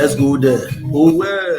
Let's go there. Oh well.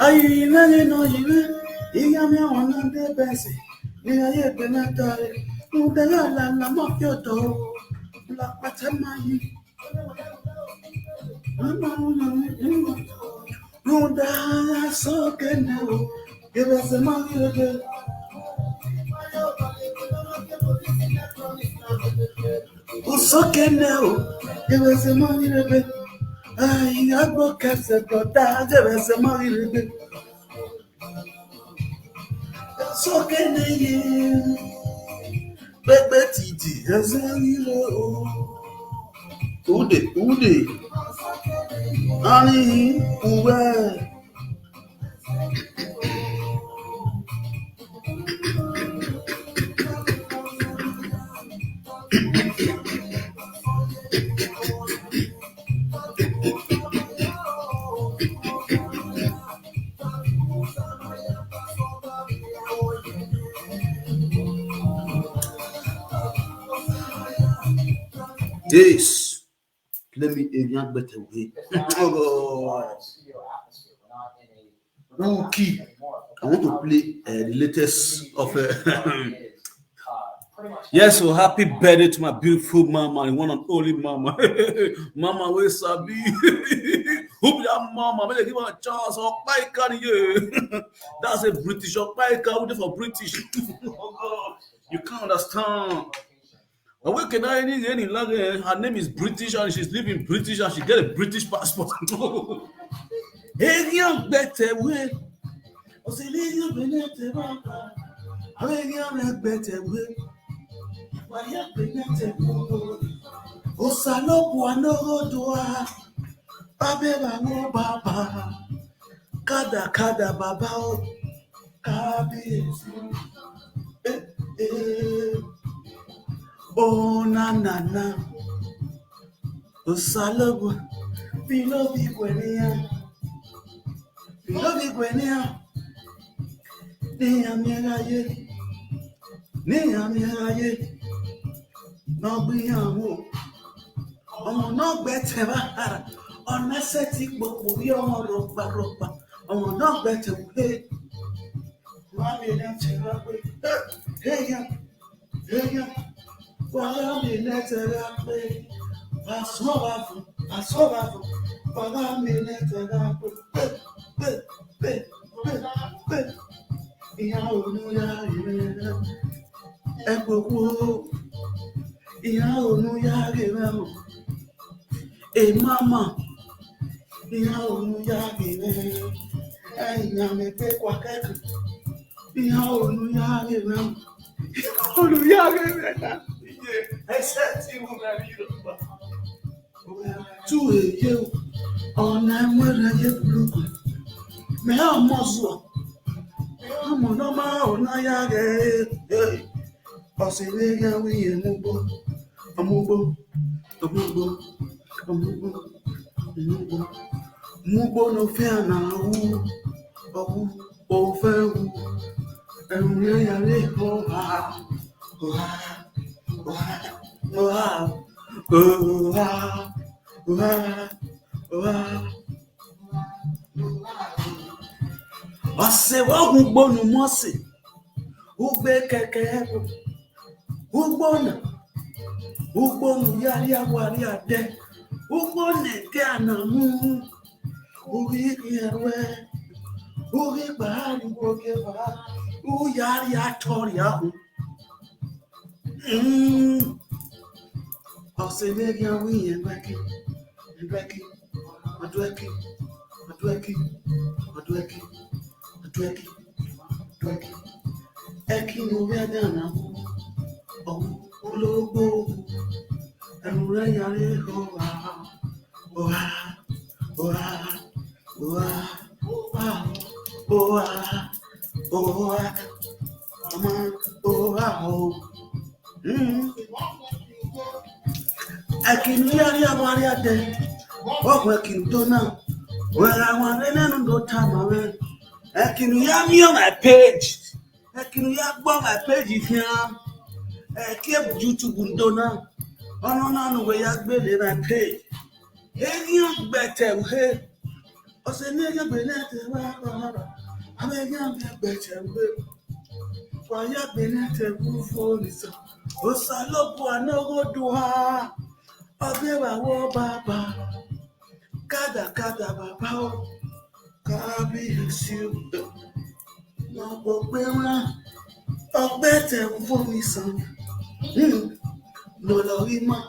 Ayi nani no yiwe, iyami wanande besi, ni aye benatare, mudala la mafioto, la patamayi. Muda so kendo, give us a money again. So kendo, give us a money again. I got cancer, but give us a money again. So can you, baby, Titi, as a hero. Ude, Annie, Uwe. Yes, let me a young better way. Oh, okay. I want to play the latest of yes, so happy birthday to my beautiful mama, the one and only mama. Mama, where Sabi? Who be that mama? When they give her a chance, or can you? That's a British or waiting for British. Oh God, you can't understand. But where can I any language? Her name is British and she's living British and she get a British passport. Hey, young better way. I say, young better way. Hey, young better way. Osalobu anogodua, babeba mo baba, kada baba o, kabiyesi, oh na, Osalobu, bilobi gwenia, ni amiaye, no biyamu. Ọmọ náà gbẹ̀tẹ̀ bá ara ọ̀nà ẹsẹ̀ tí gbogbo bí ọmọ rọ̀gbàrọ̀gbà ọmọ náà gbẹ̀tẹ̀ wé wọ́n mi lẹ́tẹ̀ rà pé èèyàn wọ́n mi lẹ́tẹ̀ rà pé pàṣọ́wà fún wọ́n mi lẹ́tẹ̀ rà pé ìyá olúya ìrẹ́rẹ́ ẹ gbogbo ìyá olúya ìrẹ́rẹ́. Hey mama, ìyá olùyàgèrè, ẹ̀yìn àmì pé kwakẹ́kù, ìyá olùyàgèrè, náà, ẹsẹ̀ tí mo rẹ̀ rí lọ́pàá. Tú èyí o, ọ̀nà ẹ̀wẹ̀rẹ̀ yẹ burúkú, mẹ́ ọmọ zọ̀, ọmọ náà máa ọ̀nà yàgẹ̀, ọ̀sẹ̀ lè yẹ wíyẹ ọmúgbó. Mugbo no fẹ́ na o fẹ́ wu ẹ̀rù yẹn yàrá ọ̀sẹ̀ wọ́n gbogbo nu mọ́sì ó gbé kẹ̀kẹ́ ẹ̀bù gbogbo náà gbogbo nu yàrá àwárí àdẹ. Ugo neke anamu, ugi kierwe, ugi bahari bogeva, uyari atoria. Osemegia we and Becky, Eki no vedana, Ologo. And Rayare I can hear day. What working do now? Well, I want to go time away. I can hear me on my page. I can hear my page here. I keep YouTube window now. Oh no, where you gbé lè na page. Young better, hey. I say, nigga, be let it. I'm a young better, why you been at a roof for this? Was I love one no go do her? I'll be a war baba. Kada baba. Kabi you. No go better. Oh, better for me, son. No, no, hima.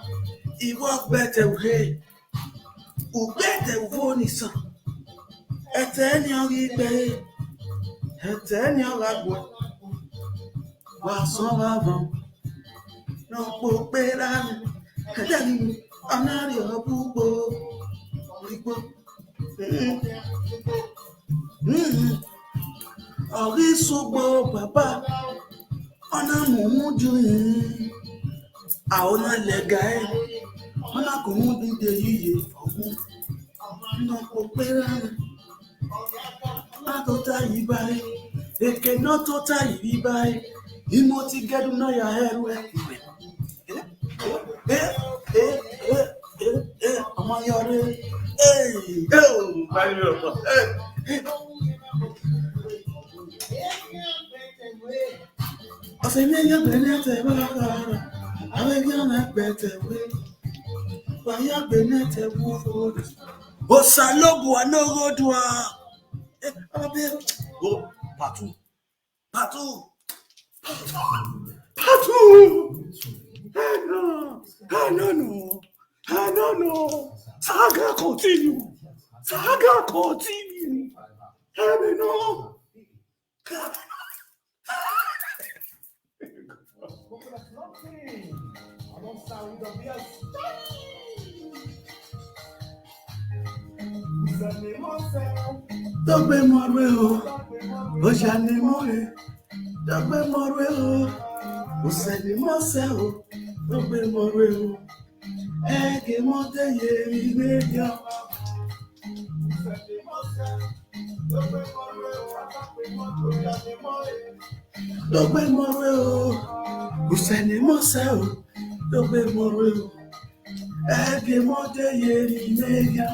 He walk better, hey. Who better for me, son? At any of you, babe. At any of that one. Was all of them. No go better. I'm not your boo. Oríṣùgbọ́ bàbá ọ̀nà mọ̀mújú yìí àwọn ẹlẹ́gà ẹ̀ ọ̀nà kò mú dídé yíyẹ ọ̀hún ọ̀nà kò pé rárá látọ̀tà yìí báyìí èké náà tó tà yìí báyìí ìmọ̀ ti gẹ́dùn náà yà ẹrù ẹ̀ ọmọ yọrí ọ̀sẹ̀ ní ẹ̀yà bẹ̀rẹ̀ tẹ̀ wá rárá àwọn ẹ̀yà náà bẹ̀tẹ̀ wé wáyà bẹ̀rẹ̀ tẹ̀ wú fòdì. Òsàlóbù ànóródùà ọbẹ̀ ó pàtó no saga continue ẹ̀mí náà. Dọ́gbẹ́ mọ̀rẹ́ o, ó ṣàní mọ́rẹ́. Dọ́gbẹ́ mọ̀rẹ́ o, ó ṣẹ̀ní mọ́sẹ̀ o. Dọ́gbẹ́ mọ̀rẹ́ o, ẹ̀ẹ́gẹ̀ mọ́tẹ́ yẹ ilé yá. Dọ́gbẹ́ mọ̀rẹ́ o, ó ṣẹ̀ní mọ́sẹ̀ o. Dọ́gbẹ́ mọ̀rẹ́ o, ẹ̀ẹ́gẹ̀ mọ́tẹ́ yẹ ilé yá.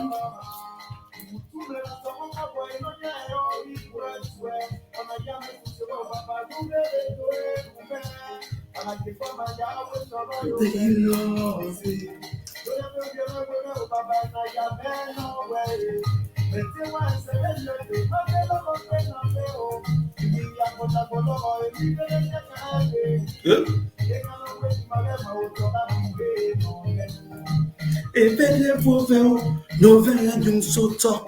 Evele voveo, novela de soto.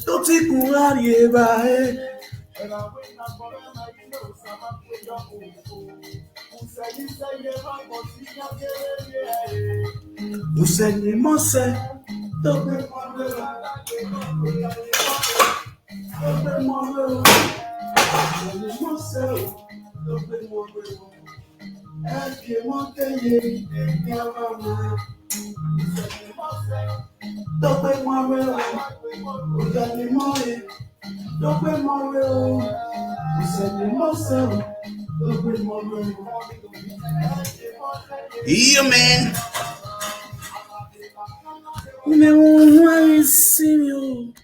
Toti kurari eba Useni mose, dobe moreo, Eke monte ye, Dobe moreo, Udani moye, Dobe moreo, Useni mose, Dobe moreo. Yeah, man. Umenmwan is you.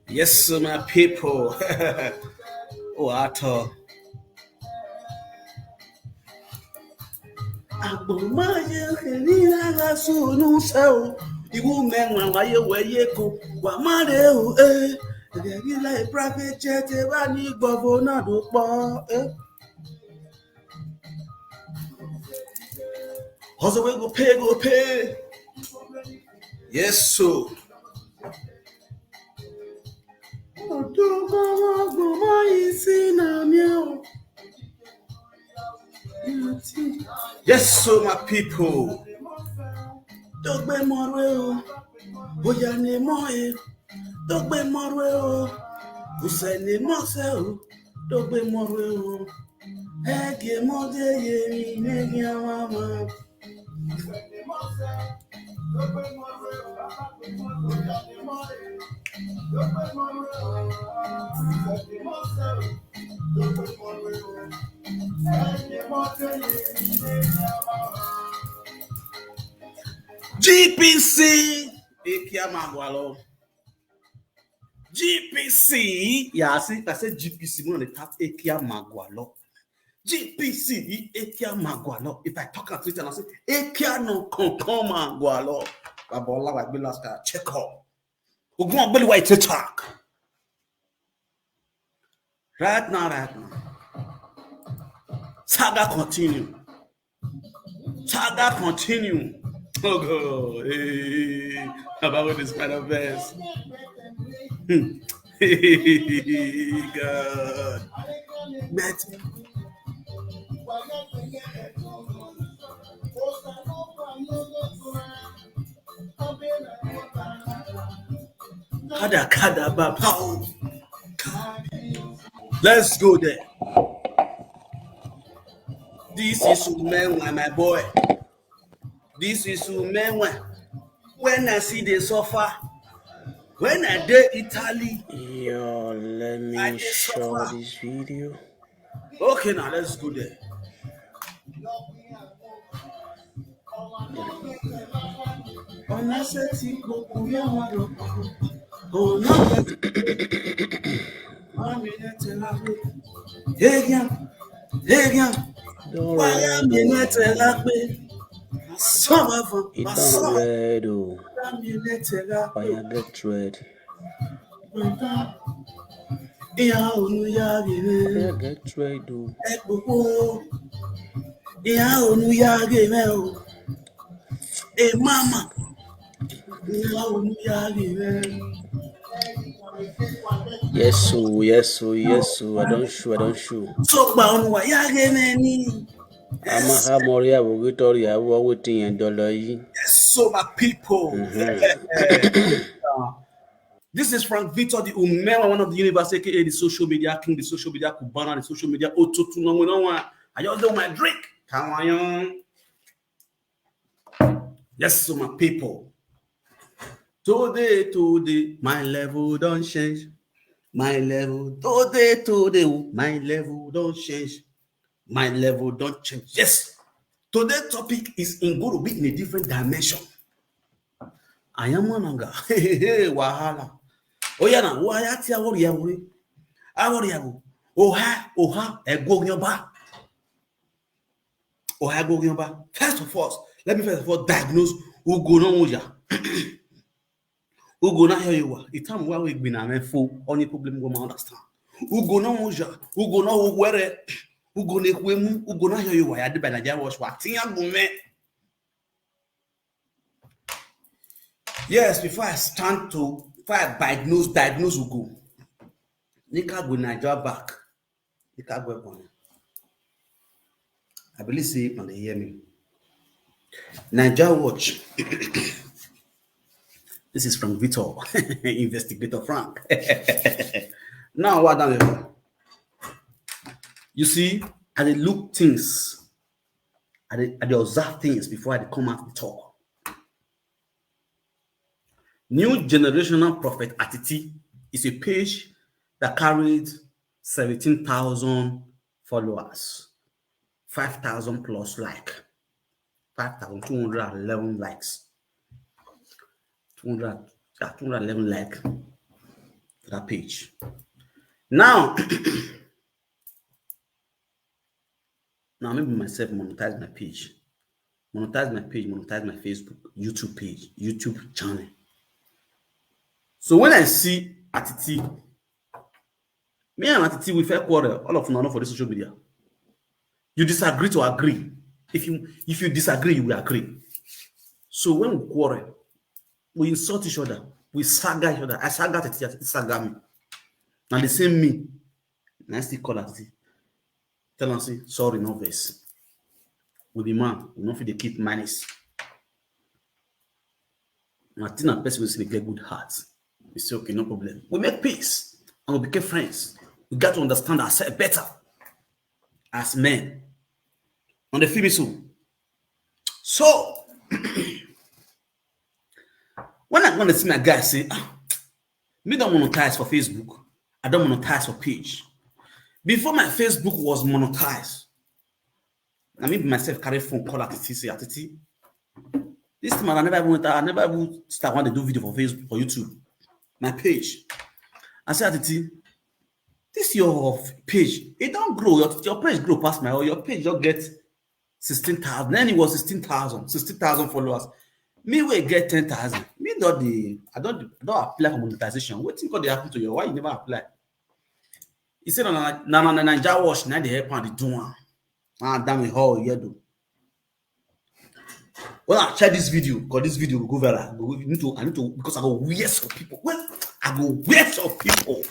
Yes, my people. Oh, Ato. Abumaye kenira la sunu sao. Iwu menwa waye weyeko. Wa mare o Regila private jet ba ni gbogbo na do po Hustle we go pay. Yes, so. Yes, so my people. Dogbe moreo, Oyane moe. Dogbe moreo, Usene moseo. Dogbe moreo, Ege mode ye negi mama. GPC Ekia Magwalo. GPC, yeah, I said GPC on the tap Ekia Magwalo. GPC Ekia Magwalo. If I talk at it and I say Ekia no Konkon Magwalo, Babola like Bilaska, check out. We're going to wait to talk. Right now. Saga continue. Oh God, hey, about this kind of verse. God, but let's go there. This is umenmwan, my boy. This is umenmwan. When I see the suffer, when I did Italy, yo, let me show this video. Okay, now let's go there. Don't red, it don't red, oh. Why you get red? Yeah, get red, oh. Mama. Yes, so, I don't show. So bound why I'm a Hamoria, Victoria, waiting and dollar. Yes, so my people. This is Frank Victor, the Umewa, one of the universe, aka the social media king, the social media Kubana, the social media Ototu. No, I just do my drink. Come on. Yes, so my people. Today, my level don't change. My level, today, my level don't change. My level don't change. Yes. Today's topic is going to be in a different dimension. I am Mananga. Hey, Wahala. Oh, yeah, now, why at your worry? Oha, go in your back. Oha, go in your back. First of all, diagnose who go on with you. Who go not hear you? The time where we've been a full, only problem we understand. Who go no moja? Who go no where? Who go ne kwemu? Who go not hear you? I had the Nigeria was watching a woman. Yes, before I diagnose who go. Nika go Nigeria back. Nika go on. I believe say when they hear me. Nigeria watch. This is from Victor, investigator Frank. Now, what done? You see, I dey look things, I dey observe things before I come out and talk. New Generational Prophet Atiti is a page that carried 17,000 followers, 5,000 plus 5,211 likes. 211 like that page. Now, maybe myself monetize my page, monetize my Facebook, YouTube page, YouTube channel. So when I see Atiti, me and Atiti we fair quarrel, all of them for the social media. You disagree to agree. If you disagree, you will agree. So when we quarrel, we insult each other. We saga each other. I saga Atiti saga me. Now the same me. I still call Atiti. Tell them say sorry, no verse. We be man, we don't feel they keep manners. And I think that person will say they get good hearts. We say okay, no problem. We make peace and we become friends. We got to understand ourselves better as men. On the film soon. So when I'm gonna see my guy say, me don't monetize for Facebook, I don't monetize for page. Before my Facebook was monetized, I mean myself carry phone call at say Atiti. This time I never even start want to do video for Facebook for YouTube. My page. I say Atiti, this your page. It don't grow. Your page grow past my own. Your page just get 16,000. Then it was 16,000 followers. Me will get 10,000. Me not the I don't apply for monetization. What thing could happen to you? Why you never apply? He said na naija wash na the help and the do one. Ah, damn it, how you do? When I share this video, because this video will go viral. I need to because I go wear some people. Well, I go wear some people.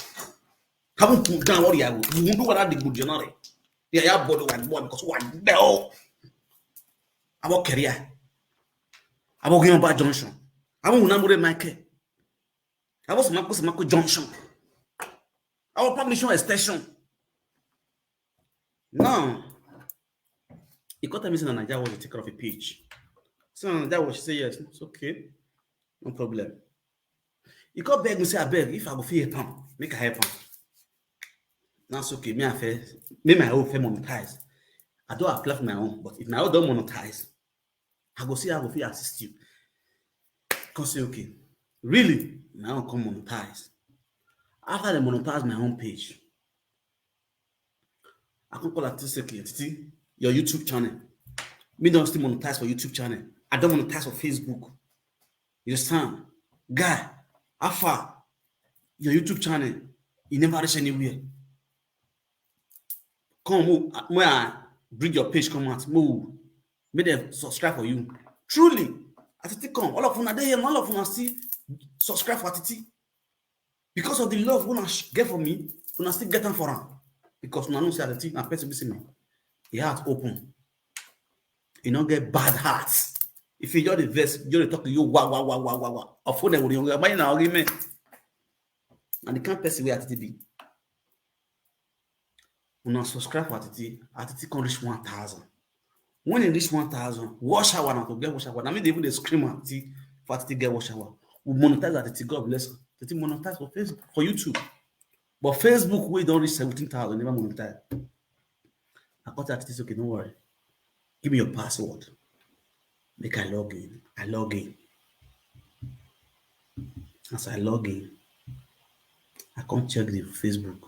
Haven't put down what you have. You won't do what I did good generally. Yeah, yeah, body one because one no. About career. About going back junction. I want to Michael. I was Marco Junction. Our publishing extension. Now, he got a missing on Naija was to take care of a page. So Naija was she say yes, it's okay, no problem. He got beg me say I beg if I go feel help him, make a help him. That's okay. Me I fair, me my own fair monetize. I don't apply for my own, but if my own don't monetize, I go see I go feel assist you. Cause say okay, really, my own come monetize. After they monetize my own page, I can call Titi, your YouTube channel. Me don't still monetize for YouTube channel. I don't monetize for Facebook. You understand? Guy, how far? Your YouTube channel, you never reach anywhere. Come move. When I bring your page, come out, move. Make them subscribe for you. Truly, Atiti come. All of them are there, all of them are still subscribe for Atiti. Because of the love when I get for me, when I still get them for him. Because when I know say Atiti, na person be see me. The heart open. You don't get bad hearts. If you just the verse, you just talk to you, wah. Or phone them with you, but in an argument. And the kind of person where Atiti be. When I subscribe for Atiti can reach 1,000. When it reach 1,000, wash hour now to get wash hour. I mean, they even scream at Atiti for Atiti get wash hour. We monetize Atiti, God bless her. Atiti monetize for Facebook, for YouTube. But Facebook, we don't reach 17,000, never monetize. I got Atiti, okay, don't worry. Give me your password. Make I log in. I log in. As I log in, I can't check the Facebook.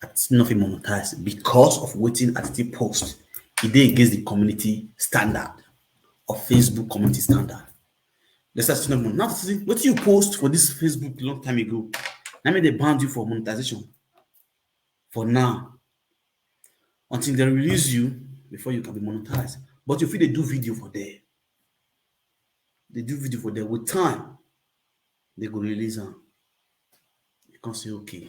It's nothing monetized because of waiting at the post. It dey against the community standard of Facebook community standard. Let's start to know now. What you post for this Facebook long time ago? Now they banned you for monetization. For now, until they release you before you can be monetized. But if they do video for there, with time, they go release them. You can say okay.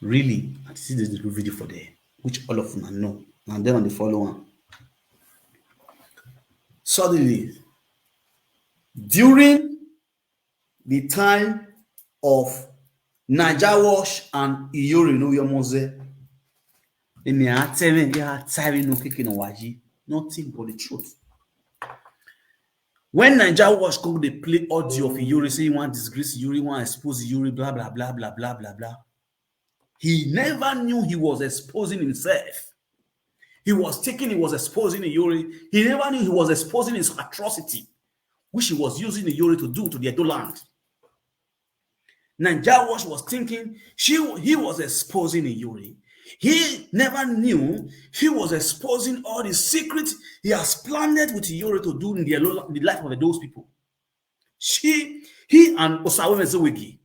Really, I see there's a video for there, which all of them know. And then on the follow one. Suddenly, during the time of Naija Wash and Iyori no Yomoze, nothing but the truth. When Naija Wash come, they play audio of Iyori, say you want disgrace Iyori, you want expose Iyori, blah blah blah blah blah blah blah. He never knew he was exposing himself. He was exposing Iyori. He never knew he was exposing his atrocity, which he was using Iyori to do to the Edo land. Naija Wash was thinking he was exposing Iyori. He never knew he was exposing all the secrets he has planned with Iyori to do in the life of those people. He and Osaweme Zewegi.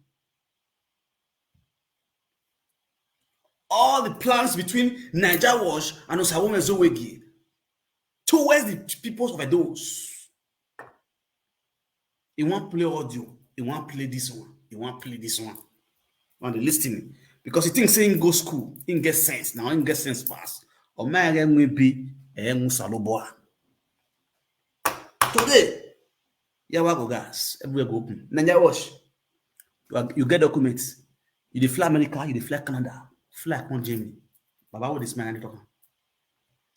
All the plans between Naija Wash and Osaweme Zewegi towards the peoples of those. He won't play audio. He won't play this one. He won't play this one. On the listening. Because he thinks he go school. He get sense. Now he get sense fast. Or my will be a Musaloboa. Today, go gas. Everywhere go open. Naija Wash. You get documents. You dey fly America, you dey fly Canada. Fly on Germany. Baba, what this man talking?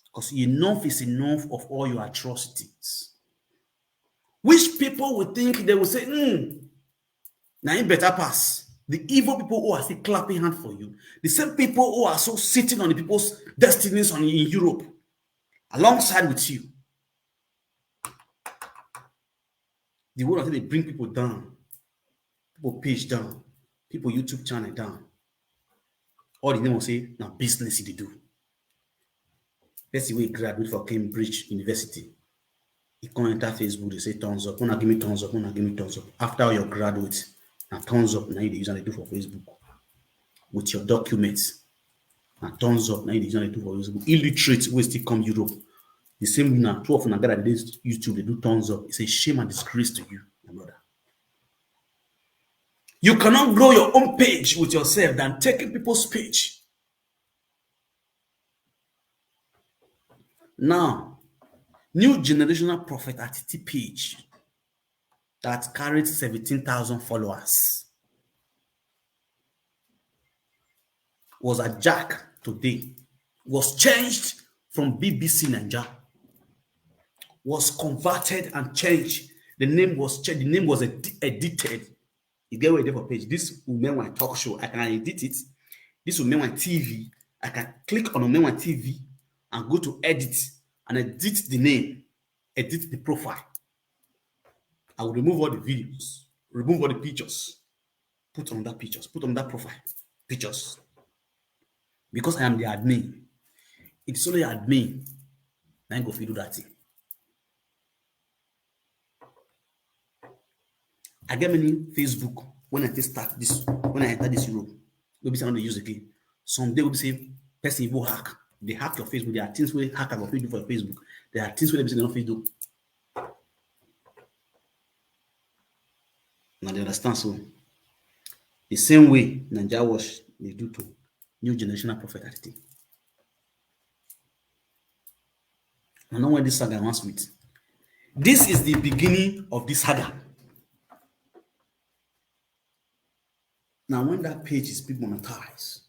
Because enough is enough of all your atrocities. Which people would think they will say, now you better pass. The evil people who are still clapping hand for you, the same people who are so sitting on the people's destinies in Europe, alongside with you. The whole of they bring people down, people page down, people YouTube channel down. All the name will say now business they do. Let's see, we graduate for Cambridge University. You come enter Facebook, they say thumbs up. Wanna give me thumbs up, wanna give me thumbs up. After your graduate, now thumbs up, now you use and they do for Facebook. With your documents. And thumbs up, now you use and they do for Facebook. Illiterate, we still come Europe. The same now, 12 and that days YouTube, they do thumbs up. It's a shame and disgrace to you, my brother. You cannot grow your own page with yourself than taking people's page. Now, new generational prophet at page that carried 17,000 followers was hijacked today, was changed from BBC Naija, was converted and changed. The name was changed. The name was edited. You get where it for page. This umenmwan talk show, I can edit it. This umenmwan TV, I can click on umenmwan TV and go to edit and edit the name, edit the profile. I will remove all the videos, remove all the pictures, put on that pictures, put on that profile pictures. Because I am the admin. It's only admin. I ain't go do that thing. I get many Facebook when I start this, when I enter this Europe. We'll be saying they use again. Someday we'll be saying person will hack. They hack your Facebook. There are things where hack your Facebook for your Facebook. There are things where they say they don't Facebook. Now they understand so. The same way Naija Wash they do to new generational prophet attitude. I know when this saga wants with. This is the beginning of this saga. Now, when that page is being monetized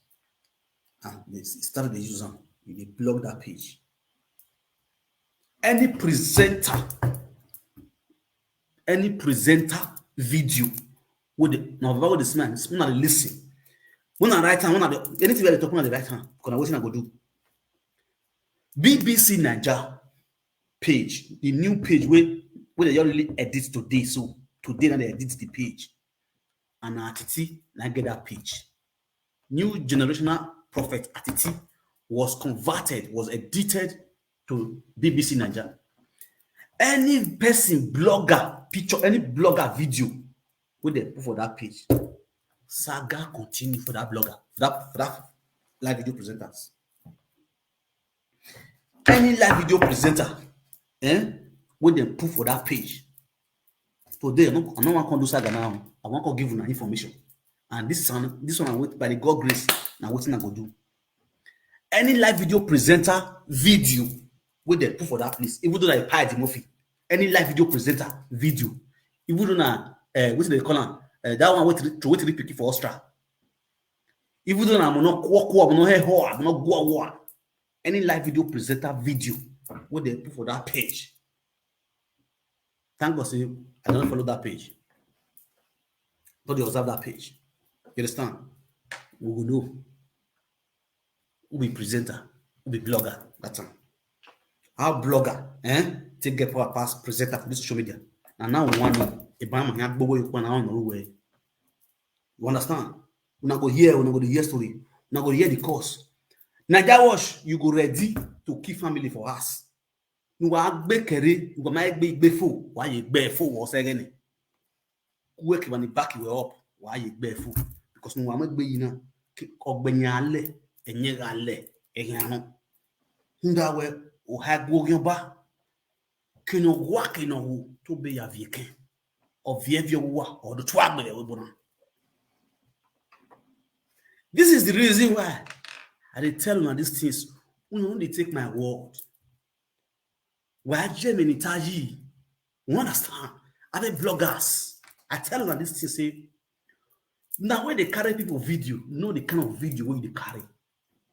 and they started the user, they block that page. Any presenter video with the now about this man, when I listen, when I write when I anything they're talking about the right hand, because what I go do. BBC Naija page, the new page where they already edit today. So today now they edit the page. And Atiti, now get that page. New generational prophet Atiti was converted, was edited to BBC Naija. Any person, blogger, picture, any blogger video, with they put for that page, saga continue for that blogger, for that live video presenters. Any live video presenter, with they put for that page. Today, I don't want to do saga now. I want to give you information. And this one I wait by the God grace. Now what I go do? Any live video presenter video with the proof for that place, even though I pay the movie. Any live video presenter video, even though what they call that one wait to repeat for Austria. Even though I'm not I'm not hair I'm not go. Any live video presenter video with the proof for that page. Thank God, say I don't follow that page. But you observe that page. You understand? We will know. Who be presenter, who be blogger. That's all. Our blogger, take get power past presenter for this social media. And now we want to you understand? We're not go hear, we're not go to hear story, we're not go hear the course. Naija Wash, you go ready to keep family for us. You are big carry, you go make big fool. Why you bear fool or say work when the back you up, why you bear fool? Because no one be na ogbenyale enyegale ehano. Hunda we o hagwo yoba kino wa kino hu to be ya vieken or vievio wa or the twagbele we bona. This is the reason why I tell you these things. You only take my word. Why Germany taji? You understand? Other bloggers, I tell you this thing say. Now when they carry people video, know the kind of video where they carry.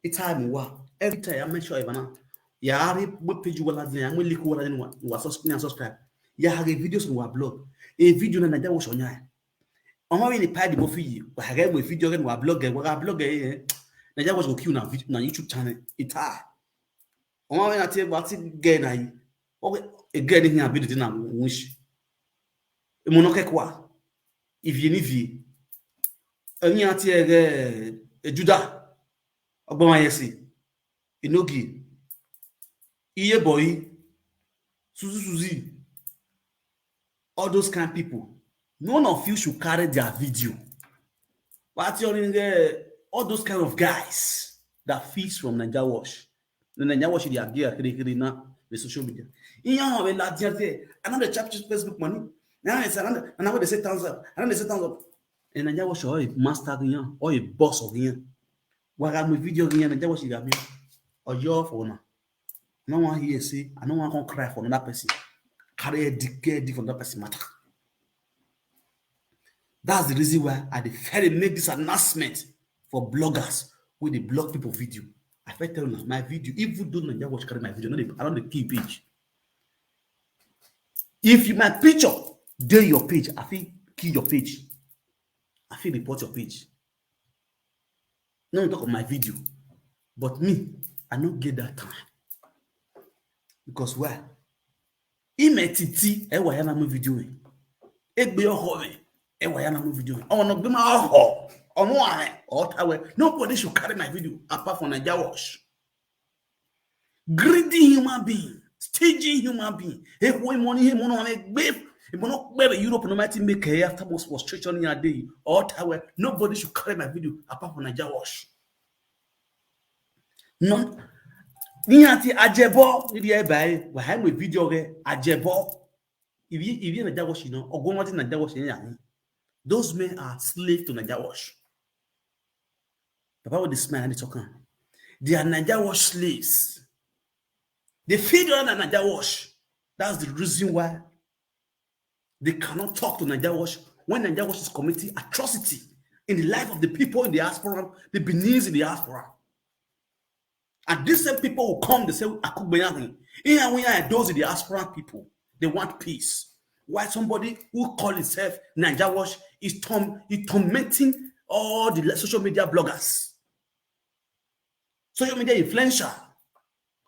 It's time every time I make sure Ivana. Ya web page wala din, ya link wala din wa subscribe. Ya have videos on our blog. A video na Naija Wash onya. On when they pay the movie, we have a video on our blog, Naija Wash go kill na YouTube channel. It's high. On va venir bati gain na yi. Okay, e gain ni ability na wish. E mo no ke kwa. Ivie ni vie. Eni ati e Juda. Ogbon ayesi. Inogi. Iye boy. Suzi. All those kind of people. None of you should carry their video. But all those kind of guys that feeds from Naija Wash. The Naija Wash, they are gear now the social media. In your way, last year, another chapter Facebook money. Now it's another they say thumbs up. Another they say thumbs up. And Naija Wash or a master again or a boss again. What I'm with video again, Naija Wash, you got me. Or your phone. No one here say, I don't want to cry for another person. Carry a dick for another person matter. That's the reason why I decided to make this announcement for bloggers with the blog people video. I first tell you my video, even though Naija Watch carry my video, I don't the key page. If you my picture, do your page, I feel key your page. I feel report your page. No talk of my video. But me, I don't get that time. Because why? Imetiti, ewa yana my video. Egbe yo home. Video. Oh no, be my nobody should carry my video apart from Naija Wash. Greedy human being, staging human being. Hey, money, hey, money, babe. If not where Europe no matter make a after most frustration in a day or tower, nobody should carry my video apart from Naija Wash. None. Niati ajebo, ni dia buy, we have a video ajebo. If you Naija Wash, you know, or go to Naija Wash, those men are slaves to Naija Wash. About this man and talking. They are Naija Wash slaves. They feed on Naija Wash. That's the reason why they cannot talk to Naija Wash when Naija Wash is committing atrocity in the life of the people in the diaspora, the Beninese in the diaspora. And these same people will come, they say, those in the diaspora people, they want peace. Why somebody who call himself Naija Wash is tormenting all the social media bloggers, social media influencer,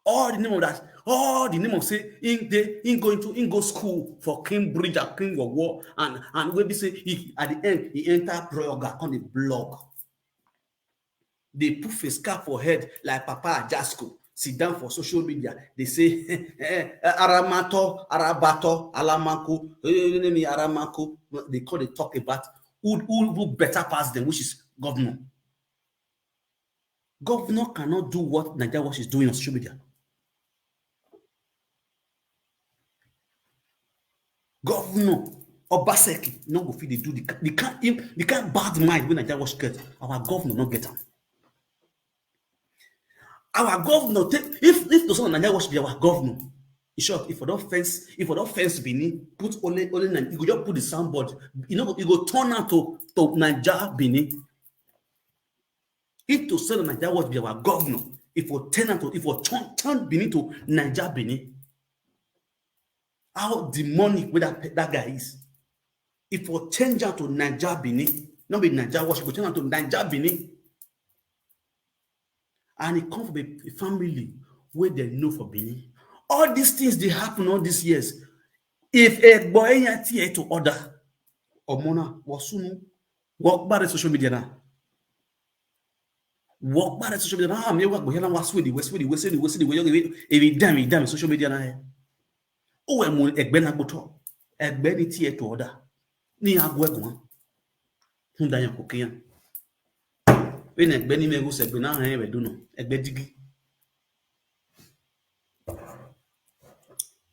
all the name of that, all the name of say in go school for Cambridge or King of War, and we say at the end he enter blogger on the blog. They put face cap for head like Papa Ajasco. Sit down for social media. They say Aramato, Arabato, Alamako, Aramako. They call they talk about who better pass them, which is governor. Governor cannot do what Naija Wash is doing on social media. Governor Obaseki no go fit they do the can't bad mind when Naija Wash get. Our governor not get them. Our governor, if the son of Naija Wash be our governor, in short, if I don't fence Benin, put only you go just put the soundboard, you go turn out to Naija Benin. If to son of Naija Wash be our governor, if we turn Benin to Naija Benin, how demonic where that guy is. If we change out to Naija Benin, not be Naija Wash, we turn out to Naija Benin. And it comes from a family where they know for Benin. All these things they happen all these years. If a boy here to order, or Mona was soon walk by the social media now. Walk by the social media now. Me work behind was with the if damn social media now. Oh, I'm a benaboto, a benity here to order. Ni agwegwan. Hundanya kokian. When a Benny me goes a banana, I don't know, a bedigi.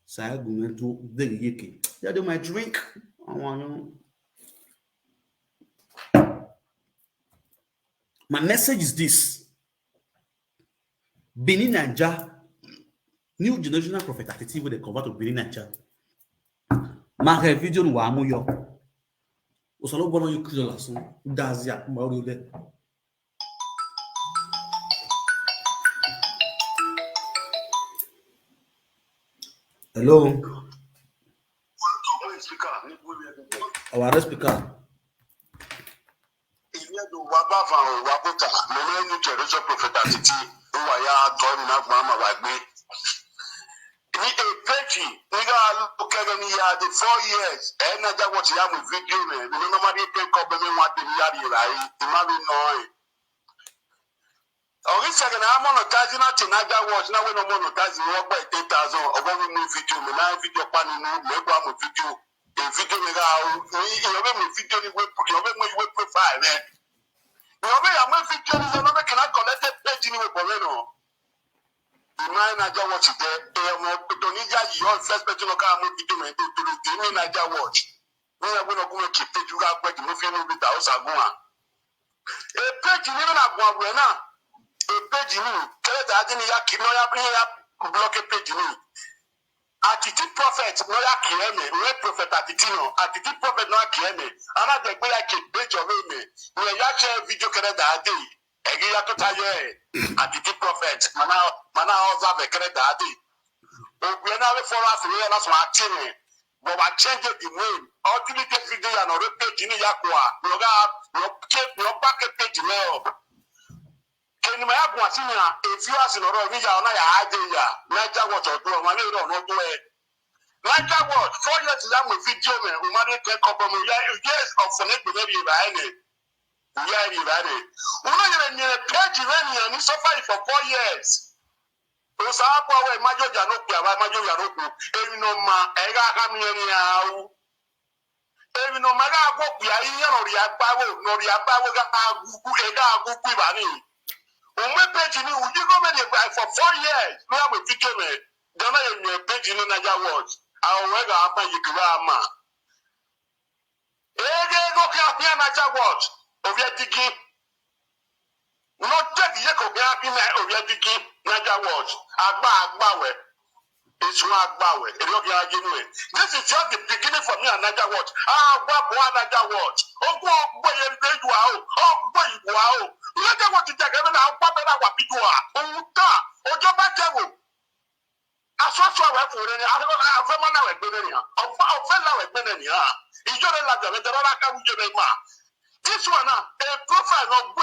So I go into the yiki. They do my drink. I want my message is this: Benin Naija, new generational prophet activity with the convert to Benin Naija. My video no wa yo. Osalo bono you kill us. That's ya mauro de. Hello. Our speaker. page nigga look at me the 4 years and I just watch yam video me no normally take up me what the yari right imagine no Ori second I'm monetizing at naija watch now when I'm monetizing work by 10,000 or when we video me na video pan no me go am video the video me ga you be me video ni we you profile eh you be am video ni no be can collect page ni we for no Imai Naija watch there. Tunisia, your first person to come with video and do the Naija watch. We are going to go keep it. You got to move in with the house. A page in a page in tell that I didn't have block a page in attitude prophet, no Akieme, no prophet Atitino, attitude prophet no Akieme, and I think we like a page of me. We are video that day. Egiya to taye attitude prophet mana oza be kere dadi we na we for us we na so atini but we change the name ultimate video ya no page ni yakwa no back page now keni ma yakwa sinya if you as no ro ni ya na ya ade ya naija watch odo ma ni ro no do e naija watch 4 years ya mo video me we ma dey take up mo years of for ne be be ba ni yeah, you ready? When you page when you suffer for 4 years. Osa apo we majo janoku aba majo janoku. Ebi no ma ega ka mi ni awu. Ebi no ma ga agboku ya iyan ori agbawo ga agugu ega agugu ibani. Onwe page ni uji go me dey for 4 years. No am video me. Dona you page ni Naija watch. Awu ga apa yikiwa ama. Ege go ka Naija watch. Obiadiki not take Yako Biakina Obiadiki Naija watch Agba we it's one Agba we this is just the beginning for me and Naija watch Naija watch boy and day boy wow Naija watch take even our papa wa bidua Uta Ojoba Jago Aswaso we for any afema na we benenia ofela we benenia ijore la de la ka ujebe this one a profile of a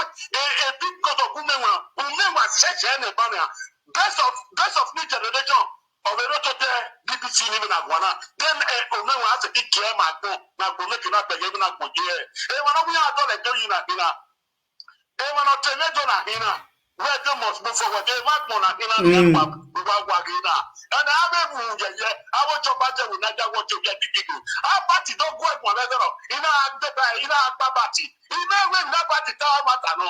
big god of umenmwan search any banner best of new generation of a rotote BBC living at one then umenmwan has a big care na go make na pege na go je e wana we are done do you na hina e wana tele do na hina where they must move forward they want na hina na wa hina and I be mu je I want to battle with Naija watch to get big our party don't go at one level ina party ina when that party tell matter no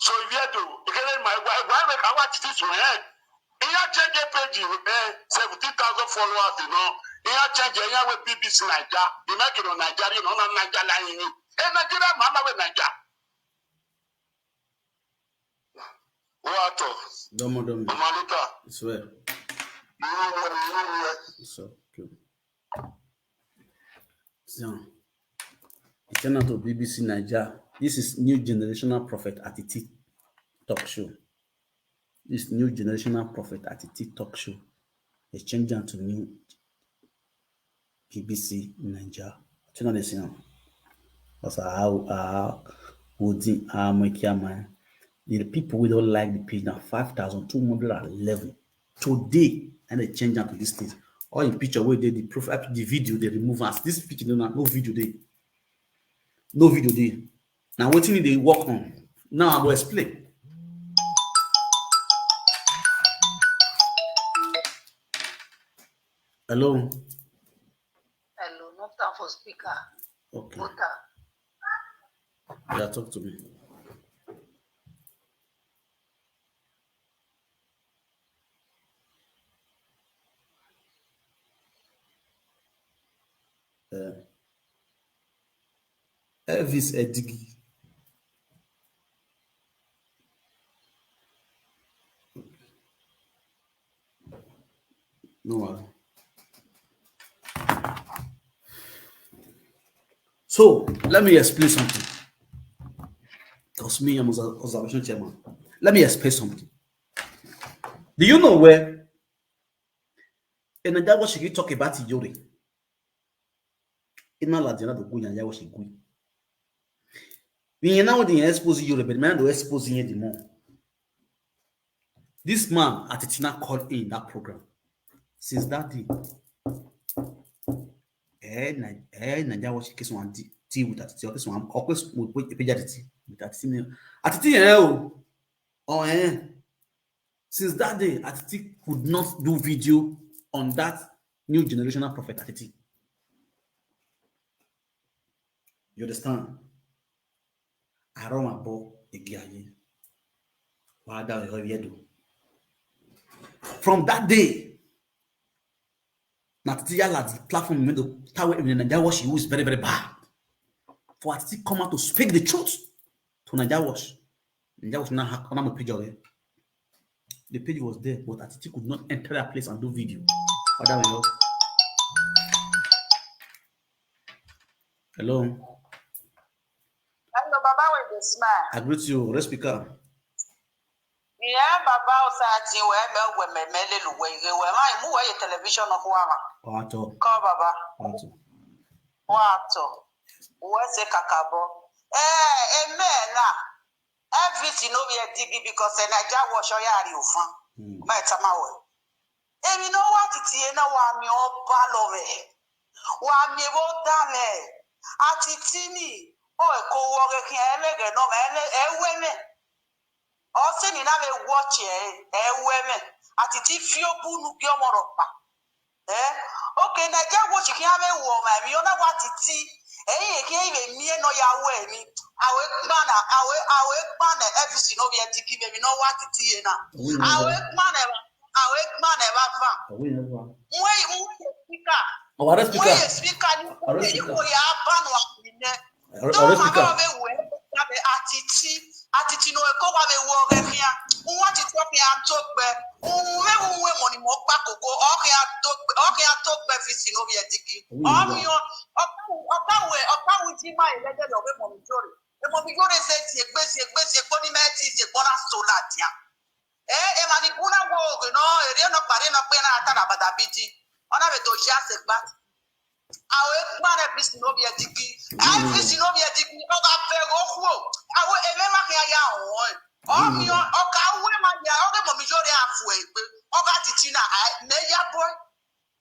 so if you do again my why make I watch this one ina change page 17,000 followers you know ina change ina with BBC Naija you make it on Nigeria no na Naija line Nigeria mama we Naija what Domo. Malika Swear. So good. So, it's channel to BBC Naija. This is New Generational Prophet Attitude Talk Show. This New Generational Prophet Attitude Talk Show is changing to New BBC Naija. Channel is here. That's how would the people who don't like the page now 5,211 today, and they change to this thing. All in picture where they the profile, the video they remove us. This picture no video there. No video there. Now what thing they work on? Now I will explain. Hello. Hello, not time for speaker. Okay. Water. Yeah, talk to me. Elvis Edigi. No. So let me explain something. Because me, I'm an observation chairman. Let me explain something. Do you know where? And that was she talk about Yori. Ina la dina do gunya ya was gui. We now the expose Yori, but man do expose the more. This man Atitina called in that program. Since that day, Naija watch case one deal with that. Case one always with page with that thing. Atiti since that day, Atiti could not do video on that new generational prophet Atiti. You understand? I run my ball again. From that day, the platform made the tower in Naija Wash was very, very bad. For Atiti come out to speak the truth to Naija Wash. Naija Wash now on my page already. The page was there, but Atiti could not enter that place and do video. Hello. Hello, Baba with the smile. I greet you, rest speaker. Yeah, Baba Osati, where me mele where my move television of Wama. Wato. Call Baba. Wato. Where's the kakabo? Amen. Everything over here diggy because Naija wash your yard you fan. My tamawe. And you know what it is now? I'm your palome. Wa mi bo dale. Atitini. Oh, ko work here, no man, also, you have a watch women. Atiti fio bunu piomoropa. Okay, Naija watch you have a woman. You know what it is. Gave me no ya way me. Our man, everything over here to give me know what it is now. Our man ever found. Speaker. What a speaker. Speaker, Atiti no eko wa me wo refia won ti to pe atogbe we money mo pa koko o ke atogbe fisi no be digi o mi opa we ti ma ilede lo be mo mi jore se ti egbesi ko ni meti se ko na so la dia e ma ni buna wo no ere no pare no pe na ata na bada biji ona be to sha se gba awe gbare fisi no be digi fisi no be digi o ga pe go fu awo emema kia ya won o mi o ka we ma ya o ke mo mi jore afu egbe o ka titi na ya boy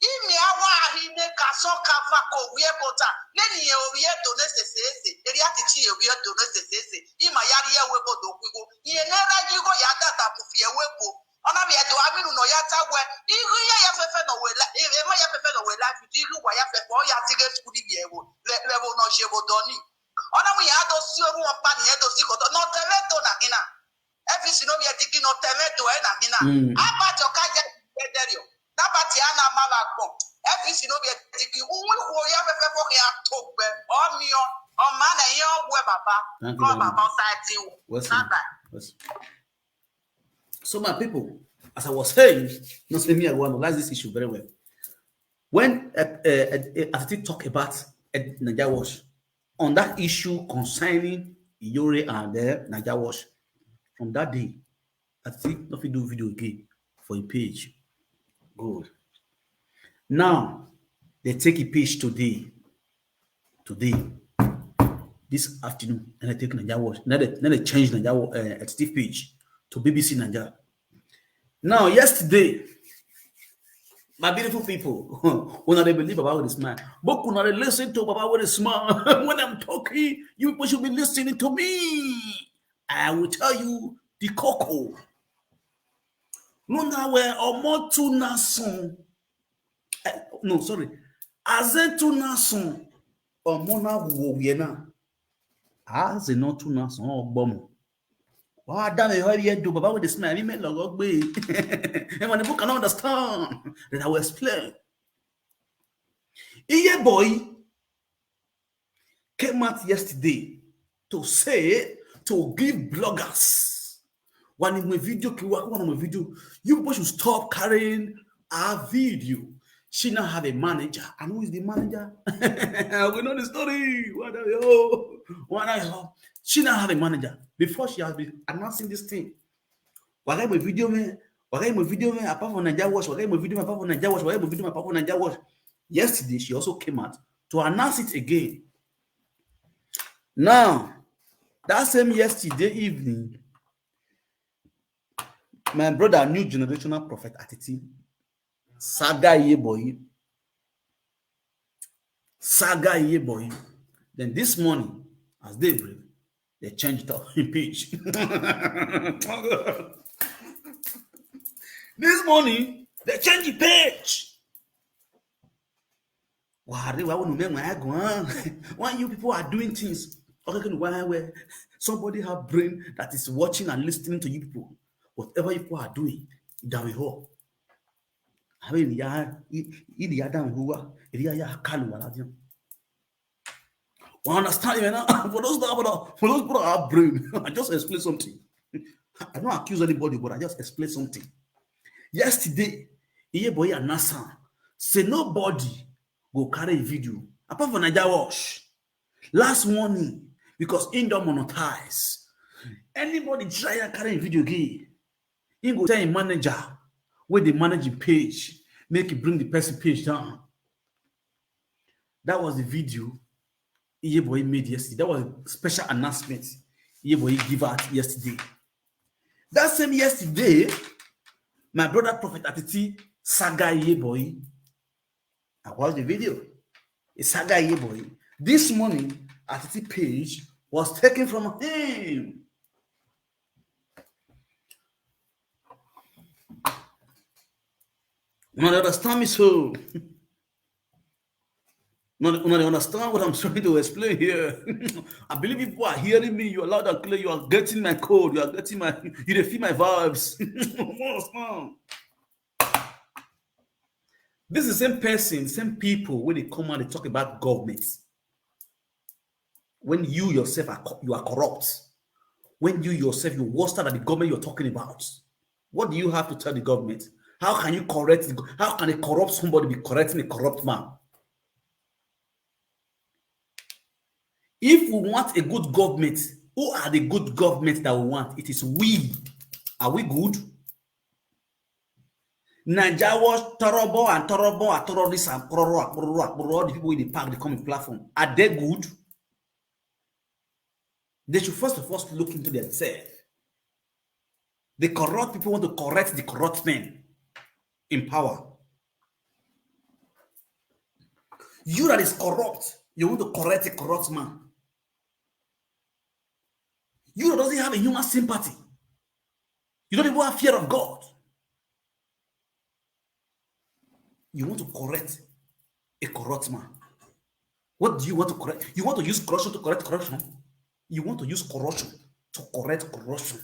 imi awa ahine ka so ka fa ko wie bota leni ye o ye to nesesese eri atiti ye wie to nesesese ima ya ri ye we bo do kwigo ye na ra ji go ya data bu fie we bo ona bi edo aminu no ya tagwe iru ye ya fefe no we la e mo ya fefe no we la fi iru wa ya fefe o ya tige school bi e wo le bo no se bo doni ona mu ya do si oru opa ni e do si koto no tomato na kina everything no be tiki no tomato e na kina abajo ka jeederio tabati ana mala gbon everything no be tiki unwe ko ya fefe fo ya togbe o mi o ma na yin o we baba ko baba society wo So my people, as I was saying, not me, I will analyze this issue very well. When Atiti talk about Naija Wash on that issue concerning Iyore and Naija Wash, from that day, Atiti nothing do video again for a page. Good. Now they take a page today, this afternoon, and they take Naija Wash. Now they change Naija Atiti page to BBC Naija. Now, yesterday, my beautiful people, when I believe about this man, but when I listen to about this man, when I'm talking, you people should be listening to me. I will tell you the cocoa. No, now where omo tu nason. No, sorry. Azentu nason. Omo na wo wiena. Azentu nason ogbomo. Wow, damn it, how do you do? Baba with the smile, he made logo be. And when the book cannot understand, then I will explain. Iye boy came out yesterday to say, to give bloggers one in my video, you people should stop carrying our video. She now have a manager. And who is the manager? We know the story. She now have a manager. Before she has been announcing this thing. Apart from Naija Wash. Yesterday, she also came out to announce it again. Now, that same yesterday evening, My brother, new generational prophet attitude. Saga ye boy. Saga ye boy. Then this morning, as they break, they changed up in page. This morning, they changed the page. Why you people are doing things? Okay, where somebody have brain that is watching and listening to you people. Whatever you people are doing, that we hope. I mean, yeah, the Adam who are understand you know? For those people that have brain, I just explain something. I don't accuse anybody, but I just explain something. Yesterday, Iyeboye and Nasa say nobody go carry a video apart from Naija Wash. Last morning, because in don't monetize, anybody try and carry a video game, he go tell a manager where they manage the page, make it bring the person page down. That was the video Iyeboye made yesterday. That was a special announcement Iyeboye give out yesterday. That same yesterday, my brother Prophet Atiti saga Iyeboye. I watched the video. It's saga Iyeboye. This morning, Atiti page was taken from him. You understand me so? You understand what I'm trying to explain here? I believe people are hearing me. You're loud and clear. You are getting my code. You are getting my. You feel my vibes. This is the same person, same people when they come and they talk about government. When you yourself you are corrupt. When you yourself you're worse than the government you're talking about. What do you have to tell the government? How can you correct? How can a corrupt somebody be correcting a corrupt man? If we want a good government, who are the good government that we want? It is we. Are we good? Naija was terrible and terrible and terrorists and all the people in the park, they come in platform. Are they good? They should first of all look into themselves. The corrupt people want to correct the corrupt men in power. You that is corrupt, you want to correct a corrupt man. You that doesn't have a human sympathy. You don't even have fear of God. You want to correct a corrupt man. What do you want to correct? You want to use corruption to correct corruption? You want to use corruption to correct corruption.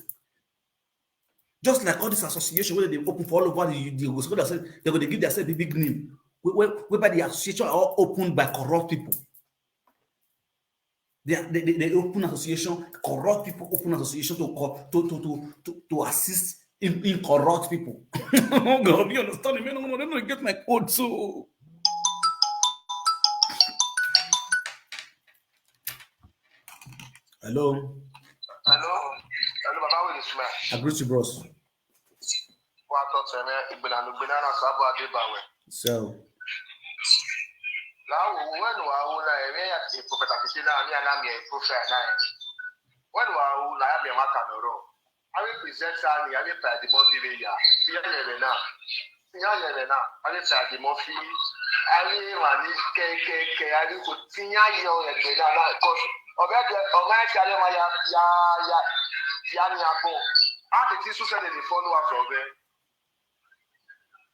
Just like all this association where they open for all over the they're going to give themselves a big name. Whereby the association are all opened by corrupt people. They open association, corrupt people open association to assist in corrupt people. Oh God, you understand me? No, they don't get my code so. Hello. Hello, Baba, where is my? I greet you, bros. So. Now, when we are a prophet, I prophet. When we are a matamero, I will present I will pay the Murphy. I will pay the Murphy. I will manage KK. I will put Tina Yo and Benana.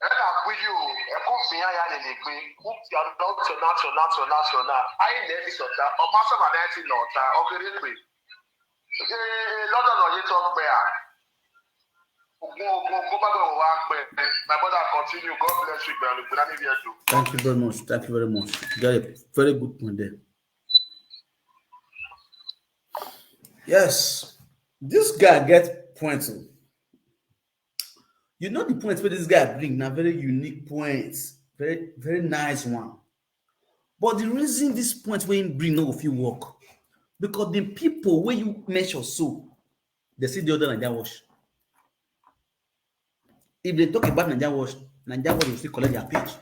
And I with you, a company I had in the green, who are national. I never saw that, or master of an nota, or the railway. London or you talk bear. Go back and work, my brother continue. God bless you, brother. Thank you very much. Thank you very much. You got a very good point there. Yes, this guy gets points. You know the points where this guy bring now very unique points, very very nice one. But the reason this point where he bring no of you work because the people where you measure so they see the other Naija Wash. If they talk about Naija Wash will still collect their page.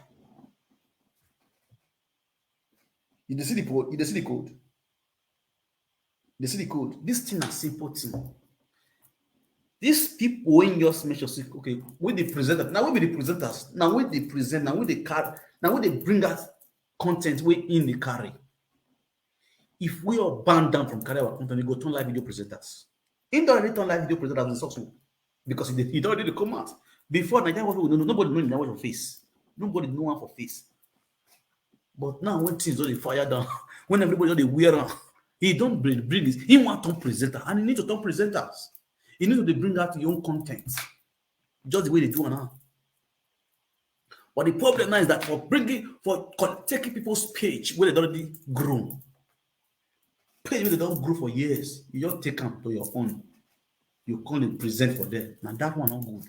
You see the code. You see the code. They see the code. This thing is simple thing. These people when just make sure, okay, we the presenter, now we be the presenters, now we the present, now we the carry, now we they bring us content we in the carry. If we are banned down from carry our content, we go turn live video presenters. Indirectly turn live video presenters is successful because it already come out. Before Nigeria was nobody know Nigeria was for face. Nobody know one for face. But now when things don't fire down, when everybody they wear on, he don't bring this. He want to turn presenter, and he need to turn presenters. He need to bring out your own content, just the way they do now. But the problem now is that for taking people's page where they already grown, page where they don't grow for years, you just take them to your own. You can't present for them. Now that one not good.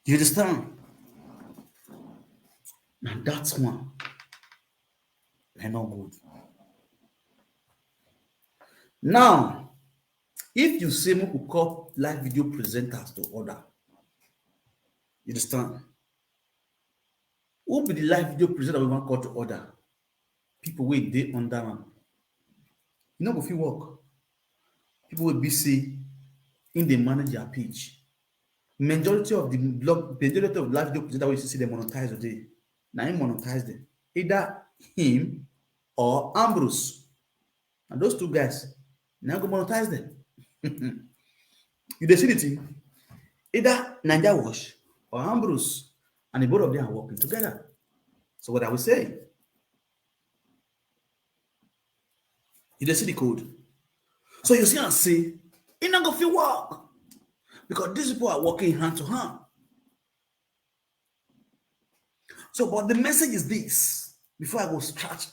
You understand? Now that's one. They're not good. Now, if you say we could call live video presenters to order, you understand? Who be the live video presenter we want call to order? People wait they under one. You know if you work, people will be see in the manager page. Majority of the blog, majority of live video presenter we see them monetize today. Now him monetize them. Either him or Ambrose. And those two guys, now go monetize them. You see the thing? Either Naija Wash or Ambrose, and the both of them are working together. So what I will say? You see the code. So you see and say, it not gonna feel work. Because these people are working hand to hand. So, but the message is this, before I go straight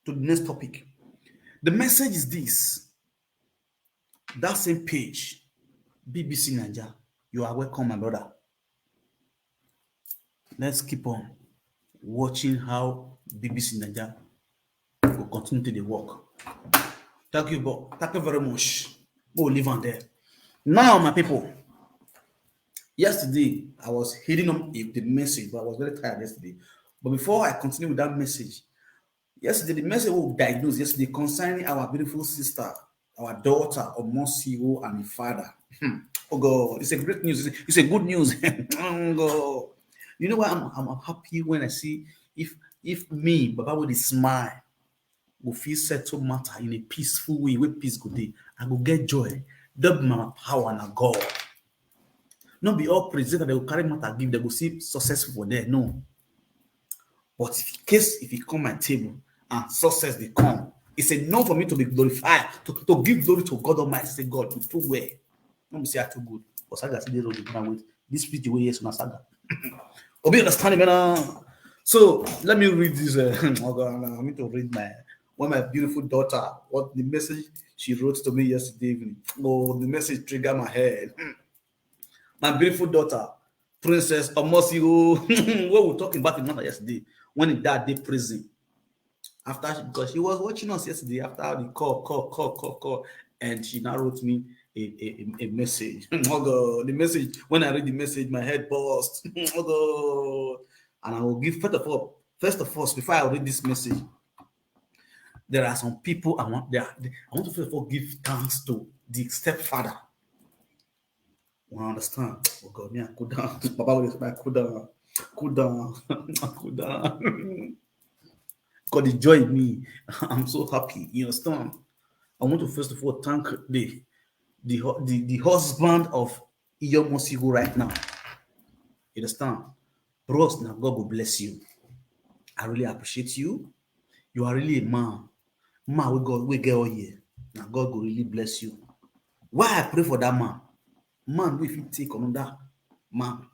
to the next topic. The message is this. That same page, BBC Naija, you are welcome, my brother. Let's keep on watching how BBC Naija will continue to the work. Thank you, Bob. Thank you very much. We'll leave on there. Now, my people, yesterday I was hitting on the message, but I was very tired yesterday. But before I continue with that message, yesterday the message we diagnosed yesterday concerning our beautiful sister, our daughter, Omosio, and the father. Oh God, it's a great news. It's a good news. Oh God. You know why I'm happy when I see if me, Baba with a smile, will feel settle matter in a peaceful way, where peace go day, I go get joy. That be my power and God. Not be all present that they will carry matter give, they will see successful for there. No. But if it come my table and success they come, it's enough for me to be glorified, to give glory to God Almighty. Say, God, you too well. Don't be say I too good. But Saga see this road with this speech the way yes on Saga. Obi understand me. So let me read this. Oh God, I need to read my beautiful daughter, what the message she wrote to me yesterday evening. Oh, the message triggered my head. My beautiful daughter, Princess Omosio, what we were talking about the matter yesterday, when he died in prison. Because she was watching us yesterday after the call, and she now wrote me a message. Oh God, the message, when I read the message, my head burst. Oh God. And I will give, first of all, before I read this message, there are some people I want to first of all give thanks to the stepfather. You understand? Oh God, me, I cool down. Papa will cool down. God, the joy in me. I'm so happy. You understand? I want to first of all thank the husband of Iyomosigo right now. You understand? Bros, now God will bless you. I really appreciate you. You are really a man. Man, we get all here. Now God will really bless you. Why I pray for that man? Man, if you take another man,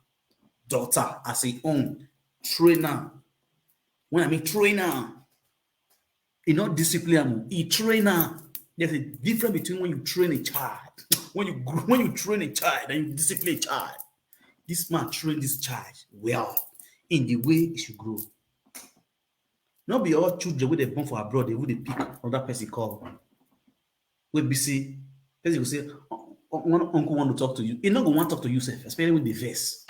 daughter as a own trainer. When I mean trainer, it's not discipline, it's trainer. There's a difference between when you train a child, when you train a child and you discipline a child. This man trained this child well in the way it should grow. Not be all children when they born for abroad, they will pick another person call. We be see, person will say, one uncle want to talk to you. He not going to want to talk to you, especially with the verse.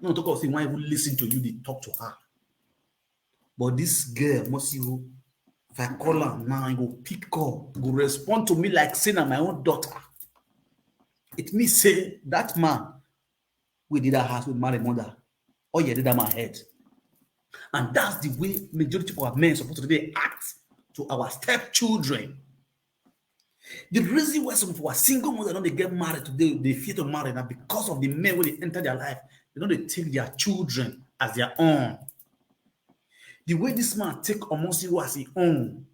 No talk of saying why even listen to you, they talk to her. But this girl, must you, if I call her now, I go pick call, go respond to me like saying I'm my own daughter. It means say that man we did that house with marry mother. Or you did that my head. And that's the way majority of our men supposed to be act to our stepchildren. The reason why some of our single mothers don't they get married today, they fear to marry now because of the men when they enter their life, they take their children as their own. The way this man take Omosiwo as his own,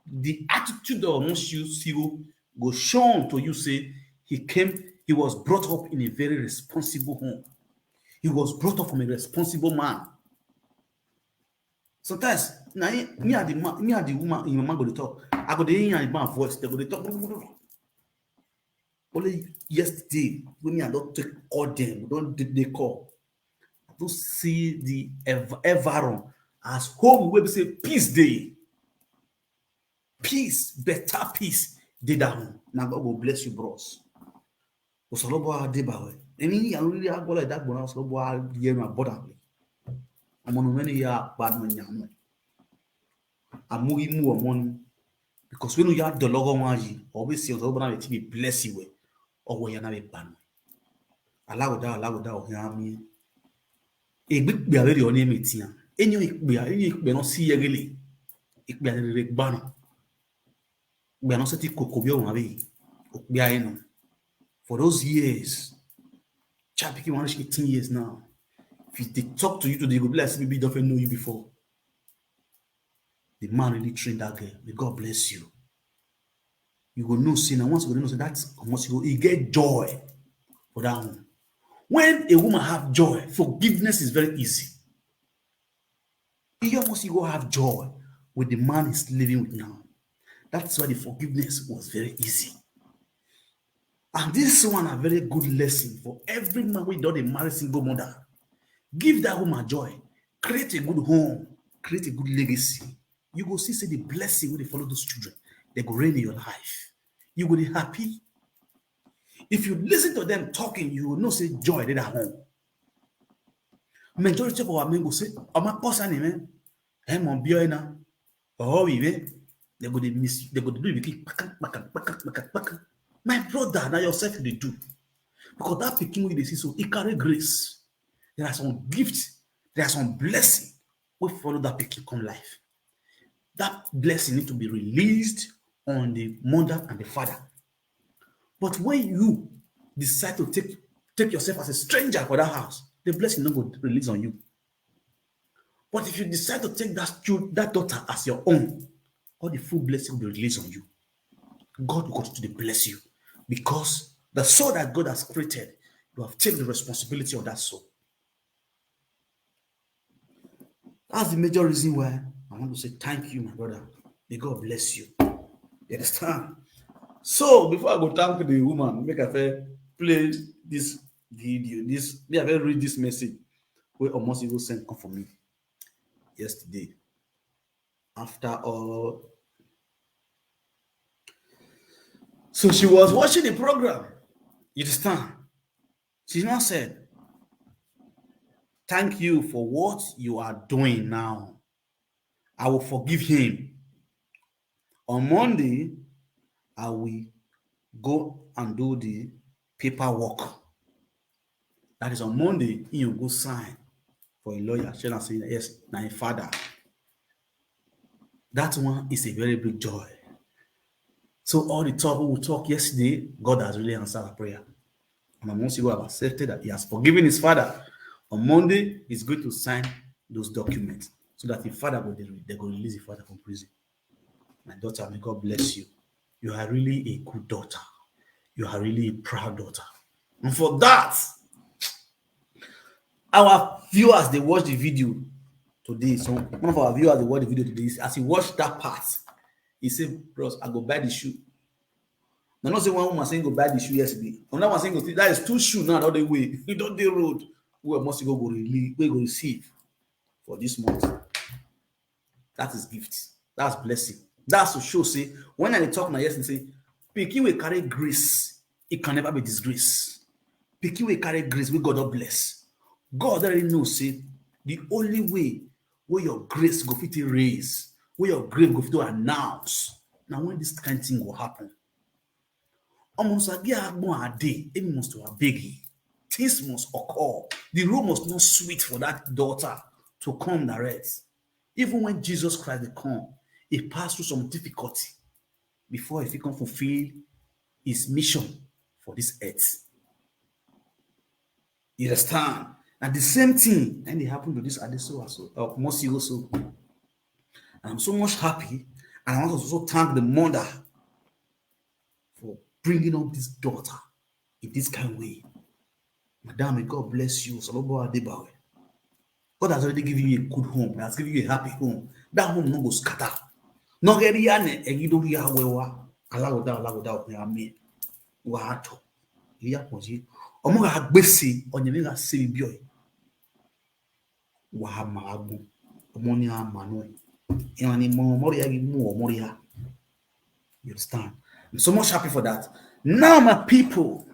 the attitude of Omosiwo go shown to you say he was brought up in a very responsible home. He was brought up from a responsible man. Sometimes, me and the woman in my man go to talk. I go to hear the man voice. They go to talk. Only yesterday, when I don't take all them, don't they call. I don't see the environment as home where we say peace day. Peace, better peace. Day down. Now God will bless you, bros. Osolobo Adebawe. Any I really go like that, but Osolobo Yenu abundantly. I'm on many year bad man yamwe. I'm moving more money because when you have the logo one, always see Osolobo na be bless you or when you na be ban. Allow that yami. E big be very on name tia. Any no see really. Ik be really ban. We are not setting kokobio mabe. Be I for those years. Child picking 18 years now. If they talk to you today, they go be like maybe don't know you before. The man really trained that girl. May God bless you. You will know sin, and once you know sin, that's almost you get joy for that one. When a woman have joy, forgiveness is very easy. You almost go have joy with the man he's living with now. That's why the forgiveness was very easy. And this one a very good lesson for every man who does a married single mother. Give that woman joy. Create a good home. Create a good legacy. You go see the blessing when they follow those children. They go reign in your life. You will be happy. If you listen to them talking, you will know say joy at home. Majority of our men go say, "I'm a person, man. I'm on Bioina. Oh, we they go to miss. They go to do it. My brother, now yourself they do because that picking with the see so it carry grace. There are some gifts, there are some blessings. We follow that picking come life. That blessing need to be released on the mother and the father. But when you decide to take yourself as a stranger for that house, the blessing not go release on you. But if you decide to take that daughter as your own, all the full blessing will be released on you. God will continue to bless you because the soul that God has created, you have taken the responsibility of that soul. That's the major reason why I want to say thank you, my brother. May God bless you. You understand? So before I go thank the woman, make her play this video. May I read this message where almost even sent come for me yesterday. After all, so she was watching the program. You understand? She now said, "Thank you for what you are doing now. I will forgive him. On Monday, I will go and do the paperwork. That is on Monday, you go sign for a lawyer. She not saying, yes, my father. That one is a very big joy. So all the talk we talk yesterday, God has really answered our prayer. And once you have accepted that he has forgiven his father, on Monday, he's going to sign those documents so that the father will release the father from prison. My daughter, may God bless you. You are really a good daughter. You are really a proud daughter. And for that, our viewers, they watch the video today. So one of our viewers, they watch the video today. As he watched that part, he said, bros, I go buy the shoe. Now, not say one woman saying go buy the shoe yesterday. Another one saying go, that is 2 shoes now, the other way. You don't the road. Where must you go receive for this month? That is gift. That's blessing. That's to show, say, when I talk now yesterday, say, Pikin will carry grace. It can never be disgrace. Pikin will carry grace. We God not bless. God already knows, see, the only way where your grace go fit raise, where your grave go fit to announce. Now, when this kind of thing will happen, almost a day, it must to a biggie. Things must occur. The road must not sweet for that daughter to come direct. Even when Jesus Christ they come, he passed through some difficulty before he can fulfill his mission for this earth. You understand? And the same thing, and it happened to this Adeso also, Mosi also. And I'm so much happy, and I want to also thank the mother for bringing up this daughter in this kind of way. Madam, may God bless you. Salobo Adebawe. God has already given you a good home. He has given you a happy home. That home no go scatter. No get yane egido ya wewa. Alagoda me. Wa ato. Iya poji. Omo ga gbese onye ga se bi oyi. Wa ma agun. Omo ni amanu. Iyan ni mo mori ya gi mu o mori ya. You understand? I'm so much happy for that. Now my people.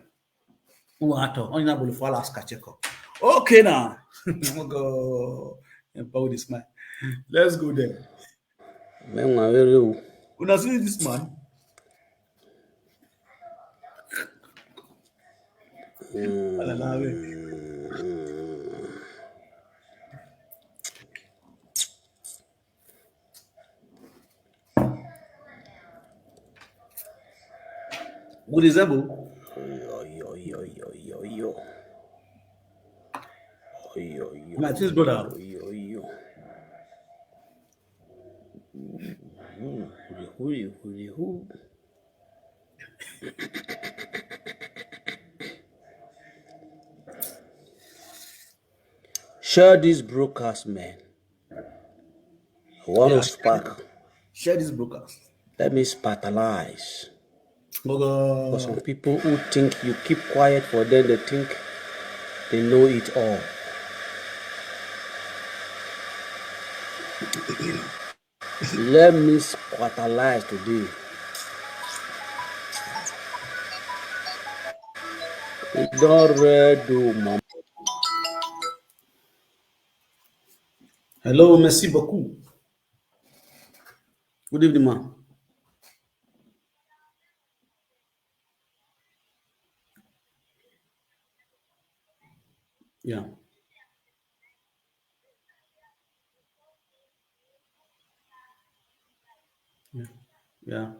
Wa ato. Onye na bolu for last kacheko. Okay now. I'm go empower this man. Let's go there. Una see this man? Good example. My twin brother. Share this broadcast, man. I want to spark. Share this broadcast. Let me spartalize. For some people who think you keep quiet for them, they think they know it all. Let me spartalize today. We don't do mama. Hello, merci beaucoup. Good evening, man. Yeah. Yeah.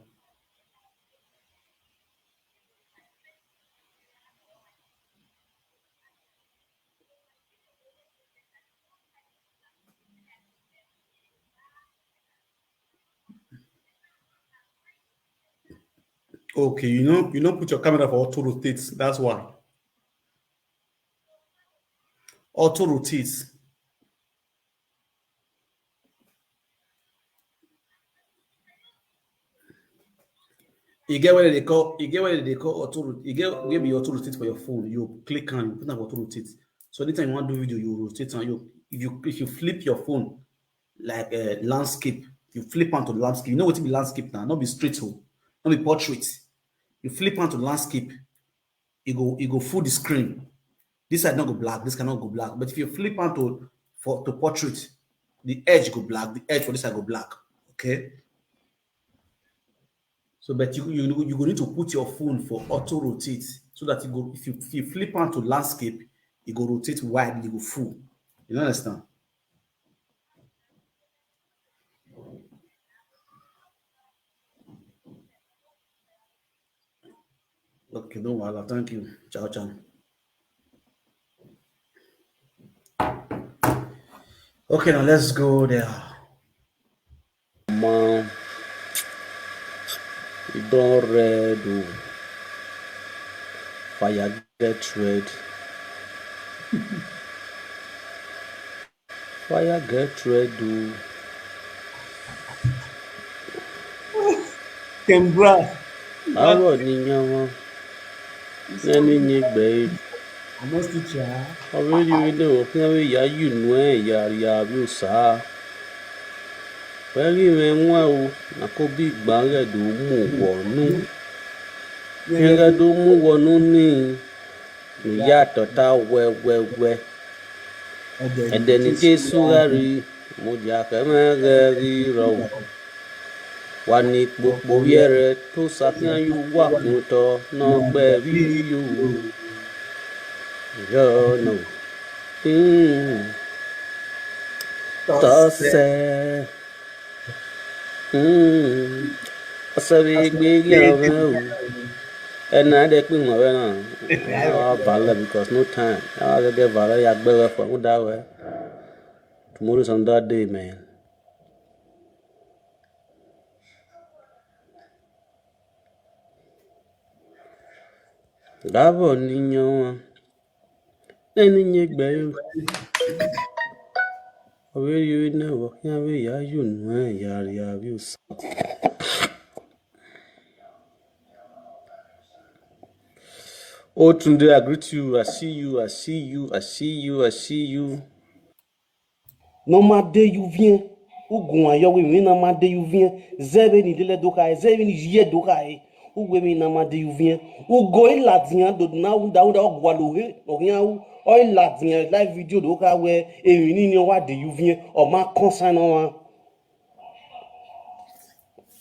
Okay, you know, put your camera for auto rotates. That's why. Auto rotates. You get what they call auto. You get maybe auto rotate for your phone. You click on, you put on auto rotate. So anytime you want to do video, you rotate on you. If you flip your phone like a landscape, you flip onto the landscape. You know what to be landscape now, not be straight hole, not be portrait. You flip onto the landscape, it go full the screen. This side not go black, this cannot go black. But if you flip onto to portrait, the edge go black, the edge for this side go black. Okay. So, but you go need to put your phone for auto rotate so that you go if you flip onto landscape, it go rotate wide, you go full. You understand? Okay, don't worry. Thank you. Ciao, ciao. Okay, now let's go there. Mom, you don't ready. Fire get red. Fire get ready. Kembra. How ni nyama? Nani ni babe? Almost teacher. Already we know. Kinawe ya you know ya you sa. Pẹ̀lú ẹ̀wọ̀n o, àkọ́bí ìgbàlẹ̀ tó mú wọnú. Ẹ̀rẹ́ tó mú wọnú ní ìyàtọ̀ tá wẹ́wẹ́wẹ́. Edeni Jesu gari moja kemegeri row. Wani popo viere to sakian yu wakunto no bevi you. Yo no. Tose. Asa big yavu. And I dey ping my now. Valor because no time. I get valor yak better for that way. Tomorrow's on that day, man. Davo niño. Niño gbayo. Where you know, ya we ya you know, ya you. Oh, today I greet you. I see you. I see you. I see you. I see you. Normal day you viens. Ou ayo we normal day you viens. Zebe ni dele doka. Zebe ni ye doka. Ou we normal day you viens. Ou go in Latin do na ou da ogwa lo he. Oyan ou o in Latin live video doka we e ni wa day you viens. O ma concern on.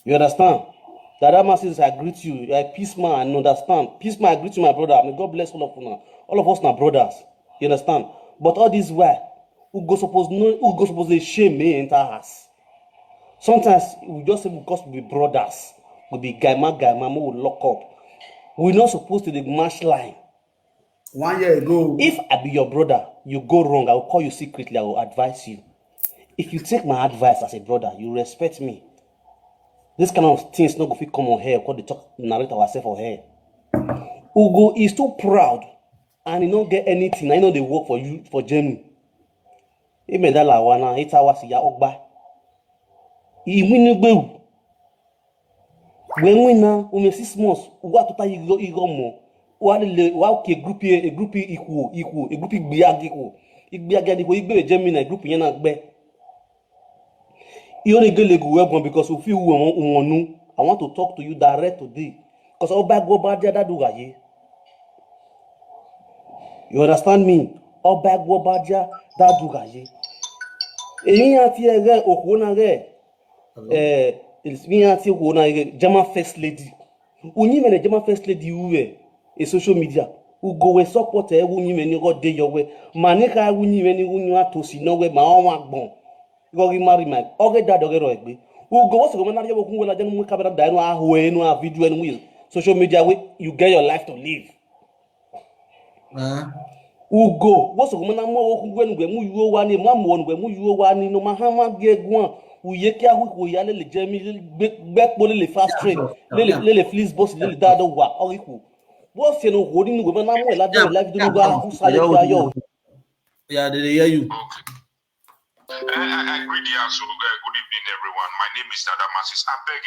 You understand? That man says I greet you. You're a peace man and understand. Peace man, I greet you, my brother. May God bless all of you now. All of us now brothers. You understand? But all this why who go suppose to shame me enter us. Sometimes we just say because we be brothers, we be guy man, we will lock up. We're not supposed to the match line. 1 year ago. If I be your brother, you go wrong, I will call you secretly, I will advise you. If you take my advice as a brother, you respect me. This kind of things not going to come on here because they talk narrate ourselves for here. Ugo is too proud and he don't get anything. I know they work for you for Germany. He made that lawana 8 hours ya ogba. He win go. When we now we 6 months, what to you go more. Wa ke group equal a group biag equal. Igbiag equal igbe Germany group yen na gbe. You only get go because you feel I want to talk to you direct today. Because all back go bad that do gaye. You understand me? All back go bad that do gaye. Èmi àti ere okona re mi àti okona re German first lady. Unyi me German first lady uwe e social media. Ugo we support e unyi me ni go dey your way. Manika unyi me ni unyi atosi no we ma won agbon. Go marry my oge dad oge ro egbe ugo wo se go na ye wo kun we la jenu camera da enu aho enu a video enu social media we you get your life to live ugo wo se go na mo wo kun we nu mu yuo wa ni mo mo nu mu yuo wa ni no ma ha ma ge egun uye ki ahu ko ya le je mi gbe po le fast train le fleece boss le dad wa oriku wo se no ho ni nu go na mo la de live do nu ga hu sale ki ayo Yeah, they hear you. I greet you. So good evening, everyone. My name is Adamasis. I beg,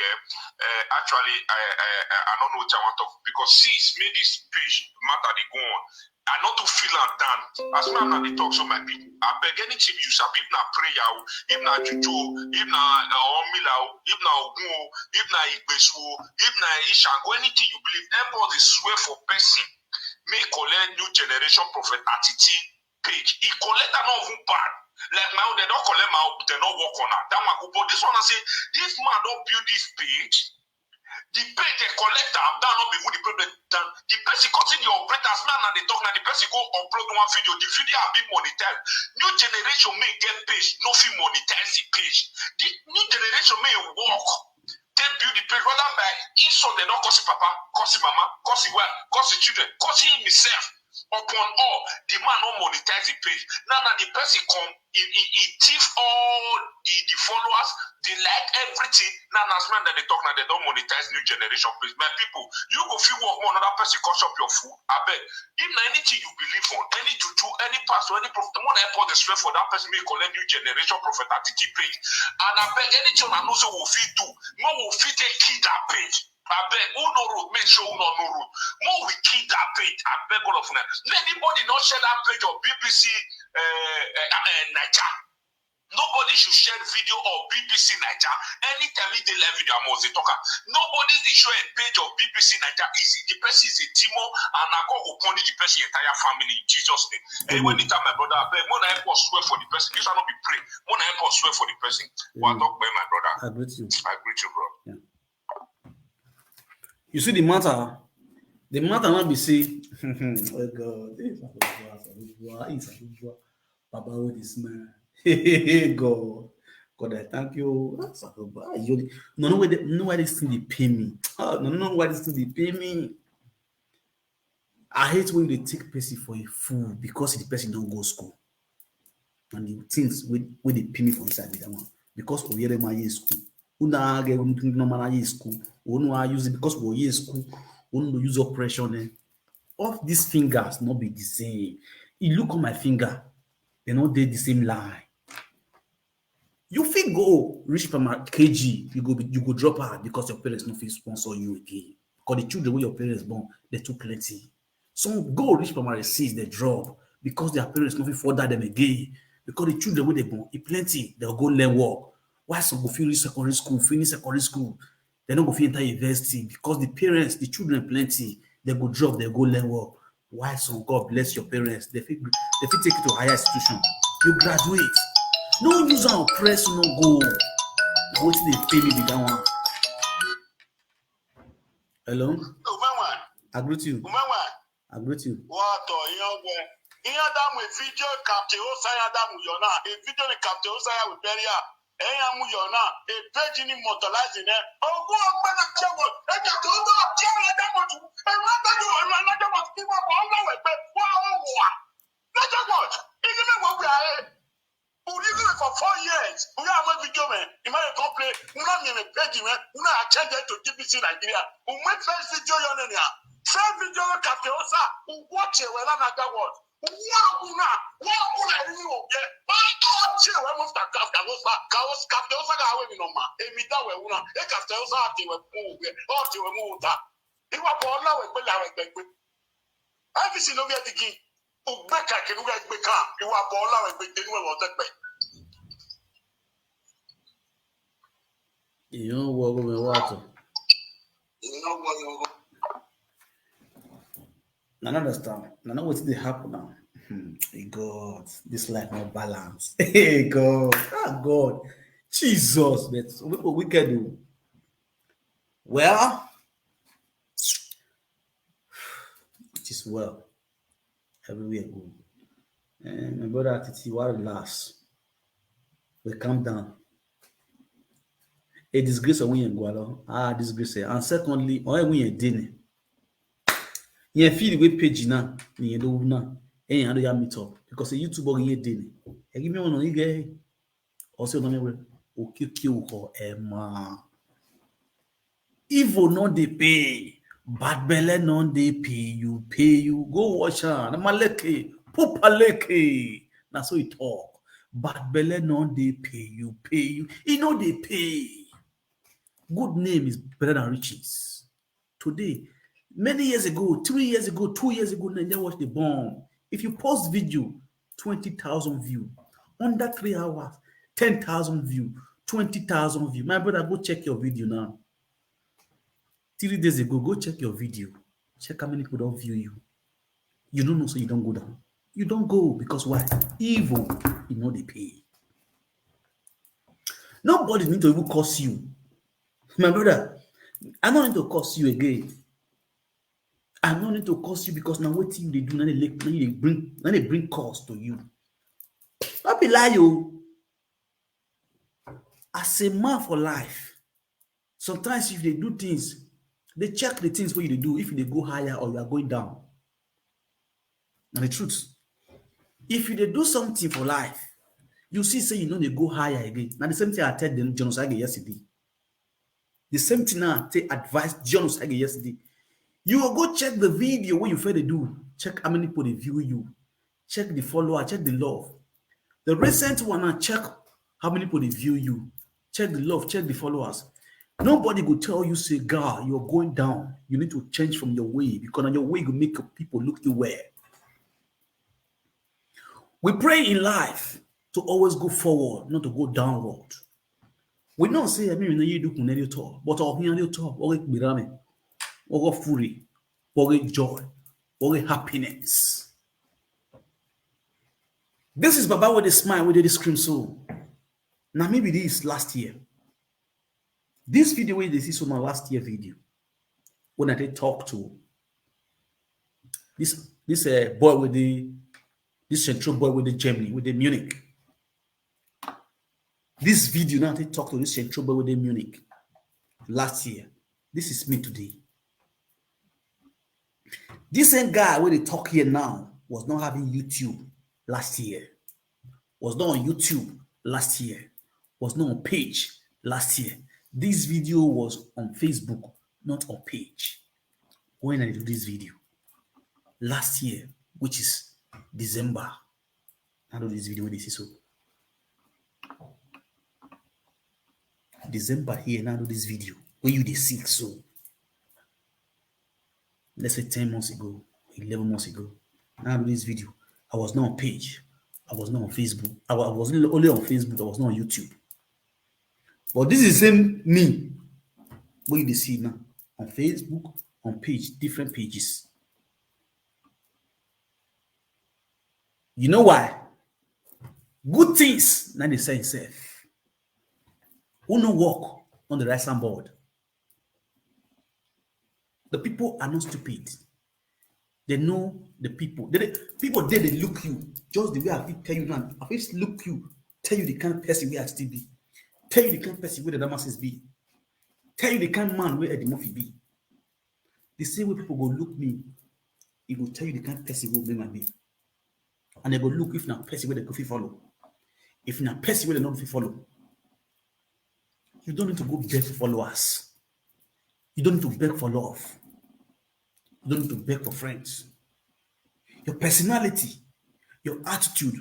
actually, I don't know what I want to because since made this page matter they go on. I not to feel and down. As man and they talk so my people. I beg anything you say, if na prayer, if na juju, if na omila, if na ogun, if na igbesu, if na ishango, anything you believe, everybody swear for person. May collect new generation prophet attitude page. He collect not even bad. Like my own, they don't collect my own, they don't work on that. That one go, but this one I say, this man don't build this page. The page they collect them, that not be who the problem done. The person continue operators man and they talk now. The person go upload one video. The video have been monetized. New generation may get page, no fee monetize the page. The new generation may work. They build the page rather by insult. They don't cost papa, cost mama, cost wife, cost children, cost himself. Upon all, the man don't monetize the page. Now the person come, he thief all the followers, they like everything. Now as man that they talk now, they don't monetize new generation page. My people, you go feel work more another person cost up your food. I bet. If anything you believe on, any juju, any pastor, any prophet, the more I put the strength for that person may collect new generation prophet attitude page. And I bet anything I know so will fit do, more will fit take key that page. I beg, who no road, make sure who no road. More we keep that page. I beg all of them. Anybody not share that page of BBC naija. Nobody should share video of BBC Naija. Anytime they live video, I must talk. Nobody should show a page of BBC Naija. The person is a demon, and I go punish the person entire family in Jesus' name. And when the time my brother, I beg, when I help us swear for the person, you shall not be praying. When I help us swear for the person, what talk by my brother? I greet you. I greet you, bro. Yeah. You see the matter. The matter not be say, oh God, Baba, what is man? God, God, I thank you. No, why this thing they pay me. No, why this thing they pay me. I hate when they take person for a fool because the person don't go school. And the things when they pay me for inside that one. Because we are my school. Una get no school. We no use it because we are school. We no use operation. All these fingers not be the same. You look on my finger, they not dey the same line. You fit go reach from a KG, you go drop out because your parents no fit sponsor you again. Because the children wey your parents born, they too plenty. Some go reach primary 6, they drop because their parents no fit further them again. Because the children wey they born, e plenty, they'll go learn work. Why some go finish secondary school, they no go fit enter university because the parents, the children plenty, they go drop, they go learn work. Why some God bless your parents, they fit take you to higher institution. You graduate. No use and oppress, no go. What they pay me with that one? Hello? Umenmwan. I greet you. Umenmwan. I greet you. What Iya damu video Captain Osaya damu yona. A video ni Captain Osaya with Beria. Eya mu yona. A page ni immortalizing it. Oh, go up and check what. And you go up, check damu tu. And what do you want? Another one. Keep up on the way. Wow. Not what. Even what we are. We live for 4 years. We have a video man. You might complain. We not name a page man. We not change it to GBC Nigeria. We make first video on there. First video Captain Osa. We watch it when another word. Wow, una you okay? But che we must have Captain Osa ga we no ma. Emi da we una. E Captain Osa ati we mu we. O ti we mu ta. Iwa po la we pe la we gbe. Everything no be digi. O gbe ka ke no gbe kan. Iwa po la we gbe ni we wo te pe. You know what we water. You know what I understand. I know what they happen now. Hey God, this life no balance. Hey God, God, Jesus, but what we can do? Well, it is well. Everywhere good. And my brother Titi, what relax. We calm down. A disgrace when you go disgrace. And secondly, when you dinner. You feel the way page now, you know now, and you have meet up because a YouTuber here did it. Give me one on you get also no me okay kill her Emma. Evil no they pay, bad belly no they pay you. Go watch her. Na maleke, popaleke. Na so it talk. Bad belly no they pay you. You know they pay. Good name is better than riches. Today. Many years ago, 3 years ago, 2 years ago, Nigeria was the bomb. If you post video, 20,000 views. Under 3 hours, 10,000 views, 20,000 views. My brother, go check your video now. 3 days ago, go check your video. Check how many people don't view you. You don't know, so you don't go down. You don't go because why? Evil, you know they pay. Nobody need to even curse you. My brother, I don't need to curse you again. I'm not need to curse you because now what you they do, now they bring cost to you. Don't be lie you. As a man for life, sometimes if they do things, they check the things what you do, if they go higher or you are going down. And the truth, if you they do something for life, you see say you know they go higher again. Now the same thing I tell them genocide yesterday. The same thing now I take advice genocide yesterday. You will go check the video what you feel they do. Check how many people they view you. Check the follower, check the love. The recent one, I check how many people they view you. Check the love, check the followers. Nobody will tell you, say, God, you're going down. You need to change from your way because on your way you make people look you well. We pray in life to always go forward, not to go downward. We don't say, I mean, you do kuneli talk, but our here talk, or mirame, or fury, or joy, or happiness. This is Baba with a smile, with a scream so. Now maybe this last year. This video where they see so my last year video. When I did talk to this boy with this central boy with the Germany, with the Munich. This video now they talk to this central boy with the Munich last year. This is me today. This same guy where they talk here now was not having YouTube last year. Was not on YouTube last year. Was not on page last year. This video was on Facebook, not on page. When I do this video last year, which is December, I do this video with this so December here. Now do this video when you see so. Let's say 10 months ago, 11 months ago. Now do this video. I was not on page. I was not on Facebook. I was only on Facebook. I was not on YouTube. But this is the same me. What you see now on Facebook, on page, different pages. You know why? Good things, now they say itself. Who no work on the right hand board? The people are not stupid. They know the people. People there, they look you. Just the way I tell you now. I first look you, tell you the kind of person where I still be. Tell you the kind of person where the Damascus be. Tell you the kind of man where Eddie Murphy be. The same way people go look me, it will tell you the kind of person where they might be. And they go look if not person where they go follow. If not person where they not follow. You don't need to go beg for followers. You don't need to beg for love. You don't need to beg for friends. Your personality, your attitude,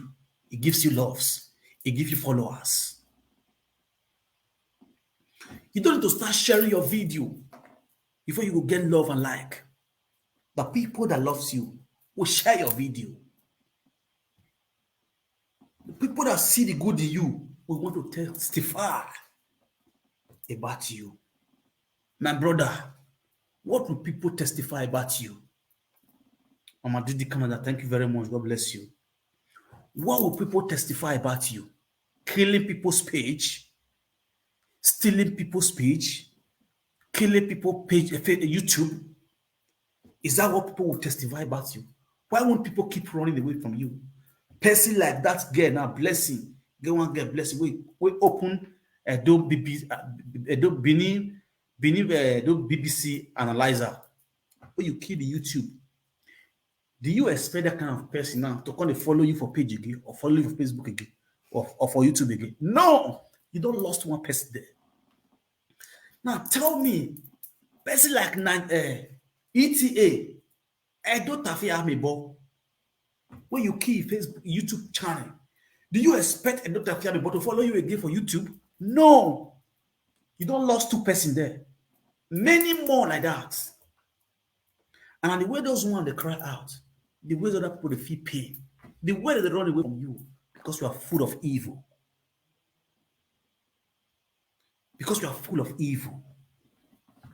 it gives you loves. It gives you followers. You don't need to start sharing your video before you will get love and like. The people that loves you will share your video. The people that see the good in you will want to testify about you. My brother, what will people testify about you? Mama Didi Canada, thank you very much. God bless you. What will people testify about you? Killing people's page, stealing people's page, killing people's page, YouTube. Is that what people will testify about you? Why won't people keep running away from you? Person like that girl now, blessing. Get one girl, blessing. We open do BBC analyzer. When you kill the YouTube, do you expect that kind of person now to come and follow you for page again, or follow you for Facebook again, or for YouTube again? No, you don't lost one person there. Now tell me, person like ETA, I don't have to when you kill Facebook, YouTube channel, do you expect a Dr. Fiamebo to follow you again for YouTube? No. You don't lost two person there. Many more like that. And the way those ones they cry out, the way other people they feel pain, the way they run away from you because you are full of evil. Because you are full of evil.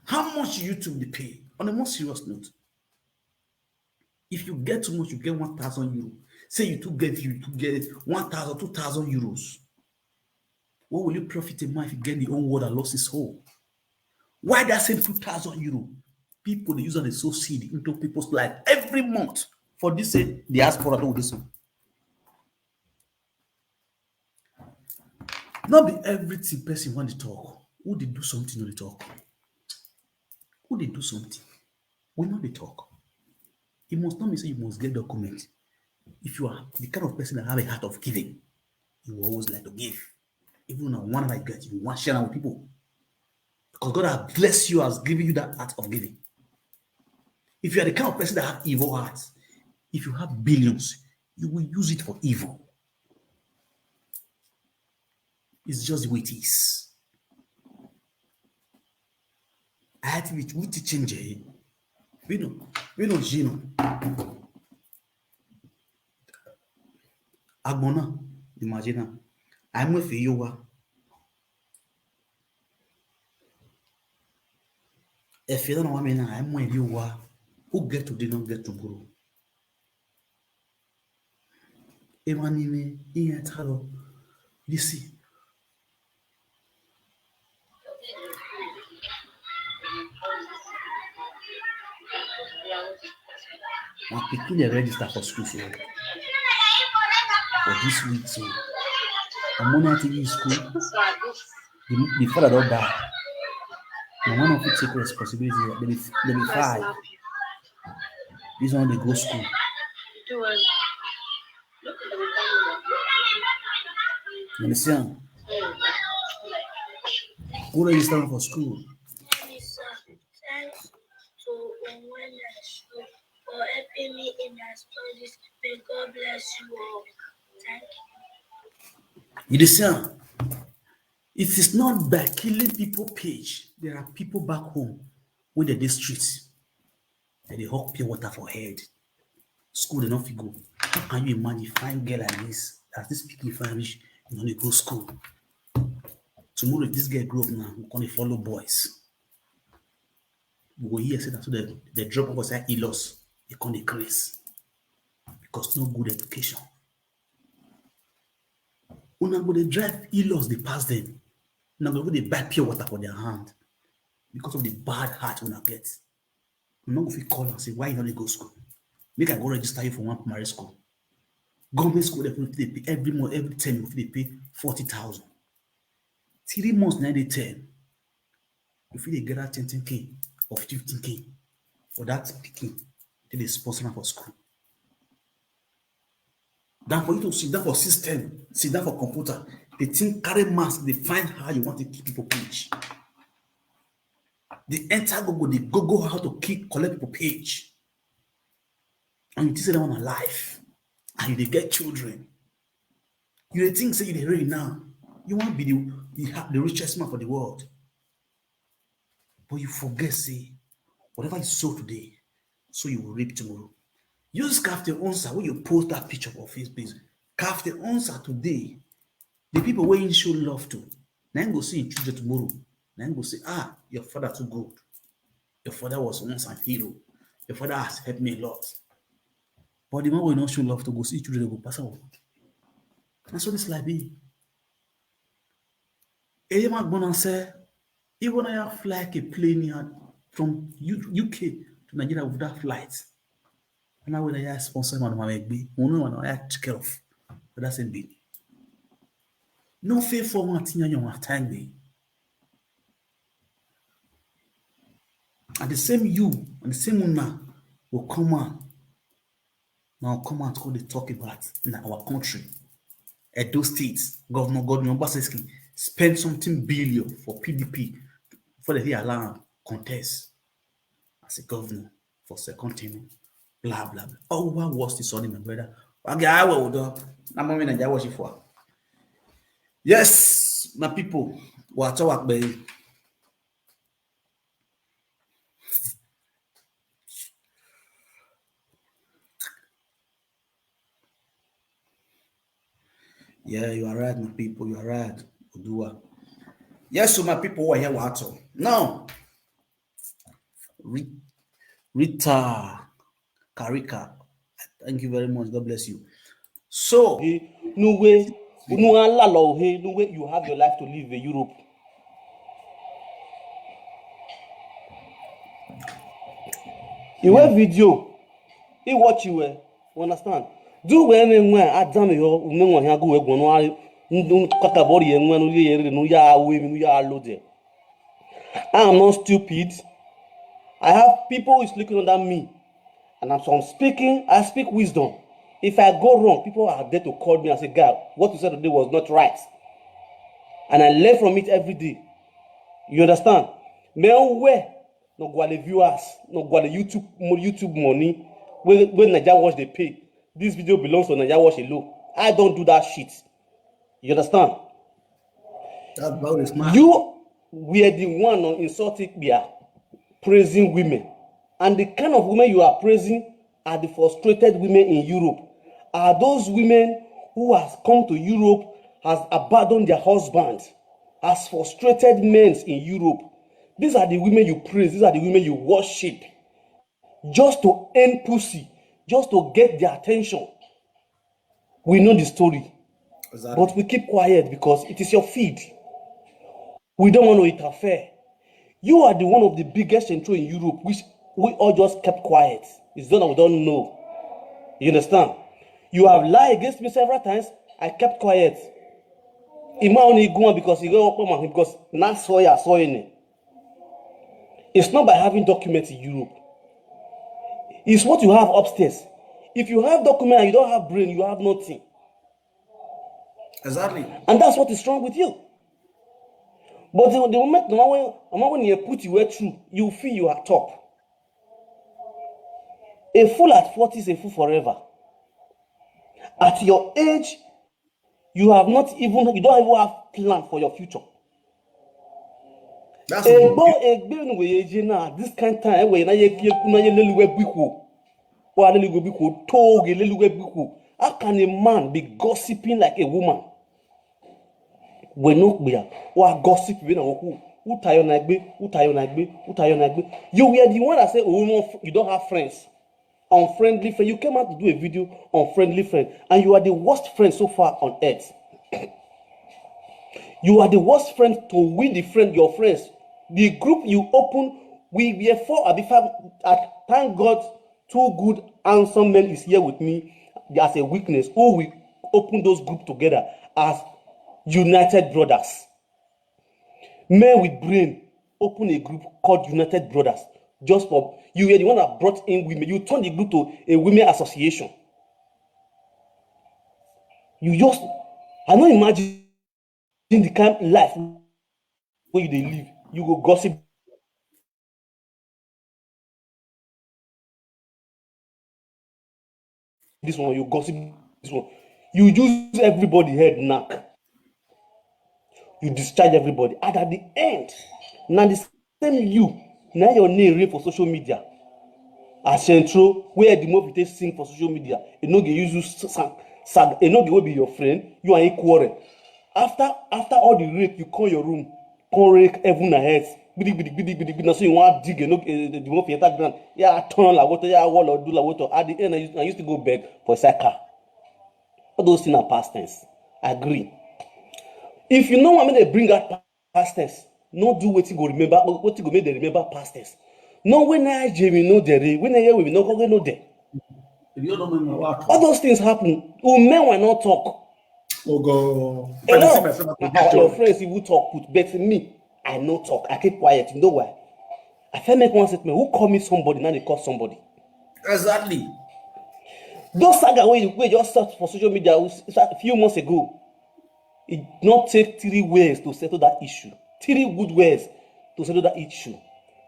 How much YouTube they pay? On a more serious note, if you get too much, you get 1,000 euros. Say you get 1,000, 2,000 euros. What will you profit a man if you get the own word and lost his soul? Why that same 2,000 euros? People they use and they sow seed into people's life every month for this diaspora do this one. Not be everything person want to talk. Who they do something on the talk? Who they do something? We know they talk. It must not mean say you must get documents. If you are the kind of person that have a heart of giving, you will always like to give. Even on one like that, you want to share with people. Because God has blessed you, has given you that heart of giving. If you are the kind of person that have evil hearts, if you have billions, you will use it for evil. It's just the way it is. I had to be teaching Jay. We know Gino. Agbona, Imagine. I'm with you. If you don't know what I mean, I'm with you. Who get today, don't get tomorrow. Emanime, Ian you see. When people they register for school for this week, so I'm money TV school. The father don't die. Now one of it take responsibility. They be five. This one they go school. You understand? Who register for school? Thanks to Umenmwan for helping me in my studies. May God bless you all. Thank you. You understand? It is not by killing people page. There are people back home with the streets and they hawk pure water for head. School they not fit go. How can you imagine fine girl like this? As this people fine rich, you know they go school. Tomorrow if this girl grow up now, we're gonna follow boys. We go hear say that so they drop off outside e-loss, they come decrease because no good education. Una go they drive e-loss, they pass them. Now go they buy pure water for their hand because of the bad heart una get. We not go fit call and say why you don't go school. Make I go register you for one primary school. Government school they pay every month, every term they pay 40,000. 3 months now they 10. If they get that 10K or 15K for that picking, they sponsor for school. Then for you to sit down for system, sit down for computer, they think carry mask, they find how you want to keep people page. They enter Google, they Google how to collect people page. And you think they want a life. And you get children. You think say you ready now. You want to be the richest man for the world. But you forget, say, whatever you sow today, so you will reap tomorrow. Use craft the answer when you post that picture on Facebook. Craft the answer today. The people where you show love to. Then go see your children tomorrow. Then go say, your father too good. Your father was once a hero. Your father has helped me a lot. But the man will not show love to go see children, they go pass out. That's what this life be. A man gonna say, even I have fly a plane here from UK to Nigeria with that flight. And I will have sponsor man my be. I have to care of. But that's a bit. No faith for one thing you have time be. And the same you and the same one will come out. Now come out what they talk about in our country. Edo State, Governor Baseski spend something billion for PDP for the allow contest as a governor for second term. Blah blah blah. Oh, what was this on my brother? I will do. I'm not going to watch it for. Yes, my people. What talk baby? Yeah, you are right, my people. You are right. Udua. Yes, so my people who are here, what? Now, Rita Karika, thank you very much. God bless you. So, no way, no way you have your life to live in Europe. You have video, you watch you understand? Do when Adam yo umenmwan here go egwon no kakabori enwan no yere no ya awe mi no ya load. I am not stupid. I have people who is looking under me, and I'm speaking. I speak wisdom. If I go wrong, people are there to call me and say, "God, what you said today was not right," and I learn from it every day. You understand? Men where no go the viewers, no go the YouTube money. When Naija watch they pay. This video belongs to Naija watch alone. I don't do that shit. You understand? that about is mad. You were the one on insulting me, praising women. And the kind of women you are praising are the frustrated women in Europe. Are those women who has come to Europe has abandoned their husbands, has frustrated men in Europe. These are the women you praise, these are the women you worship, just to earn pussy, just to get their attention. We know the story, Exactly. but we keep quiet because it is your feed. We don't want to interfere. You are the one of the biggest intro in Europe, which we all just kept quiet. It's not that we don't know. You understand? You have lied against me several times. I kept quiet. Ima only go on because not soya. It's not by having documents in Europe. It's what you have upstairs. If you have documents and you don't have brain, you have nothing. Exactly. And that's what is wrong with you. But the moment when you put your way through, you feel you are top. A fool at 40 is a fool forever. At your age, you don't even have plan for your future. That's This kind of time when how can a man be gossiping like a woman? We know we are gossip. You were the one that said, oh, no, you don't have friends. Unfriendly friend. You came out to do a video on friendly friend, and you are the worst friend so far on earth. You are the worst friend to win your friends. The group you open, we were 4 or 5. Thank God, 2 good, handsome men is here with me as a weakness. Who we open those groups together as United Brothers. Men with brain open a group called United Brothers. Just for you were the one that brought in women. You turned the group to a women association. I don't imagine the kind of life where they live. You go gossip this one, you gossip this one. You use everybody head knack. You discharge everybody. And at the end, now the same you, now your name read for social media. As intro, where the more people sing for social media, you know they use you sag, you know they will be your friend, you are equal. After all the rape, you call your room, call rake heaven ahead. Now so you want to dig, you know, the more people ground. Yeah, turn like water, yeah, wall or do like water. At the end, I used to go beg for a cycle. All those things are past tense. I agree. If you know what I mean, they bring out past tense. No do what you go remember, what you go make they remember past tense. No, when I Jamie know there, when I hear we no go know there. All those things happen. Men will not talk. Oh God. A lot of your friends will talk, but me, I no talk. I keep quiet. You know why? I feel make one statement. Who call me somebody, now they call somebody. Exactly. Those saga when you just search for social media a few months ago, it not take 3 ways to settle that issue. 3 good ways to settle that issue.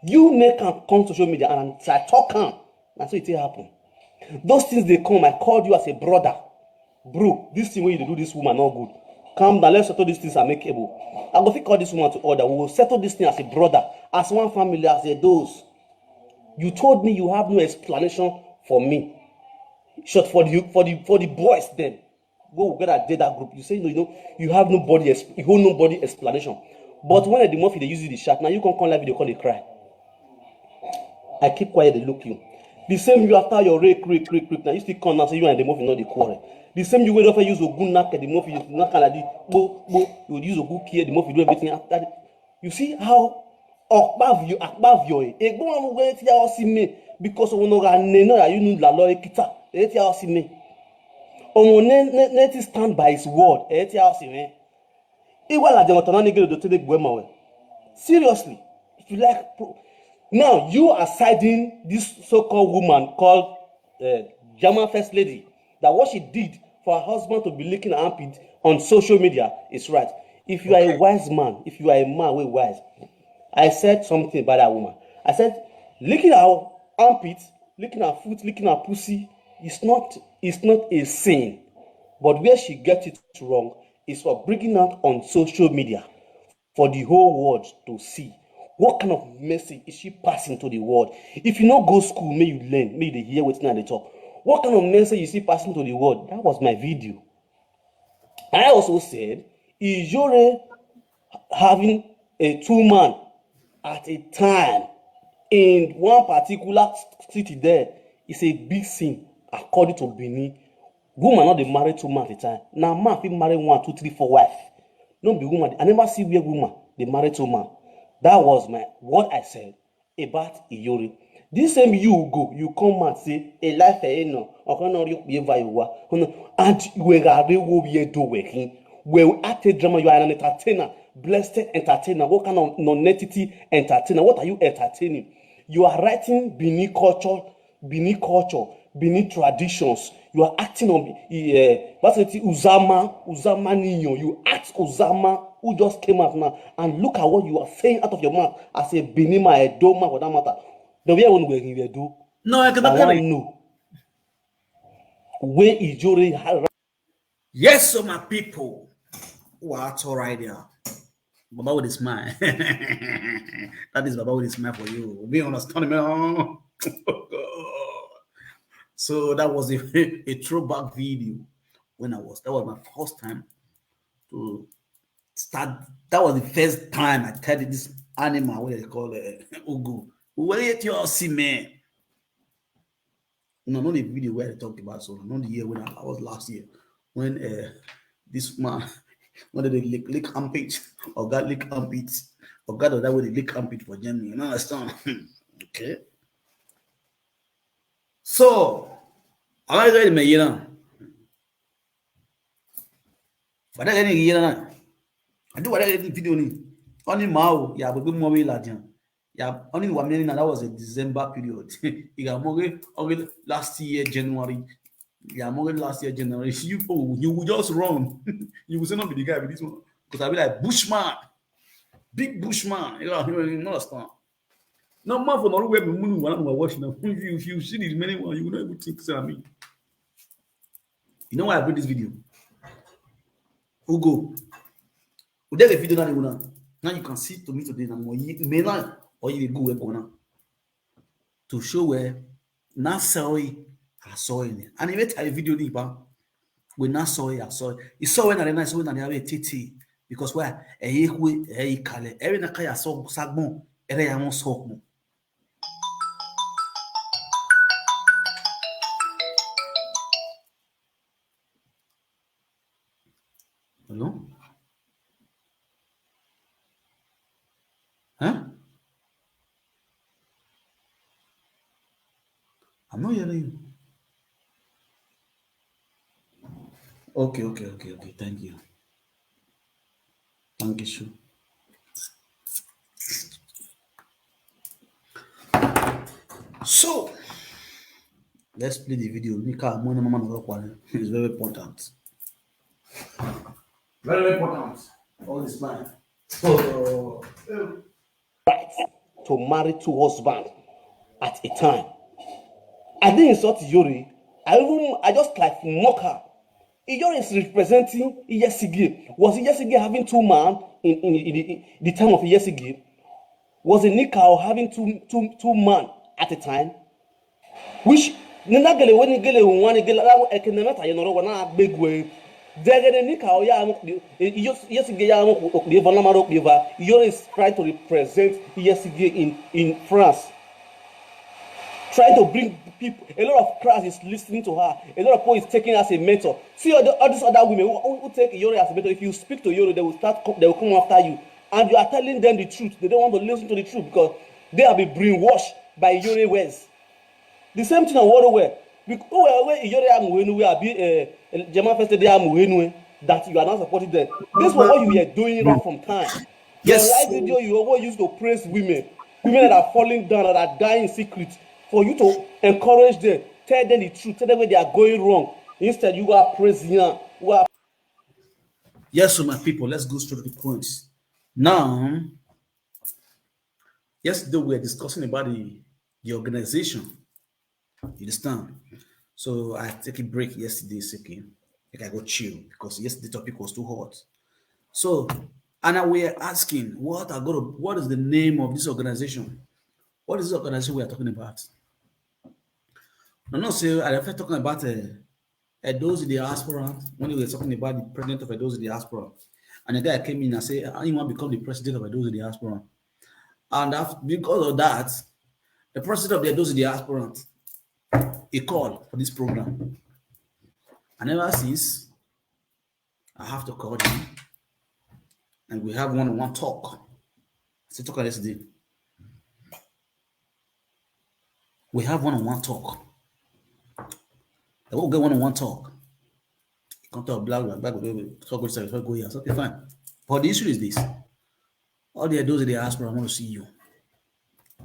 You make them come to social media and I talk them. That's what it happen. Those things they come, I called you as a brother. Bro, this thing when you do this woman not good. Come down, let's settle these things amicable. I'm going to call this woman to order. We will settle this thing as a brother, as one family, as a dose. You told me you have no explanation for me. Short for the boys then. Go together did that group. You say no, you have nobody explanation. But when the movie they use the chat, now you can call live video call they cry. I keep quiet, they look you. The same you after your rape. Now you still come now say you and the movie not the quarrel. The same you wait offer use a good knack at the movie, you not like this. You would use a good key, the movie do everything after. You see how above you, a go where you see me because of no you know la law kita. You see me. Let it stand by his word. You see me. Seriously, if you like. Now you are siding this so-called woman called German First Lady, that what she did for her husband to be licking her armpit on social media is right. If you are a wise man, if you are a man who is wise, I said something about that woman. I said licking her armpit, licking her foot, licking her pussy is not a sin. But where she gets it wrong is for bringing out on social media for the whole world to see. What kind of message is she passing to the world? If you not go school, may you learn, may they hear what's at the top. What kind of message is she passing to the world? That was my video. I also said, Ijore having a two-man at a time in one particular city there is a big sin according to Benin. Woman not dey marry two man at a time. Now man fit marry 1, 2, 3, 4 wife. No be woman. I never see where woman they marry two man. That was what I said about Iyori. This same you go, you come and say a life no, and we are doing. We act a drama, you are an entertainer, blessed entertainer. What kind of non-entity entertainer? What are you entertaining? You are writing Benin culture, Benin traditions. You are acting on what's it? Uzama Nino. You act Uzama who just came out now, and look at what you are saying out of your mouth as a Benima Edoma for that matter. The way one way you do. No, I I want to know where Ijori had. Yes, so my people. What all right there. Baba with a smile. That is Baba with a smile for you. Be understanding me. So that was a throwback video that was my first time to start. That was the first time I tried this animal, what they call Ugu. Where it you see man? No, not the video where I talked about, so not the year when I was last year when this man wanted to lick armpit or got lick armpit or got that way they lick armpit for Germany. You understand? Okay. So I like that me, you know. But I didn't hear I do what I did video ni. Only Mao, yeah, but good movie lajan. Yeah, only 1 million, that was a December period. You got more last year, January. Yeah, more last year, January. You will just run. You will say not be the guy with this one. Because I'll be like Bushman. Big Bushman. You know, you understand. No man for no way when I'm watching them. If you see these many ones, you will not even think say me. You know why I put this video? Who go? Who did the video now? Now you can see to me today. Now, or you go where now to show where now sorry I saw it. And even a video ni ba we now saw it. I saw it. You saw when I nice when I have a titi because where a yewe a kale every na kaya saw sagbon ere ya won so mo. Hello? Huh? I'm not hearing you. Okay. Thank you. Thank you, sure. So let's play the video. It's very important. Very important. All this man. So Right to marry two husbands at a time. I didn't insult Iyori. I just like mock her. Iyori is representing Iyesige. Was Iyesige having two men in the time of Iyesige? Was a Nikao having two men at a time? Which Ninagele when you get one again, I can never tell you know when I big way. Degede Nikao Iyesige Yamo Okliva Namaro Okliva. Iyori is trying to represent Iyesige in France. Trying to bring people, a lot of class is listening to her. A lot of people is taking her as a mentor. See all these other women who take Iyori as a mentor. If you speak to Iyori, they will come after you, and you are telling them the truth. They don't want to listen to the truth because they have been brainwashed by Iyori words. The same thing on Woro where Iyori am we are be German first day am that you are not supporting them. This was what you were doing right from time. Yes. Your live video you always used to praise women that are falling down, that are dying in secret. For you to encourage them, tell them the truth, tell them where they are going wrong. Instead, you are praising them. yes, so my people, let's go straight to the point. Now, yesterday we were discussing about the organization. You understand? So I take a break yesterday, second. Like I got chill because yesterday the topic was too hot. So, and we are asking, what is the name of this organization? What is the organization we are talking about? I'm not saying I first talking about Edo's diaspora, when we were talking about the president of Edo's diaspora, and the guy came in and said, I want to become the president of Edo's diaspora. And after, because of that, the president of the Edo's diaspora, he called for this program. And ever since, I have to call him, and we have one-on-one talk. So talk yesterday. We have one-on-one talk. I will get one-on-one talk. Come to a black, talk with service, go here. Okay, fine. But the issue is this: all the those in the diaspora want to see you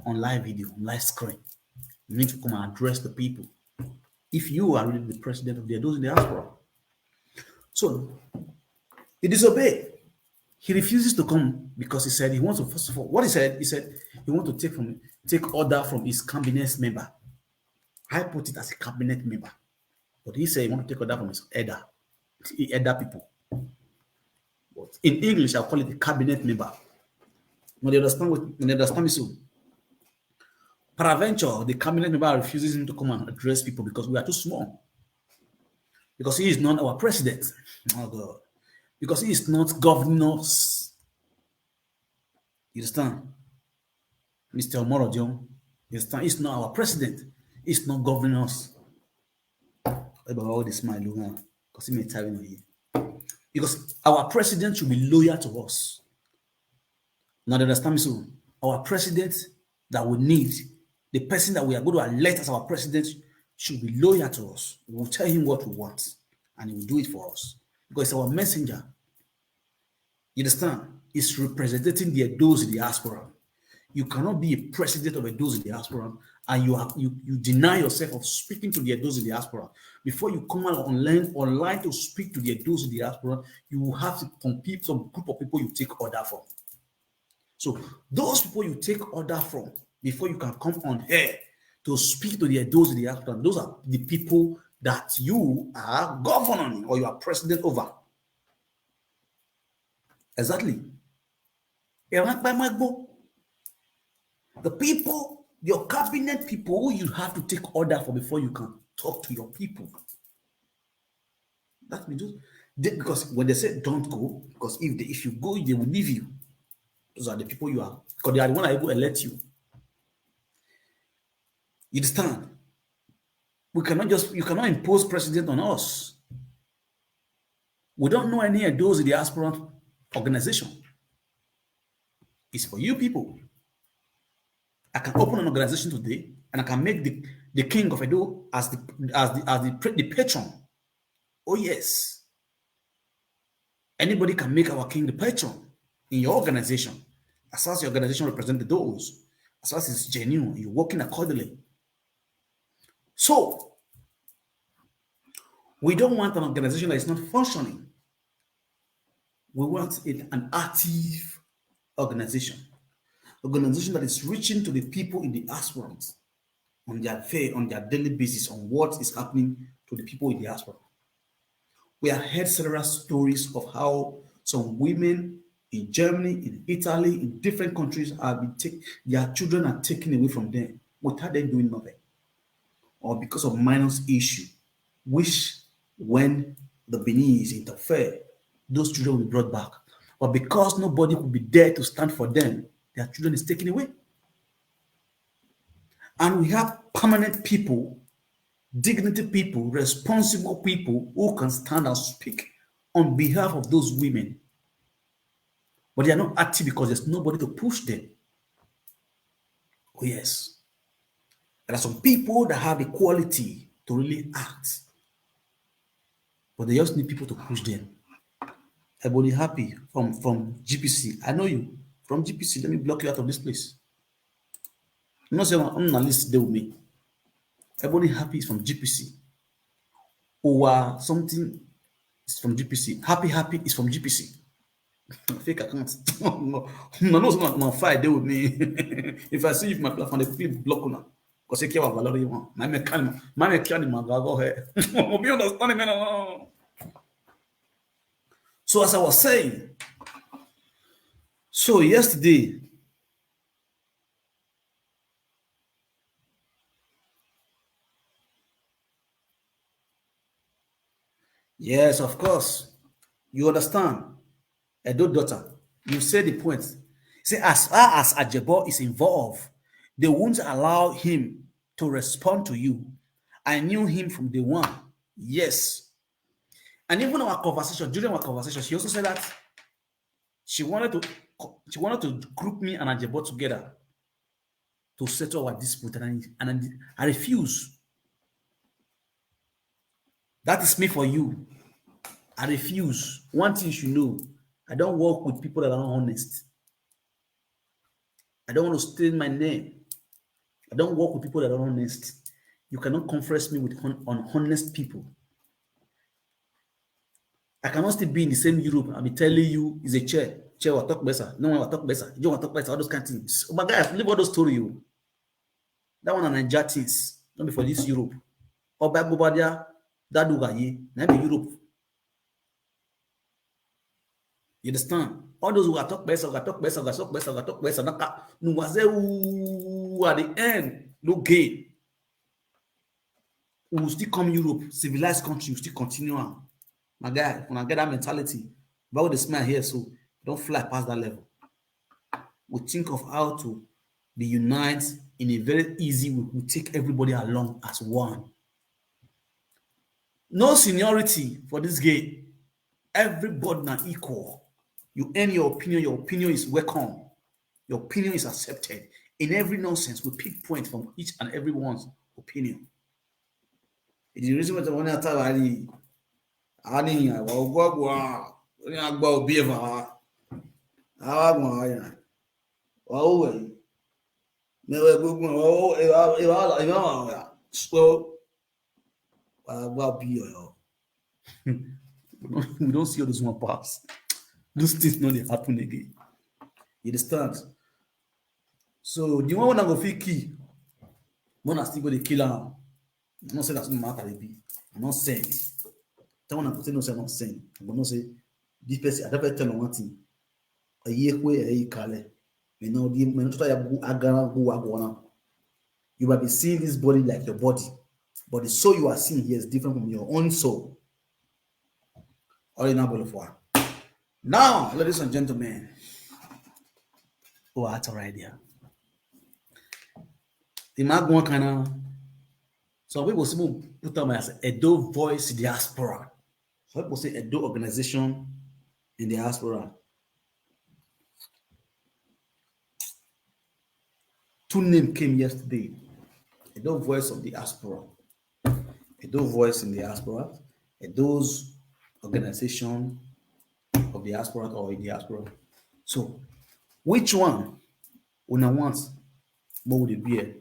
on live video, on live screen. You need to come and address the people. If you are really the president of those in the diaspora, so he disobeyed. He refuses to come because he said he wants to. First of all, what he said he wants to take order from his cabinet member. I put it as a cabinet member, but he said he wants to take order from his elder people. But in English, I'll call it a cabinet member. When they understand me so. Peradventure, the cabinet member refuses him to come and address people because we are too small. Because he is not our president. Oh God. Because he is not governing us. You understand? Mr. Omoro John. You understand? He's not our president. He's not governing us. About all this smile, because he may tell you. Because our president should be loyal to us. Now, you understand me so? Our president that we need, the person that we are going to elect as our president, should be loyal to us. We'll tell him what we want, and he will do it for us. Because it's our messenger. You understand? It's representing the Edo's diaspora. You cannot be a president of Edo's diaspora and you deny yourself of speaking to the Edo's diaspora. Before you come out online to speak to the Edo's diaspora, you will have to compete some group of people you take order from. So those people you take order from before you can come on air to speak to the Edo's diaspora, those are the people that you are governing or you are president over. Exactly. The people, your cabinet people, who you have to take order for before you can talk to your people. That means because when they say don't go, because if you go, they will leave you. Those are the people you are, because they are the one that will elect you. You understand? You cannot impose president on us. We don't know any of those in the diaspora organization. It's for you people. I can open an organization today and I can make the king of Edo as the patron. Oh yes. Anybody can make our king the patron in your organization. As far as your organization represents those, as far as it's genuine, you're working accordingly. So we don't want an organization that is not functioning. We want an active organization that is reaching to the people in the aspirants on their daily basis on what is happening to the people in the diaspora. We have heard several stories of how some women in Germany, in Italy, in different countries their children are taken away from them without them doing nothing, or because of minor issue, which when the Beninese interfere, those children will be brought back. But because nobody could be there to stand for them, their children is taken away. And we have permanent people, dignity people, responsible people who can stand and speak on behalf of those women. But they are not active because there's nobody to push them. Oh yes. There are some people that have the quality to really act. But they just need people to push them. Everybody happy from GPC. I know you. From GPC, let me block you out of this place. I'm not saying I'm not list there with me. Everybody happy is from GPC. Or something is from GPC. Happy is from GPC. Fake account. No, my fire there with me. If I see you my platform, they could block now. Because they care about Valerie one. My mechanic, go ahead. You understand me? So as I was saying, so yesterday, Yes, of course. You understand? Edo daughter, you say the point. Say, as far as Ajebo is involved, they won't allow him to respond to you. I knew him from day one. Yes. And even our conversation, during our conversation, she also said that she wanted to group me and Ajebo together to settle our dispute. I refuse. That is me for you. I refuse. One thing you should know, I don't work with people that are honest. I don't want to stain my name. I don't work with people that are honest. You cannot conference me with honest people. I cannot still be in the same Europe and be telling you it's a chair. Chair will talk better. No one will talk better. You want to talk better. All those kind of things. Oh my guys, leave all those stories. That one are Naija things. Not be for this Europe. Or by Bobadia, that do gaye. Now be Europe. You understand? All those who are talk better, talk better, talk better, talk better. No was there who at the end no gain. We will still come Europe, civilized country, will still continue on. My guy, when I get that mentality, about the smell here, so don't fly past that level. We think of how to be united in a very easy way. We take everybody along as one. No seniority for this game. Everybody now equal. You earn your opinion. Your opinion is welcome. Your opinion is accepted. In every nonsense, we pick points from each and everyone's opinion. It is the reason why the one I tell you, I need I will go I go be I want oh never go if so I will be we don't see all this one pass. Those things not they happen again. You understand? So the one when I go feel key, when I still go the killer. I'm not saying that's not matter be. I'm not saying. That one I go say no say I'm not saying. I'm gonna say this person I never tell one thing. A year where a kale. You know the men try agara go agona. You might be seeing this body like your body, but the soul you are seeing here is different from your own soul. All in for. Now, ladies and gentlemen, that's all right there. The mag one kind of some people say put them as Edo Voice Diaspora. Some people say Edo Organization in Diaspora. Two names came yesterday. Edo Voice of Diaspora. Edo Voice in Diaspora. Edo's Organization of Diaspora or in Diaspora. So, which one una want more would it be?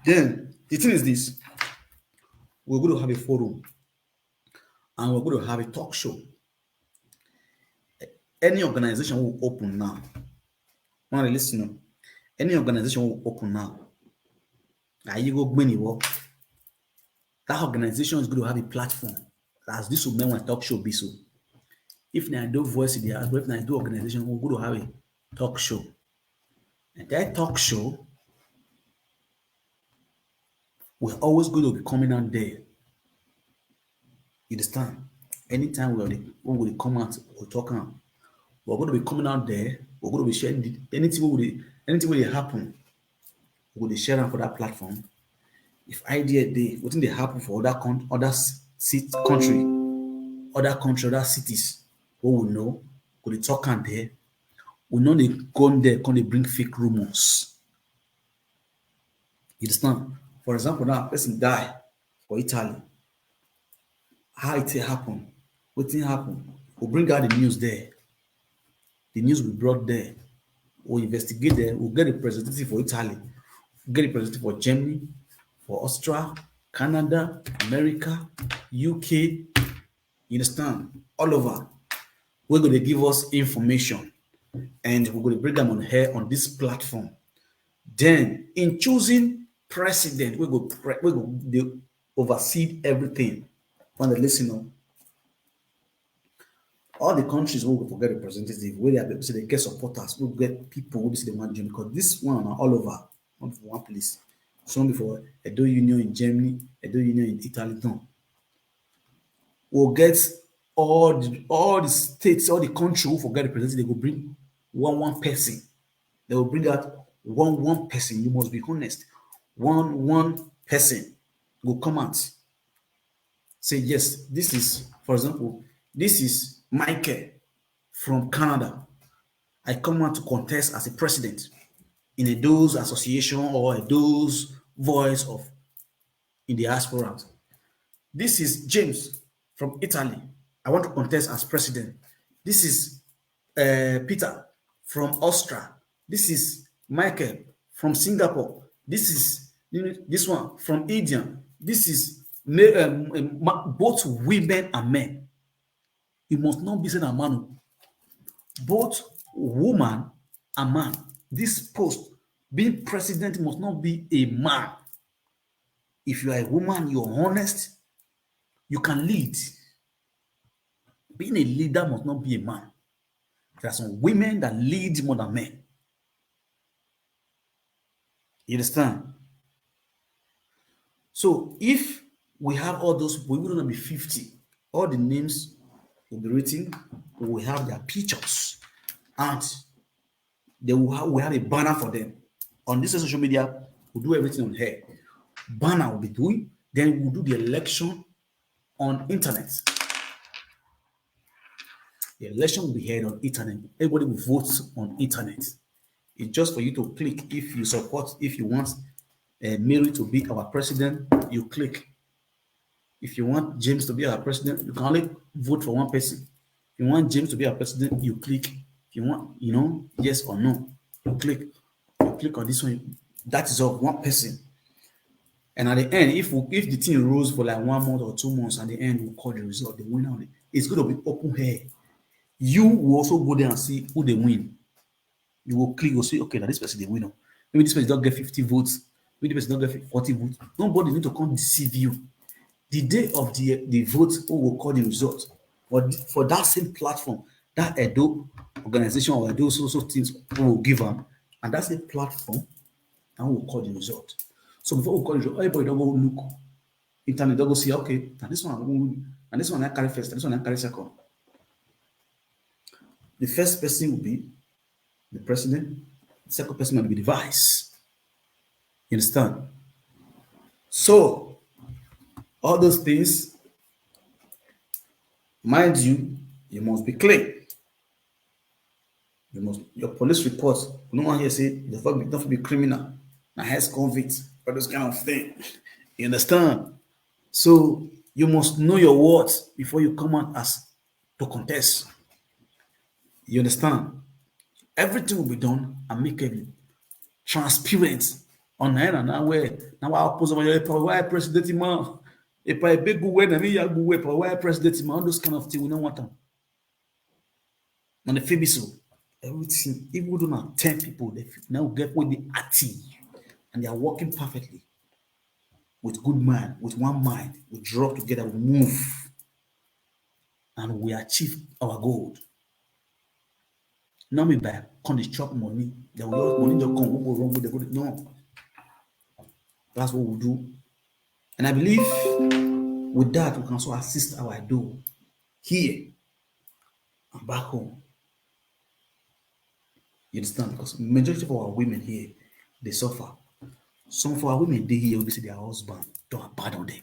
Then, the thing is this. We're going to have a forum and we're going to have a talk show. Any organization will open now. Want to listen? Any organization will open now. You go work. That organization is going to have a platform. As this umenmwan talk show be so. If I do voice in the house, if I do organization, we're going to have a talk show. And that talk show, we're always going to be coming out there. You understand? Anytime when we come out, we're talking. We're going to be coming out there. We're going to be sharing anything will happen. We're going to share for that platform. If idea they what they happen for other country, other cities, what we know, we talk on there. We know they go in there, can they bring fake rumors. You understand? For example, now a person die for Italy. How it happen? What thing happen? We'll bring out the news there. The news we brought there. We'll investigate there. We'll get a representative for Italy. We'll get a representative for Germany, for Australia, Canada, America, UK. You understand? All over. We're going to give us information and we're going to bring them on here on this platform. Then, in choosing president, we go oversee everything. Want to listen on? All the countries will go get representative, where they get supporters, we'll get people who say they want to join because this one are all over, not for one place. Some before Edo Union in Germany, Edo Union in Italy, no. will get all the states, all the country who forget represented, they will bring one person. They will bring out one person. You must be honest. One person will come out. Say, yes, this is, for example, this is Michael from Canada. I come out to contest as a president in a those association or a those voice of in the diaspora. This is James from Italy. I want to contest as president. This is Peter from Austria. This is Michael from Singapore. This is this one from India. This is both women and men. It must not be said a man. Both woman and man. This post, being president, must not be a man. If you are a woman, you're honest, you can lead. Being a leader must not be a man. There are some women that lead more than men. You understand? So if we have all those, we will not be 50. All the names will be written. We will have their pictures, and we have a banner for them. On this social media, we'll do everything on here. Banner will be doing. Then we'll do the election on internet. The election will be held on internet. Everybody will vote on internet. It's just for you to click if you support, if you want Mary to be our president, you click. If you want James to be our president, you can only vote for one person. If you want James to be our president, you click. If you want, yes or no, you click. You click on this one. That is of one person. And at the end, if the thing rose for like 1 month or 2 months, at the end, we'll call the result, the winner. It's going to be open here. You will also go there and see who they win. You will click, you'll say, okay, now this person the winner. Maybe this person don't get 50 votes. Maybe this person don't get 40 votes. Nobody need to come deceive you. The day of the vote, who will call the result. For that same platform, that Edo organization or Edo social things who will give them, and that's the platform, and we will call the result. So before we call the result, everybody don't go look. Internet don't go see, okay, now this one, and this one I carry first, and this one I carry second. The first person will be the president, the second person will be the vice. You understand? So, all those things, mind you, you must be clean. Your police report, no one here say, don't be criminal, now has convict, or this kind of thing. You understand? So, you must know your words before you come out as to contest. You understand? Everything will be done and make it transparent on now where now I oppose why president man if I big way na me ya go way why president man all those kind of things we don't want them. On the FBC, everything if we don't have 10 people they now get with the active and they are working perfectly with good mind, with one mind, we draw together, we move, and we achieve our goal. Not me by con the chop money. They will money don't come, we go wrong with the good. No. That's what we do. And I believe with that we can also assist our do here and back home. You understand? Because majority of our women here, they suffer. Some of our women they here will say their husband don't abandon them.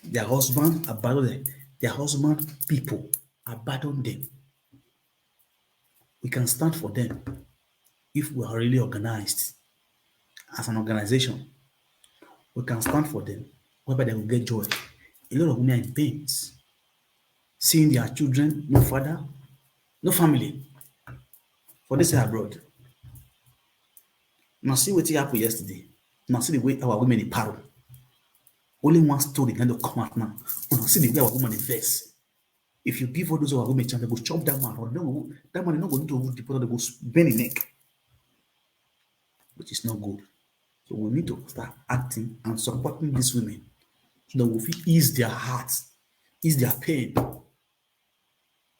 Their husband abandon them. Their husband people abandon them. We can stand for them if we are really organized as an organization. We can stand for them, whereby they will get joy. A lot of women are in pains, seeing their children, no father, no family, for this abroad. Now see what happened yesterday. Now see the way our women in paro. Only one story going to come out now. Now see the way our women invest. If you give all those our women chance, they go chop that man, or no, that man is not going to deport, they go bend the neck, which is not good. So we need to start acting and supporting these women so that we will ease their hearts, ease their pain.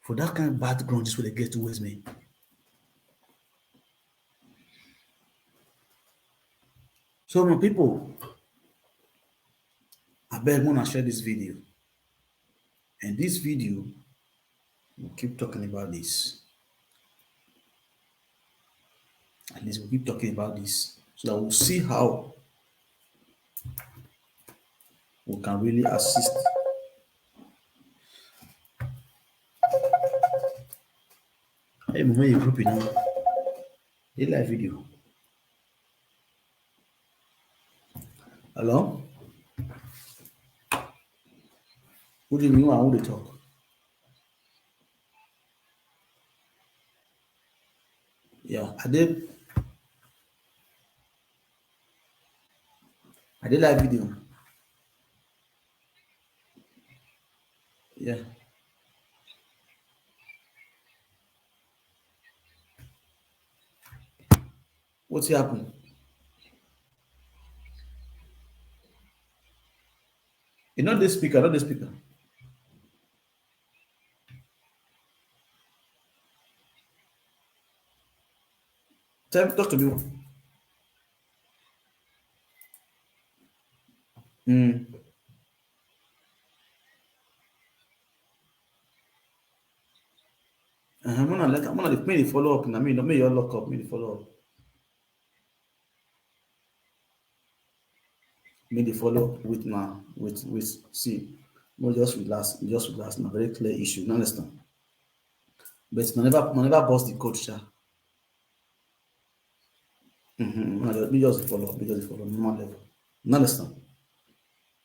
For that kind of background, is where they get towards me. So my people, I beg want to share this video. And this video, we'll keep talking about this. At least we'll keep talking about this so that we'll see how we can really assist. Hey, mama, you group now. They live video. Hello? Who do you mean? Who they talk? Yeah, I did live video. Yeah. What's happening? You know this speaker, not the speaker. Talk to me. I'm gonna make the follow up. I mean, not make your lock up, make the follow up. Make the follow up with now, with see. No, just relax. Now, very clear issue. You understand? But I never bust the code, sha. Me just the follow up, me just the follow up, normal level. You understand?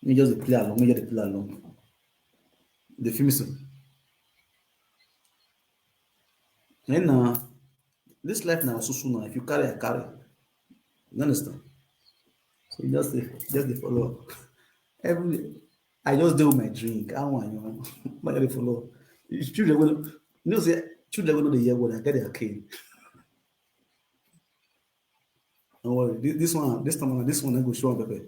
Me just the play along, me just the play along. The film is then this life now so soon now. If you carry, I carry. You understand? So you just the follow up. Every I just do my drink. I want you know. But the follow up. Children will you know say children will know the year when I get their cane. Don't worry. This one, this one I go show on Pepe.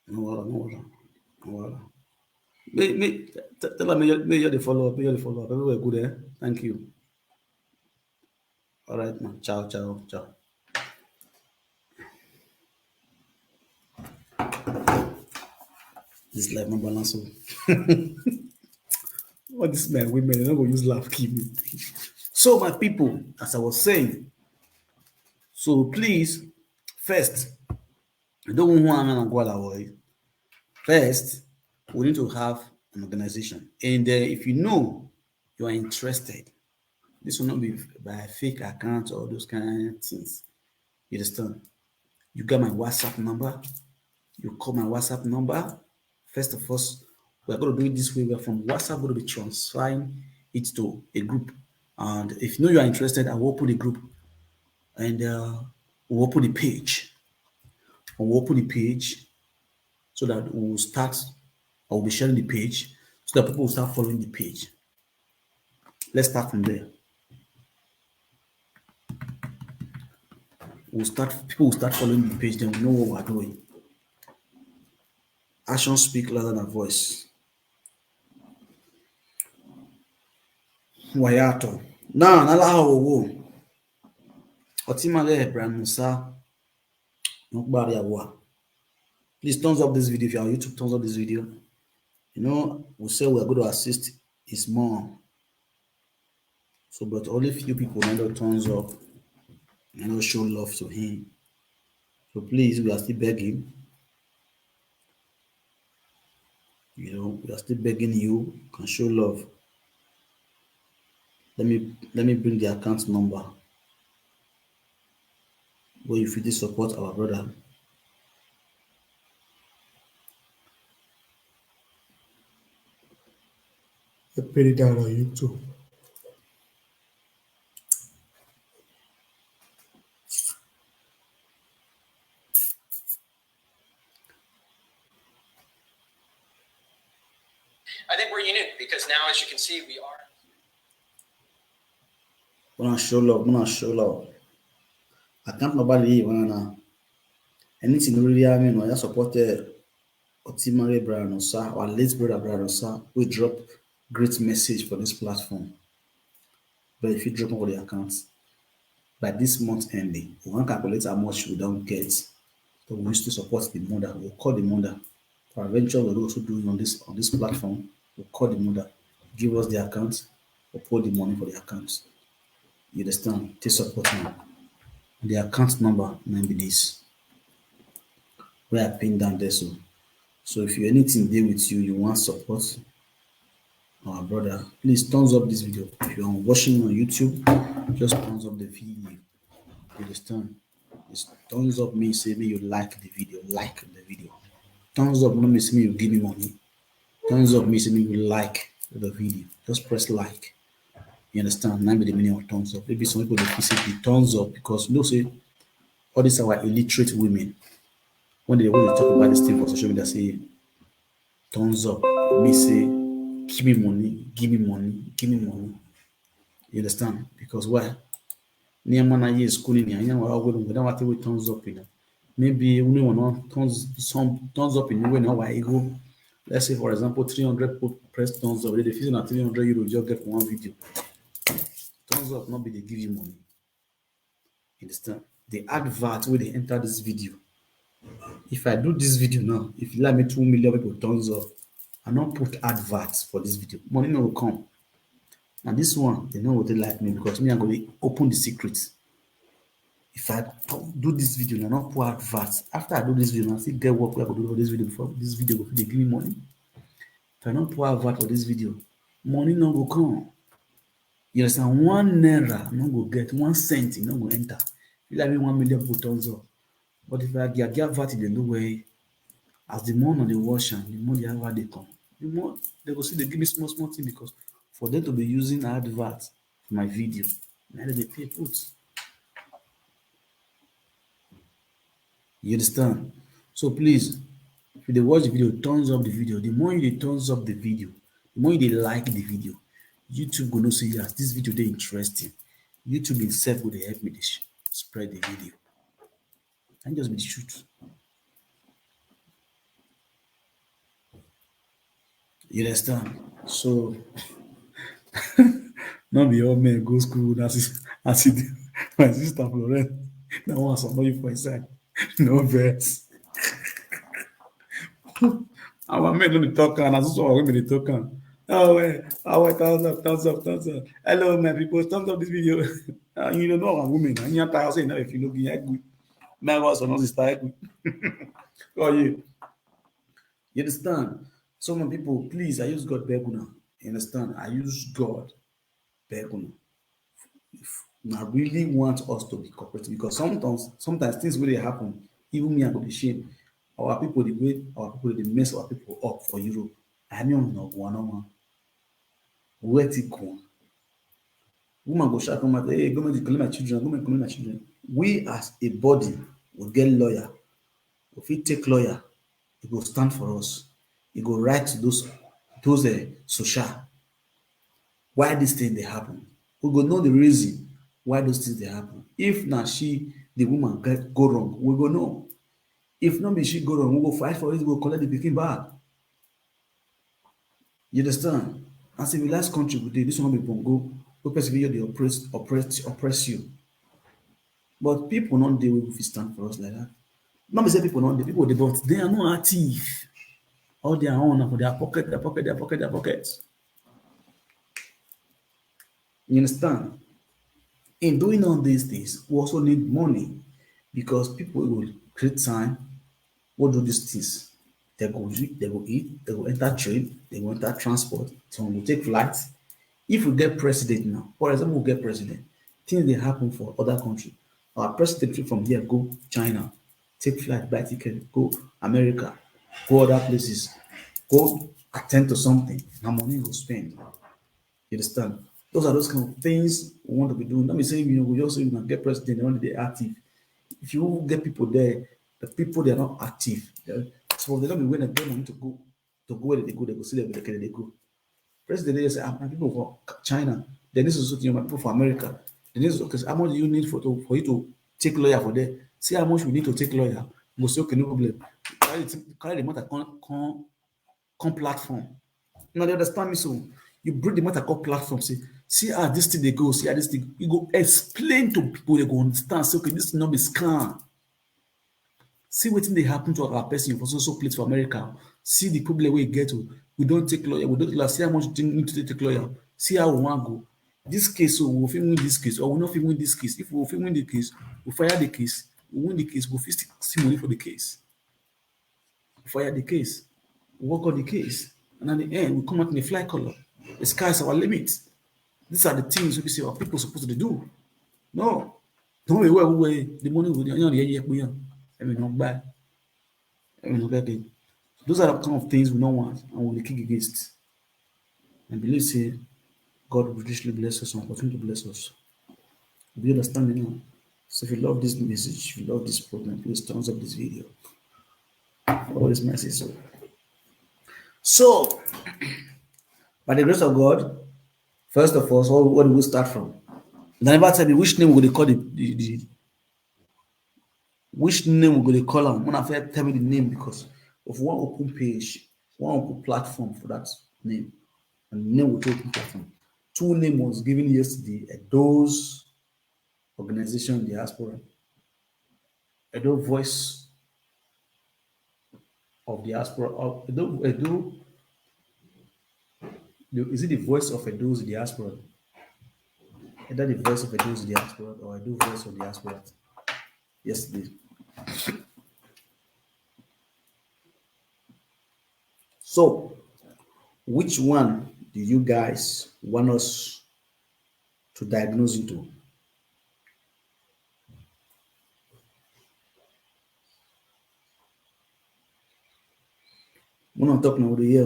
No worry, no worry, no worry. Tell them may you the follow up, may you the follow up. Everywhere good, eh? Thank you. All right, man. Ciao, ciao, ciao. This life no balance. What this man, women, they're not gonna use laugh, keep me. So, my people, as I was saying, so please, first, I don't want to go away. First, we need to have an organization. And if you know you are interested, this will not be by a fake account or those kind of things. You understand? You got my WhatsApp number. You call my WhatsApp number. First of all, we're going to do it this way. We're from WhatsApp going to be transferring it to a group. And if you know you are interested, I will open the group and we'll open the page. We'll open the page so that we'll start, I will be sharing the page so that people will start following the page. Let's start from there. People will start following the page, then we know what we're doing. Actions speak louder than voice. Wayato. Now, nala wo. Otimale Brand Musa. Please thumbs up this video. If you're on YouTube, thumbs up this video. You know, we say we're going to assist his mom. So, but only few people never thumbs up and show love to him. So please, we are still begging. You know, we are still begging you can show love. Let me bring the account number where you feel support our brother. I put it down on YouTube. I think we're unique because now, as you can see, we are. Wanna show love. I can't nobody wanna anything really I mean I support Otimare Brian Osa, our late brother Brian Osa, we drop great message for this platform. But if you drop all the accounts by this month ending, we won't calculate how much we don't get. So we used to support the mother. We'll call the mother. For adventure, we're also doing on this platform. We'll call the mother, give us the account, or put the money for the accounts. You understand? Take support now. The account number might be this. Where I pinned down there. So if you anything there with you, you want support our brother, please thumbs up this video. If you're watching on YouTube, just thumbs up the video. You understand? It's thumbs up means say me you like the video. Like the video. Thumbs up no means me you give me money. Thumbs up means me you like the video. Just press like. You understand? Now be the meaning of thumbs up. Maybe some people they visit the thumbs up because you know say all these are illiterate women. When they talk about this thing for social media, say thumbs up. Me say give me money, give me money, give me money. You understand? Because why? Near man I is schooling here. You know how we don't want to thumbs up in. Maybe only one thumbs up in the way now why go. Let's say for example 300 press thumbs up. They feel at 300 euro just get one video. Thumbs up not be they give you money. You understand? The advert where they enter this video. If I do this video now, if you let me 2 million people thumbs up, I not put adverts for this video. Money no will come. And this one, they know what they like me because me I'm going to open the secrets. If I do this video and I not put adverts, after I do this video, I still get work where I go do for this video before this video they give me money. If I don't put advert for this video, money no will come. You understand? 1 naira no go get 1 cent, no go enter. You like me 1 million people thumbs up. But if I get advert in the way, as the more on the watch and the more the advert they come, the more they go see they give me small thing because for them to be using advert for my video, now they pay put. You understand? So please, if you watch the video, thumbs up the video. The more you thumbs up the video, the more you like the video, YouTube gonna say yes, this video they interesting. YouTube itself will help me spread the video. And just be the truth. You understand? So not be all men go school as it my sister Florence. That one support you for inside. No verse. Our men don't be talking, and as well women they talking. Oh, thumbs up, thumbs up, thumbs up. Hello, my people, thumbs up this video. You don't know our women. And you're tired saying, if you look at good, my was on this time. Oh, you understand? Some people, please, I use God beguna. You understand? I use God beguna. If I really want us to be cooperative, because sometimes things really happen. Even me, I go be shame. Our people, the way our people, they mess our people up for Europe. I don't know one. Where it go? Woman go shout come out, hey, government is calling my children, government calling my children. We as a body will get lawyer. If we take lawyer, it will stand for us. It will write to those social why this thing they happen. We go know the reason why those things they happen. If now the woman go wrong, we go know. If not be she go wrong, we go fight for it, we go collect the pikin back. You understand? As a civilized country, this one be bongo, we persevere the oppress you. But people not they will stand for us like that. Not be say people not people they but they are not active. All their own for their pocket. You understand? In doing all these things, we also need money because people will create time, will do these things. They go eat, they go enter train, they go enter transport, some will take flights. If we get president now, for example, we get president, things they happen for other countries. Our president trip from here, go China, take flight, buy ticket, go America, go other places, go attend to something, now money will spend. You understand? Those are those kind of things we want to be doing. Let me say, we also get president, they want to be active. If you get people there, the people they are not active, so they don't be willing to get money to go where they go, they go see them where they go. President they say, my people for China, they need to suit you, my people for America. They need to, because how much do you need for you to take lawyer for there? See how much we need to take lawyer. We say, okay, no problem. Carry the matter come platform. Now they understand me so. You bring the matter called platform, see how this thing they go, see how this thing, you go explain to people, they go understand, say, okay, this is not be scam. See what they happen to our person for so place for America. See the problem we get to. We don't take lawyer. We don't see how much we need to take lawyer. See how we want go. This case, so we'll win this case, or we'll not win this case. If we win the case, we fire the case. We win the case. We'll see money for the case. Fire the case. Work on the case, and at the end, we come out in a fly color. The sky is our limit. These are the things we say our people supposed to do. No, don't worry. The money will be on the year. I mean, not bad. I mean, not bad. Those are the kind of things we don't want and we kick against. And believe, say, God will richly bless us and continue to bless us. Do you understand me now? So if you love this message, if you love this program, please thumbs up this video. All this message. So, by the grace of God, first of all, what do we start from? They never tell me which name we're going to call which name we're going to call them. When I tell me the name because of one open page, one open platform for that name. And the name will take open platform. 2 names was given yesterday at those organization in diaspora. Edo Voice of Diaspora. Edo, is it the voice of Edo's diaspora? Either the voice of Edo's diaspora or Edo Voice of Diaspora. Yesterday. So, which one do you guys want us to diagnose into? When I'm talking about the year,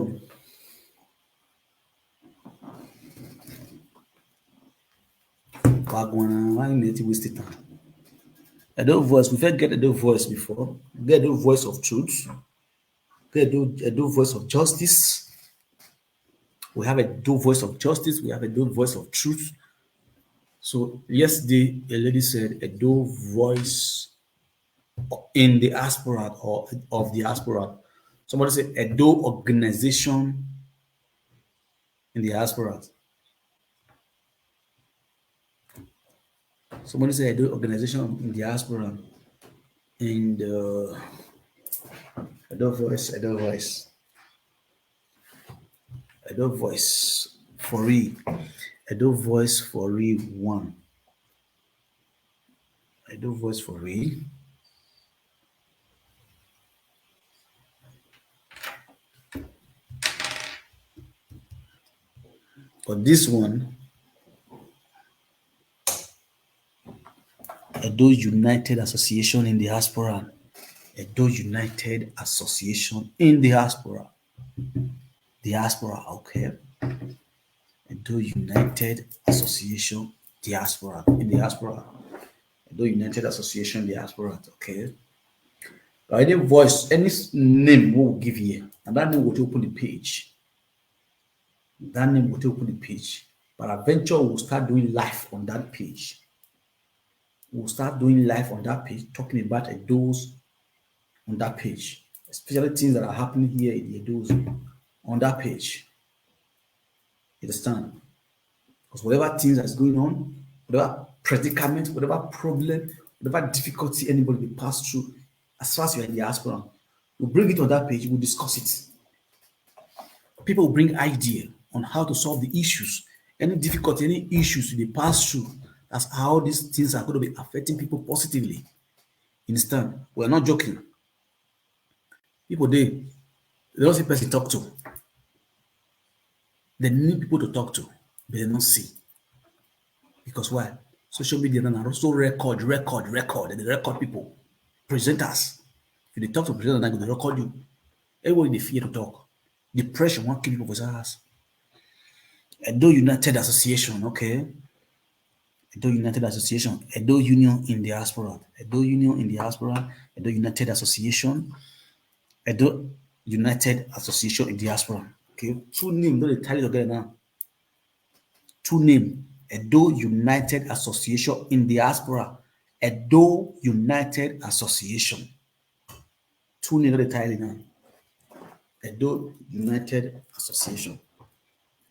why need to waste it time? Edo Voice, we first get Edo Voice before, get Edo Voice of Truth, get Edo Voice of Justice. We have Edo Voice of Justice, we have Edo Voice of Truth. So yesterday, a lady said Edo Voice in the diaspora or of the diaspora. Somebody said Edo Organization in the diaspora. Somebody said Edo Organization in the diaspora. And Edo Voice for real. Edo Voice for real 1. Edo Voice for real. But this one, Edo United Association in the diaspora. Edo United Association in the diaspora. Diaspora, okay. Edo United Association Diaspora in the diaspora. Edo United Association Diaspora, okay. Any voice, any name we'll give you, and that name will open the page. That name will open the page. But eventually we'll start doing live on that page. We'll start doing live on that page, talking about Edo's on that page, especially things that are happening here in the Edo's on that page. You understand? Because whatever things that's going on, whatever predicament, whatever problem, whatever difficulty anybody will pass through, as far as you're in the diaspora, we'll bring it on that page, we'll discuss it. People will bring idea on how to solve the issues, any difficulty, any issues they pass through. That's how these things are going to be affecting people positively. You understand? We're not joking. People, they don't see person talk to. They need people to talk to, but they don't see. Because why? Social media now also record, and they record people, presenters. If they talk to presenters, they record you. Everybody they fear to talk. Depression won't kill people for us. Edo United Association, okay. Edo United Association, Edo Union in the diaspora, Edo Union in the diaspora, Edo United Association, Edo United Association in the diaspora. Okay, 2 names, don't they tell you together now? 2 names, Edo United Association in the diaspora, Edo United Association. 2 names, don't they tell you now? Edo United Association,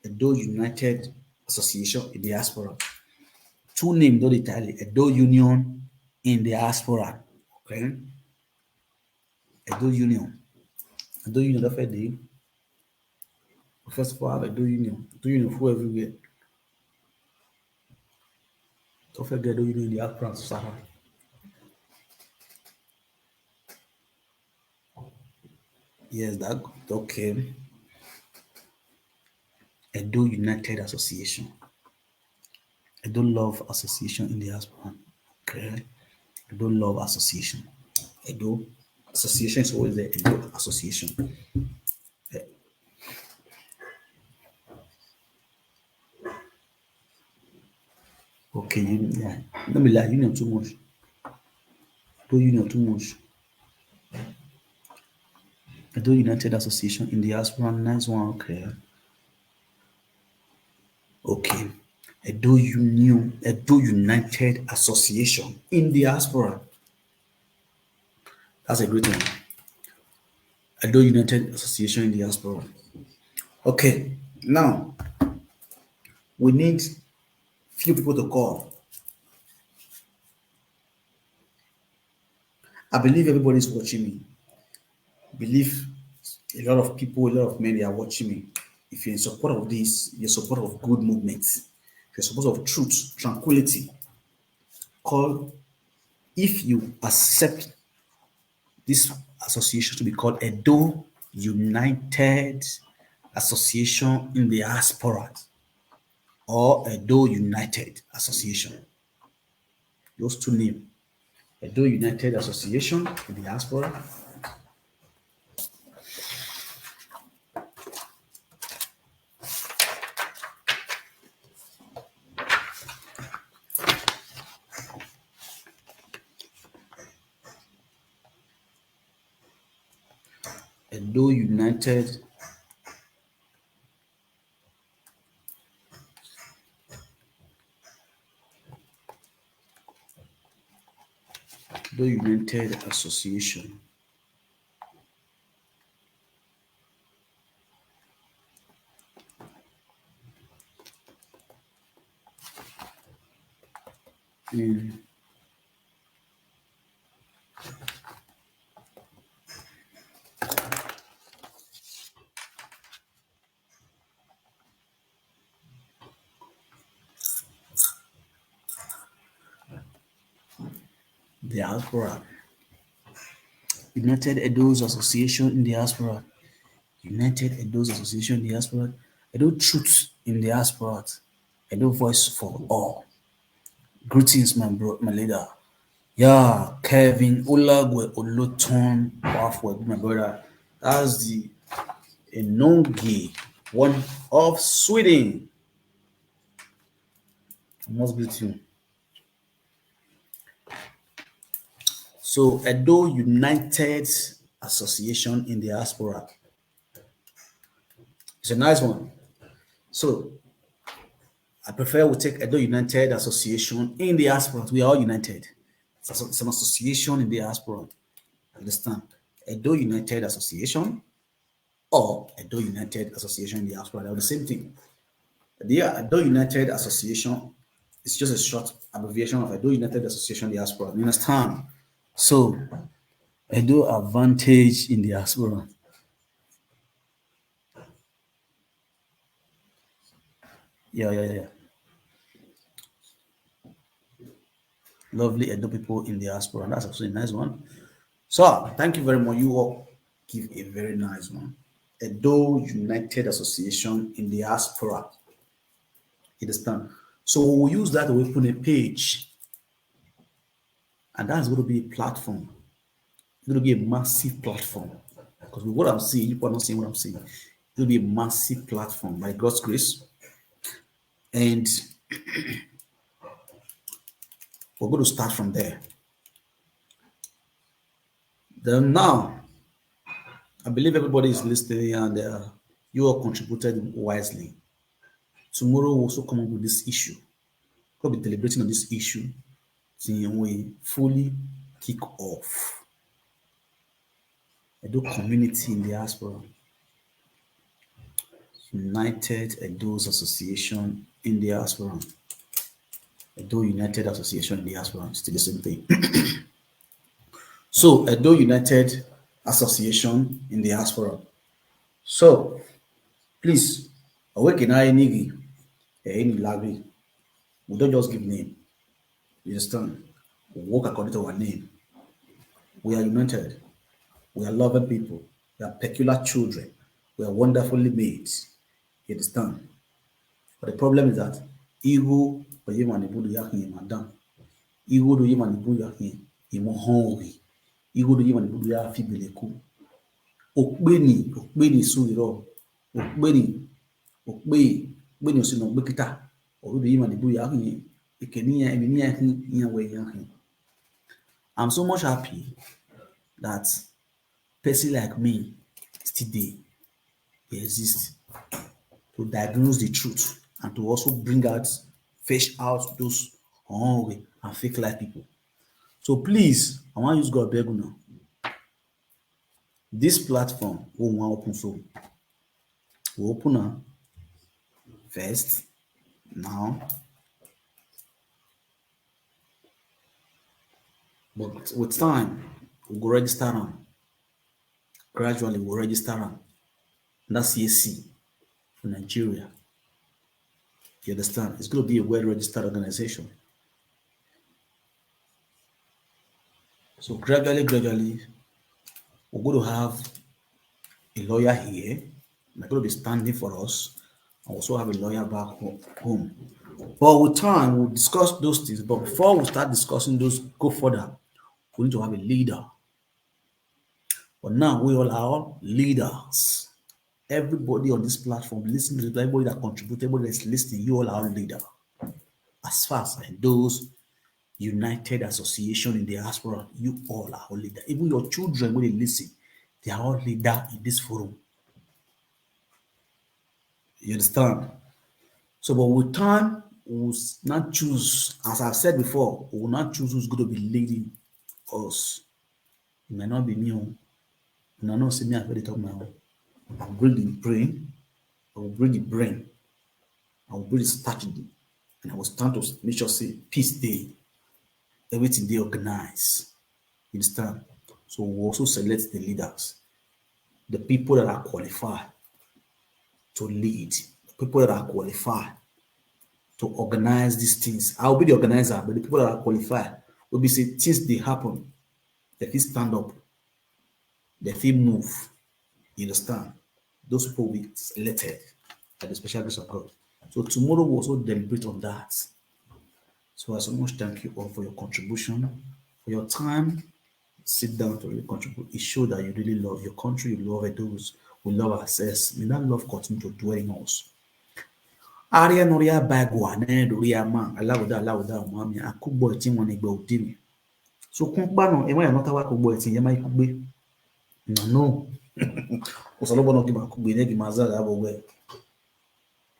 Edo United Association in the diaspora. 2 names, don't they tell you? Edo Union in the diaspora. Okay. Edo Union. Edo Union, that's where they. First of all, Edo Union. Edo Union for everywhere. Don't forget Edo Union in the Accra, Sahara. Yes, that okay. Edo United Association. Edo Love Association in the diaspora. Okay. Edo Love Association. Edo Association is always there. Edo Association. Okay, yeah. Let me lie, Union too much. Edo Union too much. Edo United Association in the diaspora. Nice one. Okay. Okay. Edo Union, Edo United Association in the diaspora. That's a great one. Edo United Association in the diaspora. Okay. Now we need few people to call. I believe everybody's watching me. Believe a lot of people, a lot of men, they are watching me. If you're in support of this, you're in support of good movements, if you're in support of truth, tranquility, call. If you accept this association to be called Edo United Association in the Diaspora or Edo United Association, those two names, Edo United Association in the Diaspora, Edo United Edo United Association. In the diaspora. United Edo's Association in the diaspora. United Edo's Association in the diaspora. Edo Truth in the diaspora. Edo Voice for All. Greetings, my leader. Yeah, Kevin Olagwe Oloton Wafwe, my brother. That's the Enongi, one of Sweden. I must greet you. So, Edo United Association in the diaspora. It's a nice one. So, I prefer we take Edo United Association in the diaspora. We are all united. It's an association in the diaspora. Understand? Edo United Association or Edo United Association in the diaspora. They're the same thing. The Edo United Association is just a short abbreviation of Edo United Association Diaspora. You understand? So, Edo Advantage in the diaspora. Yeah. Lovely Edo people in the diaspora. That's actually a nice one. So, thank you very much. You all give a very nice one. Edo United Association in the diaspora. You understand? So, we'll use that to open a page. And that's going to be a platform. It's going to be a massive platform. Because with what I'm seeing, you are not seeing what I'm seeing. It will be a massive platform by God's grace. And we're going to start from there. Then now, I believe everybody is listening and you all contributed wisely. Tomorrow we'll also come up with this issue. We'll be deliberating on this issue till we fully kick off. Edo community in the diaspora. United Edo's Association in the diaspora. Edo United Association in the diaspora. Still the same thing. So Edo United association in the diaspora. So please, awaken any labi. We don't just give name. You understand? We work according to our name. We are united. We are loving people. We are peculiar children. We are wonderfully made. You understand? But the problem is that ego oye manibu yakin madam. Ego do ye manibu yakin imo hungry. Ego do ye manibu ya fibeleku. Okpeni suiro. Okpeni osino gbekita. Oru do ye manibu yakin ikeniya eminiya yakin iyanwe yakin. I'm so much happy that person like me still dey exist to diagnose the truth and to also bring out, fish out those hungry and fake life people. So please, I want use God beg now. This platform we want open so we open now first now, but with time we go register them. Gradually we'll register them. That's CAC for Nigeria. You understand? It's going to be a well-registered organization. So gradually, we're going to have a lawyer here. They're going to be standing for us. I also have a lawyer back home. But with time, we'll discuss those things. But before we start discussing those, go further, we need to have a leader. But now we all are leaders. Everybody on this platform, listen to everybody that contributes, everybody that's listening, you all are leader. As far as those United Association in the diaspora, you all are all leader. Even your children, when they listen, they are all leader in this forum. You understand? So, but with time, we will not choose, as I've said before, we will not choose who's going to be leading us. It might not be me. You might not see me at the top of my own. I will bring the brain, I will bring the brain, I will bring the strategy, and I will stand to make sure say peace day. Everything they organize. You understand? So we also select the leaders, the people that are qualified to lead, the people that are qualified to organize these things. I'll be the organizer, but the people that are qualified will be say things they happen, they feel stand up, they feel move. You understand? Those people will be selected by the special grace of God. So tomorrow we'll also deliberate on that. So I so much thank you all for your contribution, for your time. Sit down to really contribute. It shows that you really love your country, you love those, we love ourselves. May that love continue to dwell in us. Aria Noria Bagua, Nedoria man, Alauda, Mammy, a cook boy team on a go dim. So Kumbano, and why not a cook boy team, Yamai could be. No, was a lot of them could be Negi Mazal away.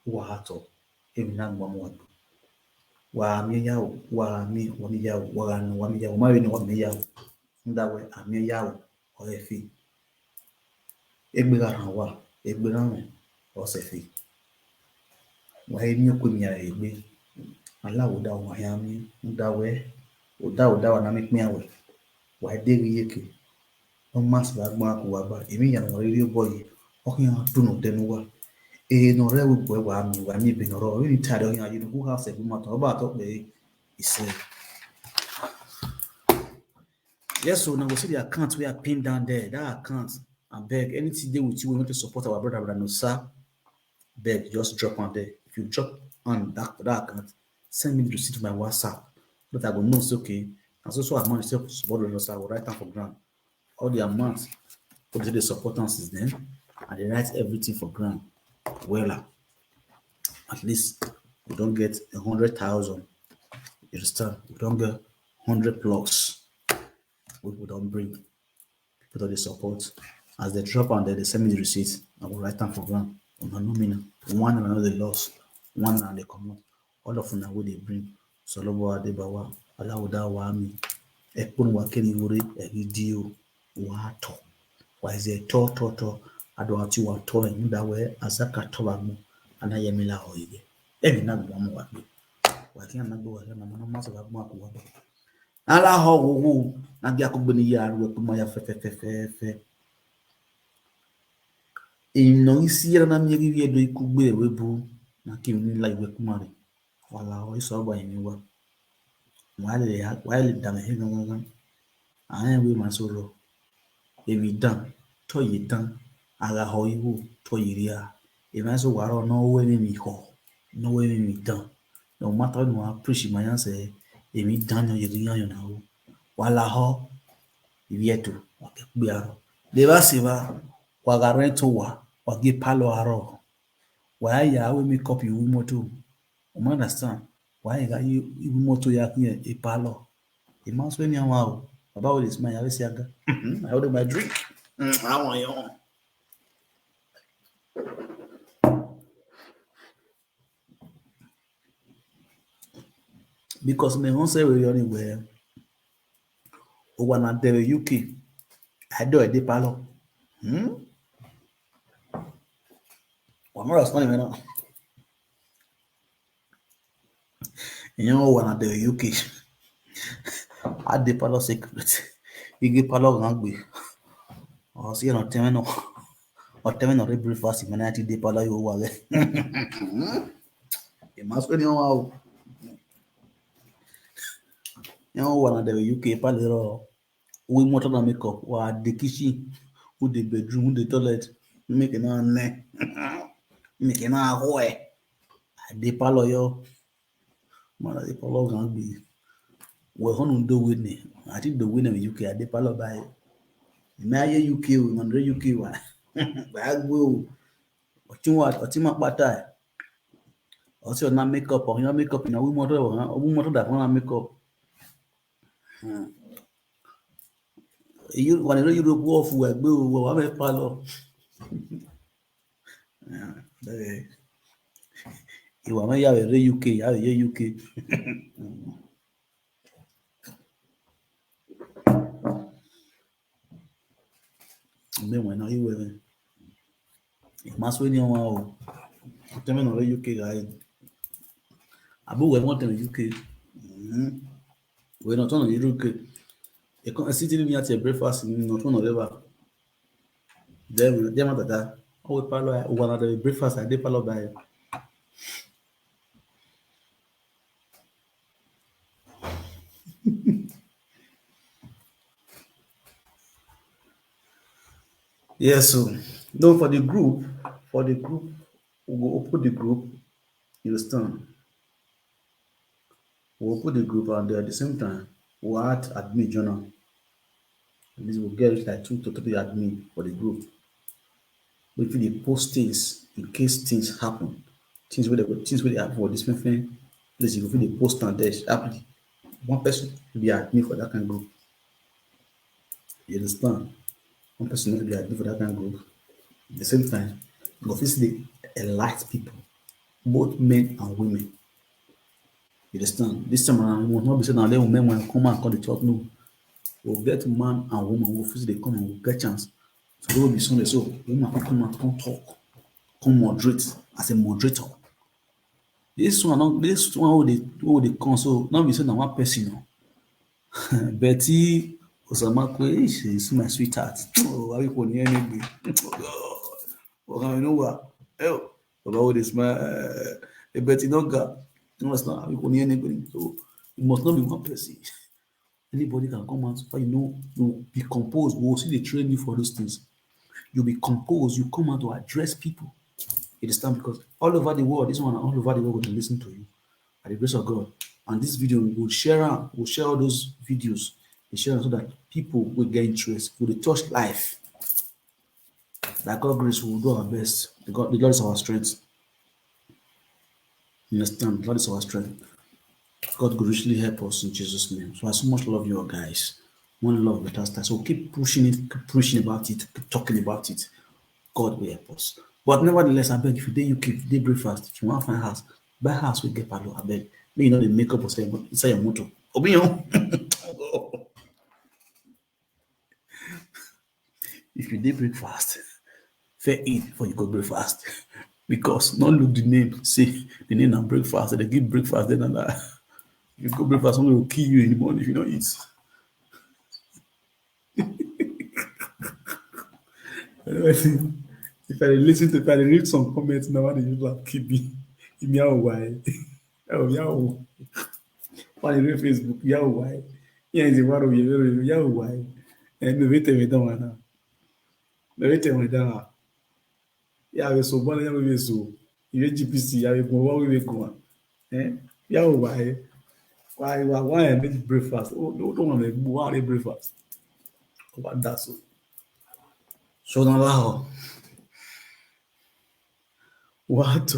Wahato, even not one. Wa me yao, wa me, one yao, one yao, marrying one me yao. That way, I'm a yao or a fee. Egbegaranwa, Egberan or Sefi. Why you could me a egbe? Allow that Wyoming, that way, without that one, I make me away. Why did we no master that mark waba, immediately radio boy, walking out to no then what? No real boy, why me being already tired of you who has a good matter about it. He said, yes, so now we see the account we are pinned down there. That account, I beg anything they with you, we want to support our brother Branosa. Beg, just drop on there. If you drop on that account, send me the receipt to my WhatsApp. But I will know it's okay. And so amount itself support Branosa, I will write down for grant. All the amounts, put the support is then, and they write everything for grant. Well, at least we don't get 100,000. You understand? We don't get 100 plus. We don't bring people to the support. As they drop on there, they send me the receipt. I will write down for grant. One and another loss, one and they come out. All of them are what they bring. Solobo Adebawa, Alauda Wami, Ekun Wakeni Wuri, Egidio, Wato. Why is it to? I don't want you to tell him that way, Azaka Tobamu, and I am Mila Hoye. Every night, one more. Why can't I go ahead and master of Mark? Ala ho, Nadia Kubini Yard, Maya Fefe. no isi na mieri wie do ikugbe webu na ki ni la iwe kumare wala o iso ba yin wa wale dan he gangan an we masoro èmi dan to yi dan ara ho iwo to yiria èmi so waro no we mi ho no we mi dan no matter no appreciate my answer èmi dan yo yiria yo na o wala ho ivietu wakegbe aro de ba se ba waga rento wa wage palo aro wa ya we make up you moto o understand why ga you moto ya kun e palo e ma so ni awon o baba o le smile ya we si aga I order my drink awon yo because me won say we yo ni we o wa na de UK I do e de palo wa mo respond me na eyan o wa na de UK a de palo secret igi palo gan gbe o si ran teme no o teme no re breakfast me na ti de palo yo wa re e ma so ni wa o yan wa na de UK palo ro we motor na make up wa the kitchen who the bedroom who the toilet make na ne make na hoe de palo yo mara de palo gan gbe we honu do we ni ati do we na UK de palo ba me aye UK o man re UK wa ba gbe o oti ma pata o si na make up o yan make up na we motor da na make up you when you Europe off we gbe o wa me palo ìwà mọ́ yàwé ré UK yàwé yé UK mẹ́wọ̀n náà ìwé rẹ̀ ìmásó ní ọmọ o tẹ́mẹ́nà ré UK ráyé àbúwẹ̀ wọ́n tẹ̀lé UK wẹ̀ náà tọ́nà yìí UK ẹ̀kan sí tí ní àti ẹ̀ breakfast nínú tọ́nà rẹ́bà jẹ́ má tàtà ọwọ́ pálọ̀ wà náà tẹ̀lé breakfast àdé pálọ̀ báyìí yes so no for the group we go open the group you understand we'll open the group and at the same time we'll add admin journal at least we'll get like 2 to 3 admin for the group we fit dey post things in case things happen things wey dey happen for different places you go fit dey post am there sharply one person be admin for that kind of group you understand one person no fit be admin for that kind of group at the same time you go fit still dey enlight people both men and women you understand this time around we must not be say na only umenmwan come and come dey talk no we go get man and woman we go fit dey come and we go get chance so wey be Sunday so woman fit come out come talk come moderate as a moderator this one wey dey come so no be say na one person o Betty Osamakwe she is my sweetheart oh awi ko ni ẹni gbe ọkàn mi no wa baba wey dey smile Betty no ga you understand awi ko ni ẹni gbe so it must not be one person anybody can come out so you be composed we will still dey train you for those things you be composed you come out to address people you understand because all over the world this one all over the world go dey lis ten to you by the grace of God and this video we will share am we will share all those videos we share am so that people will get interest we dey touch life by God grace we will do our best the Lord is our strength you understand the Lord is our strength God will richly help us in Jesus' name. So I so much love you all guys. One love better start. So keep pushing it, keep preaching about it, keep talking about it. God will help us. But nevertheless, I beg if you dey UK, if you dey breakfast, if you want to find house, buy house we get palo. I beg. May you know the makeup inside your motor. Obiyo. If you dey breakfast, fair eat before you go breakfast. Because not look the name, say the name na breakfast, they give breakfast, then and that. You go breakfast, someone will kill you in the morning if you don't eat. If I listen to, if I read some comments now, what do you like? Keep me. Meow why? Oh, meow. When you read Facebook, meow why? Yeah, it's one of you, meow why? And the wait me down now. The wait me down. Yeah, we so born, yeah, we so. You GPC, yeah, we go, what we go. Eh? Meow why? Why I make breakfast? Oh, don't want to make why breakfast. What that's so. So now, what?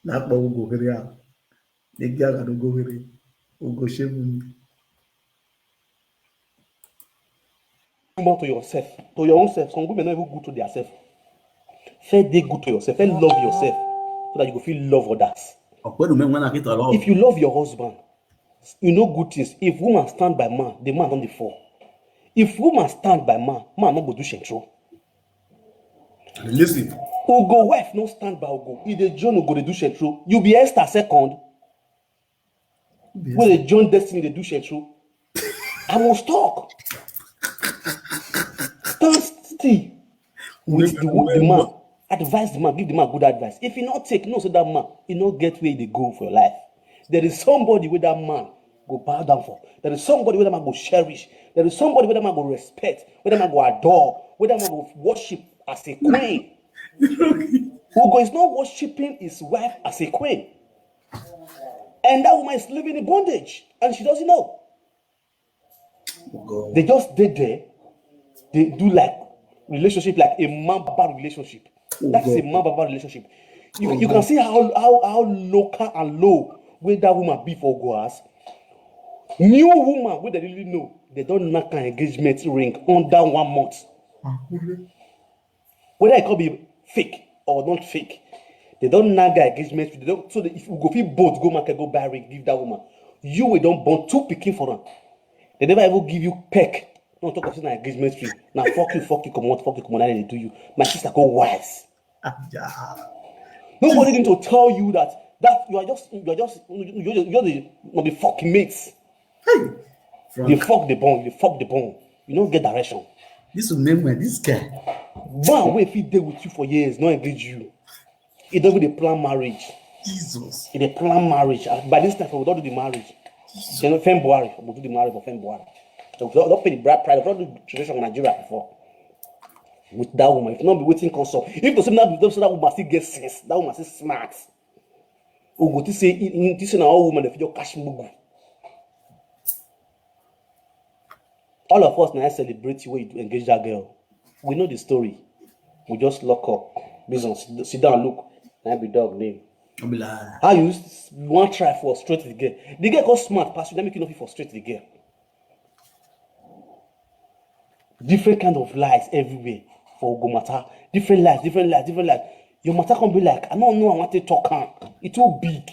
Nakpa ugohere a egi agara ugohere ugoshebumi. More to yourself, to your own self. Some women not even good to their self. First, they good to yourself. First, love yourself so that you will feel love others. Ọ̀pẹ́nu mẹ́wọ́n náà kí tọ̀ lọ́wọ́. If you love your husband, you know good things. If woman stand by man, the man don't dey fall. If woman stand by man, man not go do control. Listen, Ogo wife no stand by Ogo. If the John go dey do control, you be Esther second. When the John Destiny dey do control, I must talk. Stand still with the man. Advise the man, give the man good advice. If he not take, no, so that man, he not get where they go for your life. There is somebody where that man go bow down for. There is somebody where that man go cherish. There is somebody where that man go respect, where that man go adore, where that man go worship as a queen. Ugo is not worshiping his wife as a queen. And that woman is living in bondage, and she doesn't know. God. They just did there. They do like relationship, like a man-baba relationship. That is a man-baba relationship. You can see how local and low where that woman be for Goas. New woman where they really know, they don't knock an engagement ring under 1 month. Whether it could be fake or not fake, they don't knock an engagement. They don't, so that if you go feel both go market, go buy ring, give that woman. You will don't born 2 pikin for them. They never ever give you peck. No talk of saying engagement ring. Now fuck you, come on, they do you. My sister go wise. Nobody need to tell you that you're the fucking mates. Hey, They fuck the bone. You don't get direction. this remember this guy. Man, wait if he deal with you for years, not engage you. He don't even plan marriage. Jesus. He dey plan marriage. By this time, we don't do the marriage. You know, February, we'll do the marriage for February. So we don't pay the bride price. We don't do tradition in Nigeria before. With that woman, if not be waiting consult. If the same that woman still get sense, that woman still smart. We go to say this is all woman if you cash mugu. All of us now celebrate you when you engage that girl. We know the story. We just lock up. Business. Sit down and look. Now be dog name. I'll be like, How you want try for straight the girl? The girl got smart pass you. That make you not for straight the girl. Different kind of lies everywhere for go matter. Different lies. Your matter can be like, I don't know. I want to talk. It's too big.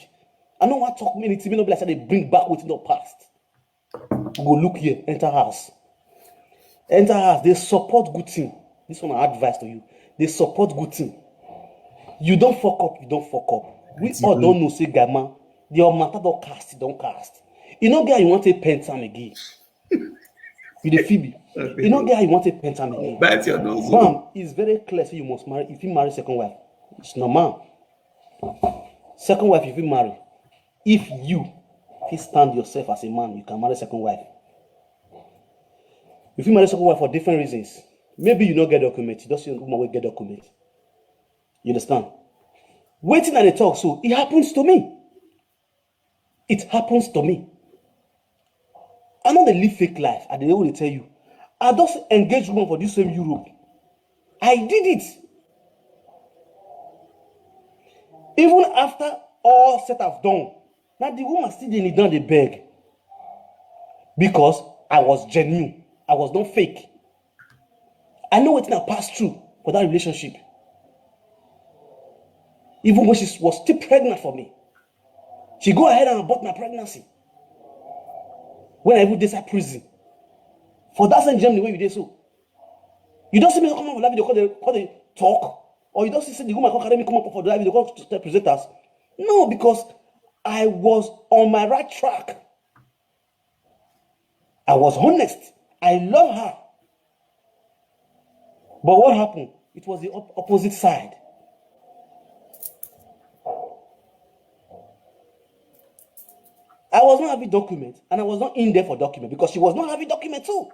I don't want to talk many things. Not be like they bring back what's in the past. Go look here. Enter house. They support good thing. This one I advise to you. They support good thing. You don't fuck up. We all don't know say Gama. Your matter don't cast. You know guy you want to pen time again. You the Phoebe. You know guy you want to pen time again. bite your nose. Bam, it's very clear so you must marry. If you marry second wife, it's normal. Second wife if you marry. If you stand yourself as a man, you can marry second wife. If you marry second wife for different reasons, maybe you don't get document. You don't see a woman will get document. You understand? Waiting at the talk, so it happens to me. I know they live fake life. I don't want to tell you. I just engaged woman for this same Europe. I did it. Even after all set I've done, now the woman still didn't down the beg. Because I was genuine. I was not fake. I know what I passed through for that relationship. Even when she was still pregnant for me. She go ahead and abort my pregnancy. When I even did that prison. For that same Germany where you did so. You don't see me come on for that video call they talk. Or you don't see the woman carry me come up for the live video call to presenters. No, because I was on my right track. I was honest. I love her. But what happened? It was the opposite side. I was not having document, and I was not in there for document because she was not having document too.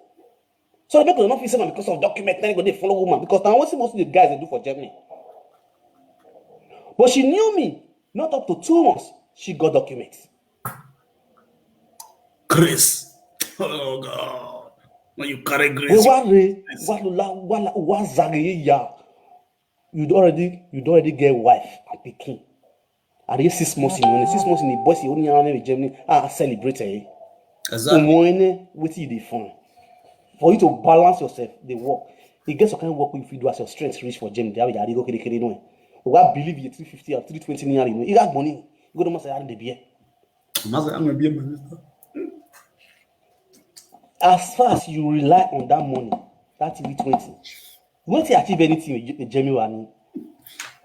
So the people are not facing because of document, then they follow woman because now what's most of the guys they do for Germany. But she knew me. Not up to 2 months, she got documents. Grace. Oh God. When you carry grace. You'd already get wife and pikin. At least 6 months in 6 months in the boss, you only have in Germany. Celebrate. Exactly. What you define. For you to balance yourself, the work. You get some kind of work if you do as your strength reach for Germany. They go kiri no. What believe you 350 or 320 near you. You got money. You go to Masa and the beer. As far as you rely on that money, that TV20, you won't achieve anything with Germany one.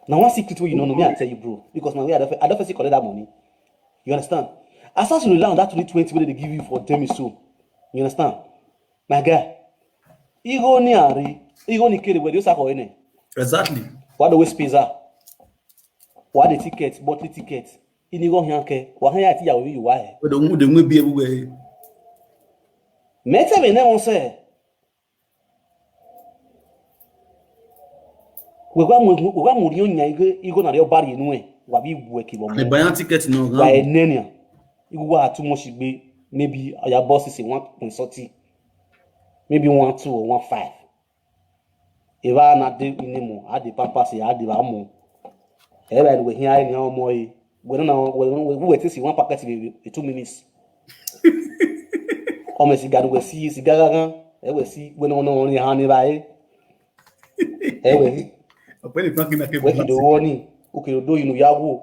Now one secret way you know me, I tell you, bro. Because my way I don't first collect that money. You understand? As far as you rely on that 2020 where they give you for Germany so, you understand? My guy, you go ni carry where you say go in. Exactly. What the waste pizza? What the tickets, bottle tickets? You go here ke, what here ati ya we you why? But the mood be everywhere. Mete me ne on say. We go muri onya igo na re obari enu e, wa bi bu eki bo mo. The buy ticket no. Wa enenia. Igo wa too much gbe, maybe your boss is 1.30. Maybe 1.2 or 1.5. If I not do anymore, I the papas I the amo. Everybody we here any more. We wait to see one packet in 2 minutes. Come see God we see cigar. We see when on only honey by. We do warning. Okay, do you know yawo?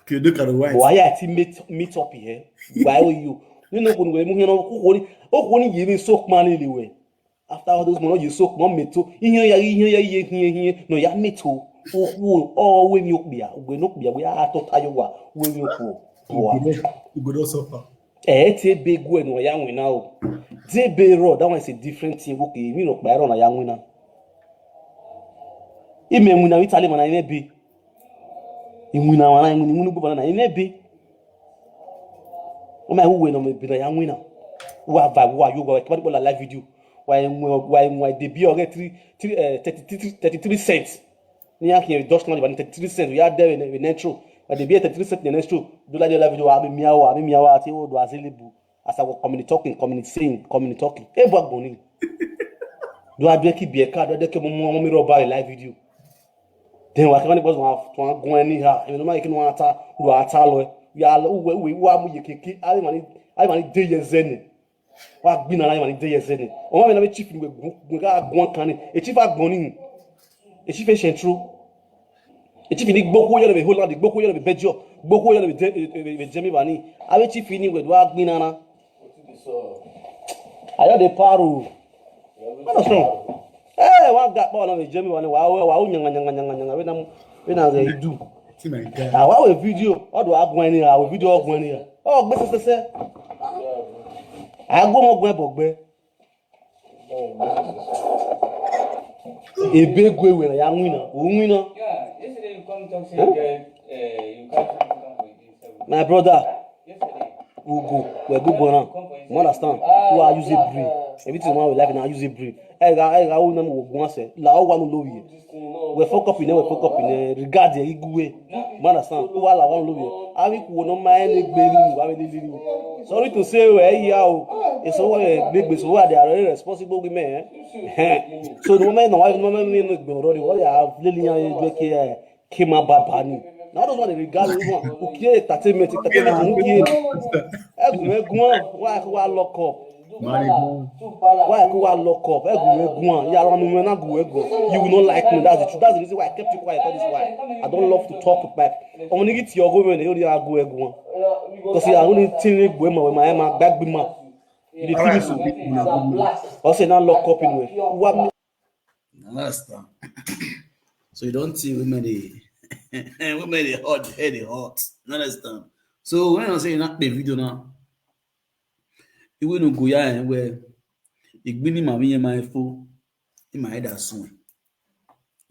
Okay, look at the white. Why I meet up here? Why will you? You know when we move on. Oh, when you even soak money anyway. After all those money you soak one meto. Here. No, ya meto. Oh, when you be, we are to Tayowa. When you go, you go suffer. Te big when we are young now. They be raw. That one is a different thing. Okay, you know, by on a young winner. Even when I tell him, I may be. In winner, I'm in a be. Oh, my, who will not be a young winner. Why you go a live video? Why debut or get 33 cents? Near here, just not even 33 cents. We are there in intro. But the beer 33 cents in intro. Do like the live video. I'll be meow, do as as I was community talking. Everybody going. Do I keep beer card? Do I keep mommy robber live video? Then what can was go anyhow? You know, you can want to do a talo. We are you can I want day zen. What been alive day zen? Or when I chief we got one can a chief are going. A chief is true. A chief in Boko, you have a whole lot of Boko, you have a bejo, Boko, you have a Jemmy Bani. I will chief in with what Binana. I had a paru. What was wrong? Hey, what got one of the Jemmy Bani? Wow, when I do. I want a video. How do I go in here? I will video of one here. Oh, but say, I go more Bogbe. A big way when a young winner. Yeah, yesterday you come talk say you can't come for this. My brother, Yesterday. we're good now. You understand? Who are using breed? Everything we like now use breed. I will not go say. La o one low here. We fuck up in regard the igwe. You understand? Who are la one low here? I will no mind baby. Sorry to say where here. It's all big business where they are very responsible women. So the moment no me no be already what you have Lilian came up bani. Now those one they regard one who create entertainment who create why lock up. Why could I lock up? You will not like me. That's the truth. That's the reason why I kept you quiet. That is why I don't love to talk back. I'm gonna get your government. You go because you are only telling when my back be my. You finish also now lock up in way. What? Understand? So you don't see women they hot, head hot. Understand? So when I say not the video now, Iwe no go ya where igbini ma mi my fo in my head as soon.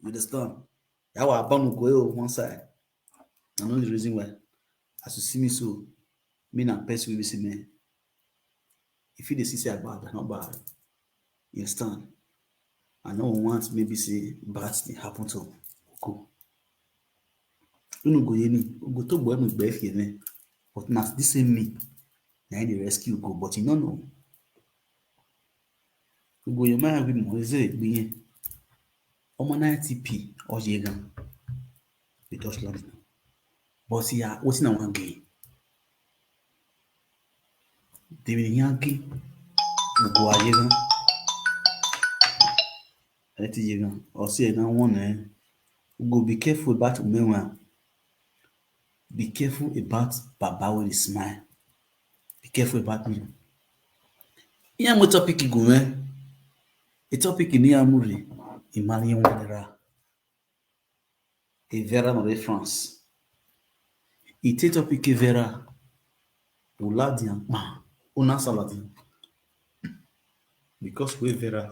You understand? Ya wa banu go one side. I know the reason why. As you see me so, me na person we see me. If you dey see say I bad, not bad. You understand? I know once maybe say bad thing happen to go. You no go any go to boy me be here me. But now this same me, na the rescue go. But you no know. You go your man with mo is it be ọmọ 90p or yegan. The Dutchland. But see, what's in one game? They will Yankee go a yegan. Let it yegan. Or say now one go be careful about umenmwan. Be careful about Baba with his smile. Be careful about me. Iya mo topic go a topic in Yamuri, in Marion Wanera, a Vera de France. It a topic Vera, Uladian, Una Saladin. Because we Vera,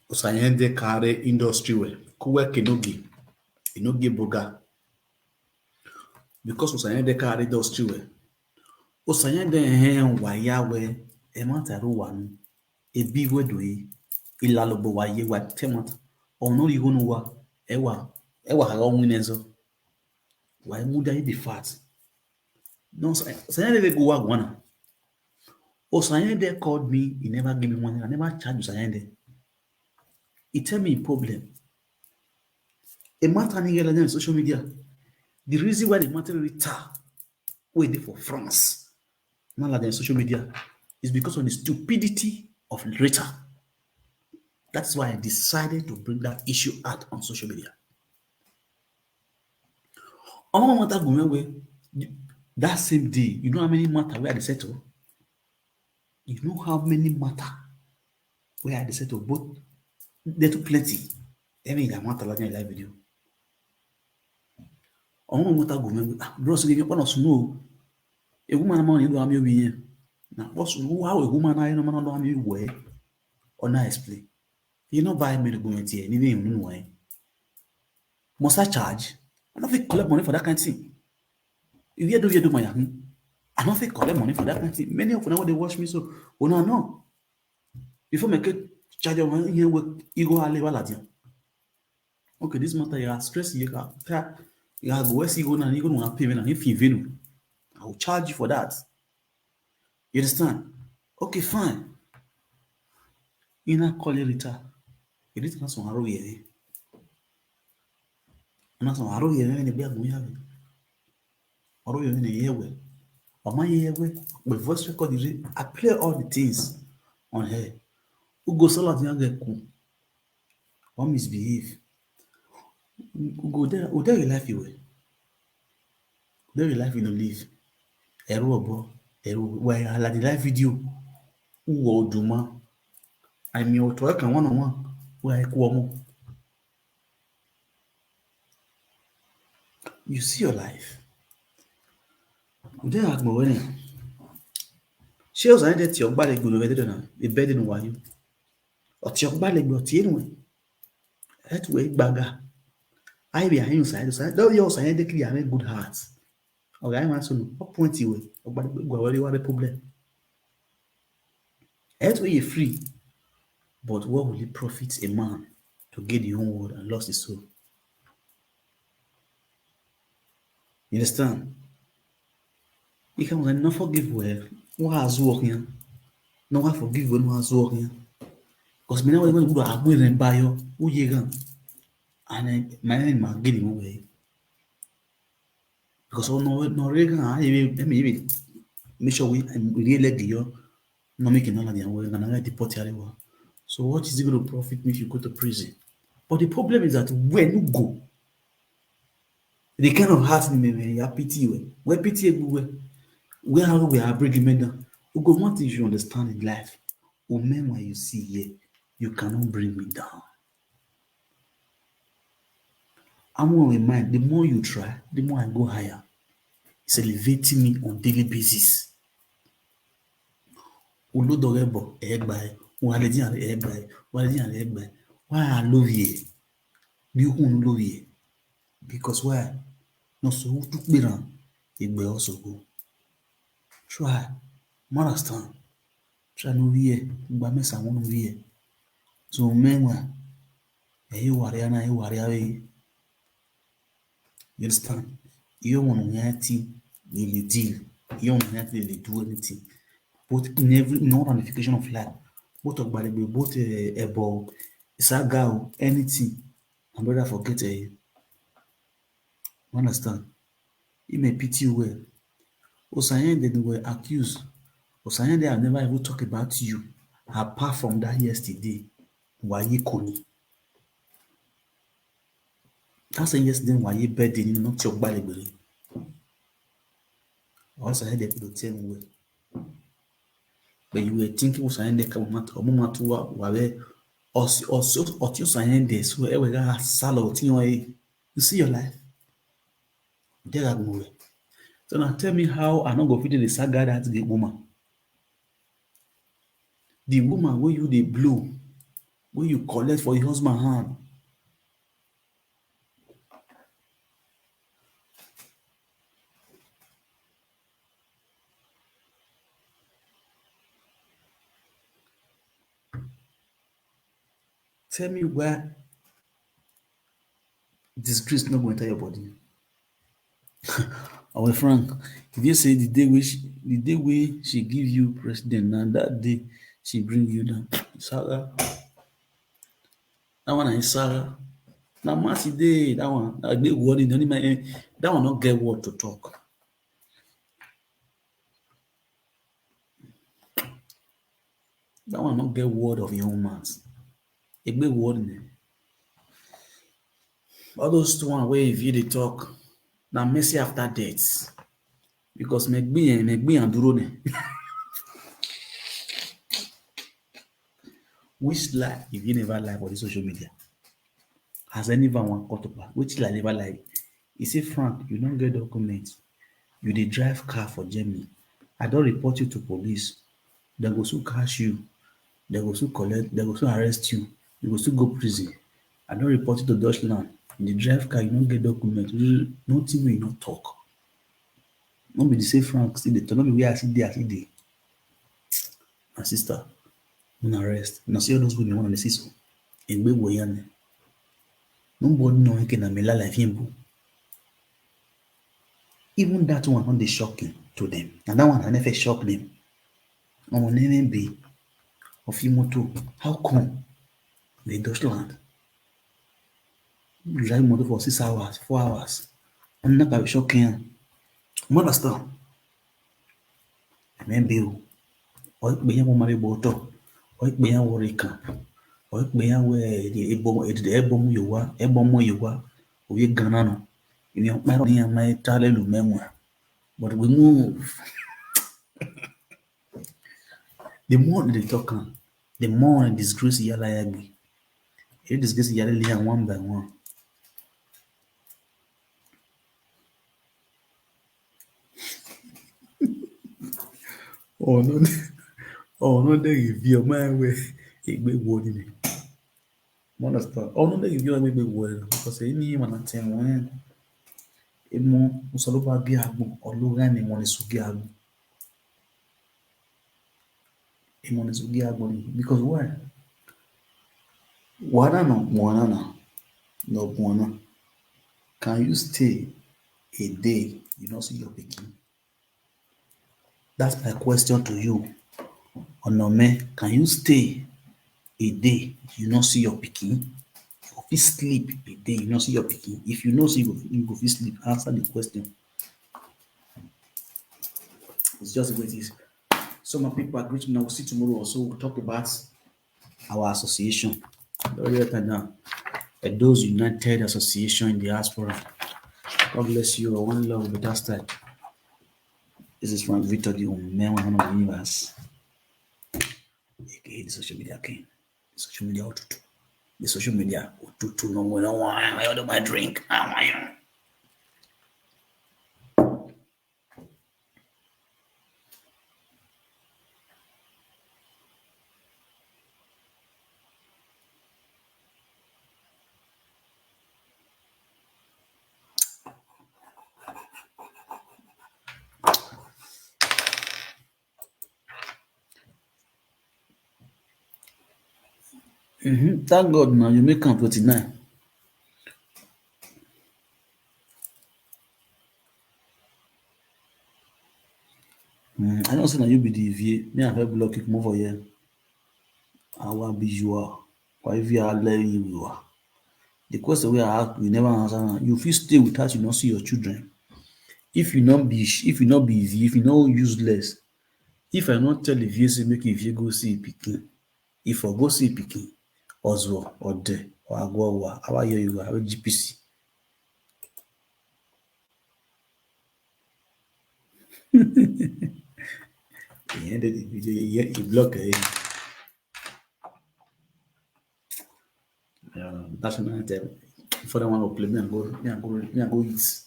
Osayende Kare industry we, Kuwe Kenogi, Inogi Boga. Because Osayende Kare industry we, Osayende Hen Wayawe, Emataru one, a big wedwe, Ilalobo Waye, what Temat, or no you know what, Ewa her own winners. Why would I be fat? No, Sayende go work one. Oh, Sayende called me, he never gave me money, I never charged Sayende. He tell me a problem. A matter on social media. The reason why the matter retard waiting for France, not like social media, is because of the stupidity of Rita. That's why I decided to bring that issue out on social media. That same day, you know how many matter where I settle? You know how many matter where I settle? Both they too plenty. I mean, I want to learn a live video. Bro, so you want us to know a woman among you do me. Now, what's how a woman I don't know me way or not explain? You know, buy me the government here, even in way. Must I charge? I don't think collect money for that kind of thing. If you do my I don't think collect money for that kind of thing. Many of them when they watch me so, oh no. Before me get charge of money here, you go level. Okay, this matter you are stress you go where you go now, you go to pay me and if you I will charge you for that. You understand? Okay, fine. You not call it return. You need to have some arrow here. And some arrow here in the bed we have. Arrow here in the year well. Or my year well. But voice record is I play all the things on her. Who go so lot get cool. Or misbehave. Go there your life you will. There your life you don't live. Ero where I like the live video. Who do ma? I mean, or talk and one on one. Where I come. You see your life. There ask me when. She was I that your body good over there now. The bed in why you. Or your body got anyway. That way bagger. I be inside. Though you also had the clear and good heart. Okay, I'm answering. What point you way? But what the problem? That way you're free. But what will it profit a man to gain the whole world and lost his soul? You understand? You can not forgive well. What has working? No one forgive when one has working. Because me now when we go to Abu buy you, who you gan? And my name is getting away. Because no regan, I even make sure we really let the no making all of them way and I deport you. So what is it going to profit me if you go to prison? But the problem is that when you go, the kind of heart me you pity where pity where we are bringing men down. Go one thing you understand in life. Men when you see here, you cannot bring me down. I'm on my mind. The more you try, the more I go higher. It's elevating me on daily basis. Ulodorebo egbai, Waledian egbai, Waledian egbai. Why I love you? You won't love you. Because why? No so to biran, it be also go. Try, understand. Try no vie, but me someone vie. So umenmwan, you worry. You understand? You don't want to really deal. You don't want to really do anything. Both in all ramification of life, both of Balibu, both Ebo, Saga, anything. My brother forget you understand? He may pity you well. Osayende they were accused. Osayende have never even talked about you apart from that yesterday. Waye Koni. That's a yesterday Waye birthday, not your Balibu. Osayende people tell me well. But you were thinking Osayende Kamata Wale also Osayende so ever got salo you see your life. There I go. So now tell me how I not go fit the saga that the woman. The woman where you they blow, where you collect for your husband hand. Tell me where disgrace not going to enter your body. Our Frank, if you say the day where she give you president and that day she bring you down. Sarah, that one is Sarah. Now Mercy day, that one I get word in my that one not get word to talk. That one not get word of your own mouth. A big word in it. All those two one wey if you dey talk na mercy after death because megbe and duro ne. Which lie if you never lie for the social media? Has anyone wan cut up? Which lie never lie? You say Frank, you don't get documents. You dey drive car for Germany. I don report you to police. Dem go soon catch you. Dem go soon collect. Dem go soon arrest you. You go soon go prison. I don report you to Deutschland. You dey drive car, you no get document. Nothing wey you no talk. No be the same Frank still dey talk. No be where I still dey. My sister, una rest. Una see all those women wey una dey see so. Egbe woyan. Nobody know who na mela like him. Even that one not dey shocking to them. And that one I never shock them. Omo name be of motor. How come the Deutschland? You drive motor for 6 hours, 4 hours. I'm not gonna shock him. You understand? Maybe o ikpe ya mo mari boto. O ikpe ya wo recamp. O ikpe ya we ebom yowa. Oye Ghana no. You know, my near my talelu memoir. But we move. The more they talk, the more disgrace yala yagbi. You disgrace yala liya one by one. Oh no, oh no, they give you my way. A big word in it. Understand? Oh no, they give you a big word because any man at ten when emo musaloba biagu or logan in one is sugiagu. Emon is sugiagu because why? Wana no mwana no mwana. Can you stay a day you don't see your pikin? That's my question to you. Onome, can you stay a day you not see your pikin? You fit sleep a day you not see your pikin. If you know see you go fit sleep, answer the question. It's just the way it is. So my people agree to now. We'll see tomorrow also. We'll talk about our association. Now, those United Association in the diaspora. God bless you. One love with that style. This is from Victor, the umenmwan of the universe. AKA the social media king. The social media otutu. The social media otutu. No wine. I order my drink. Thank God now you make am 29. I know say na you be the vie. Me I fit block it move for here. Our visual. Why if you are letting you are? The question we are asked, we never answer. Now. You fit stay with us, you not see your children. If you not be, if you not useless, if I not tell the vie say make if you go see pikin, if I go see pikin, Oswald or De or Agwawa, how are you? Have GPC. He ended the video. He blocked it. National anthem. For the one who play me and go eat.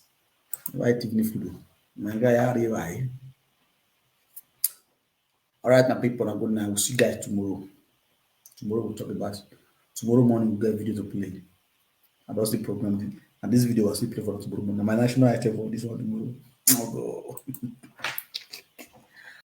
Why take me food? My guy, how are you? All right, my people, I'm good now. We'll see you guys tomorrow. Tomorrow we'll talk about. Tomorrow morning we'll get a video to play. And that's the program. And this video was still play for tomorrow morning. My national item for this one tomorrow. Oh God.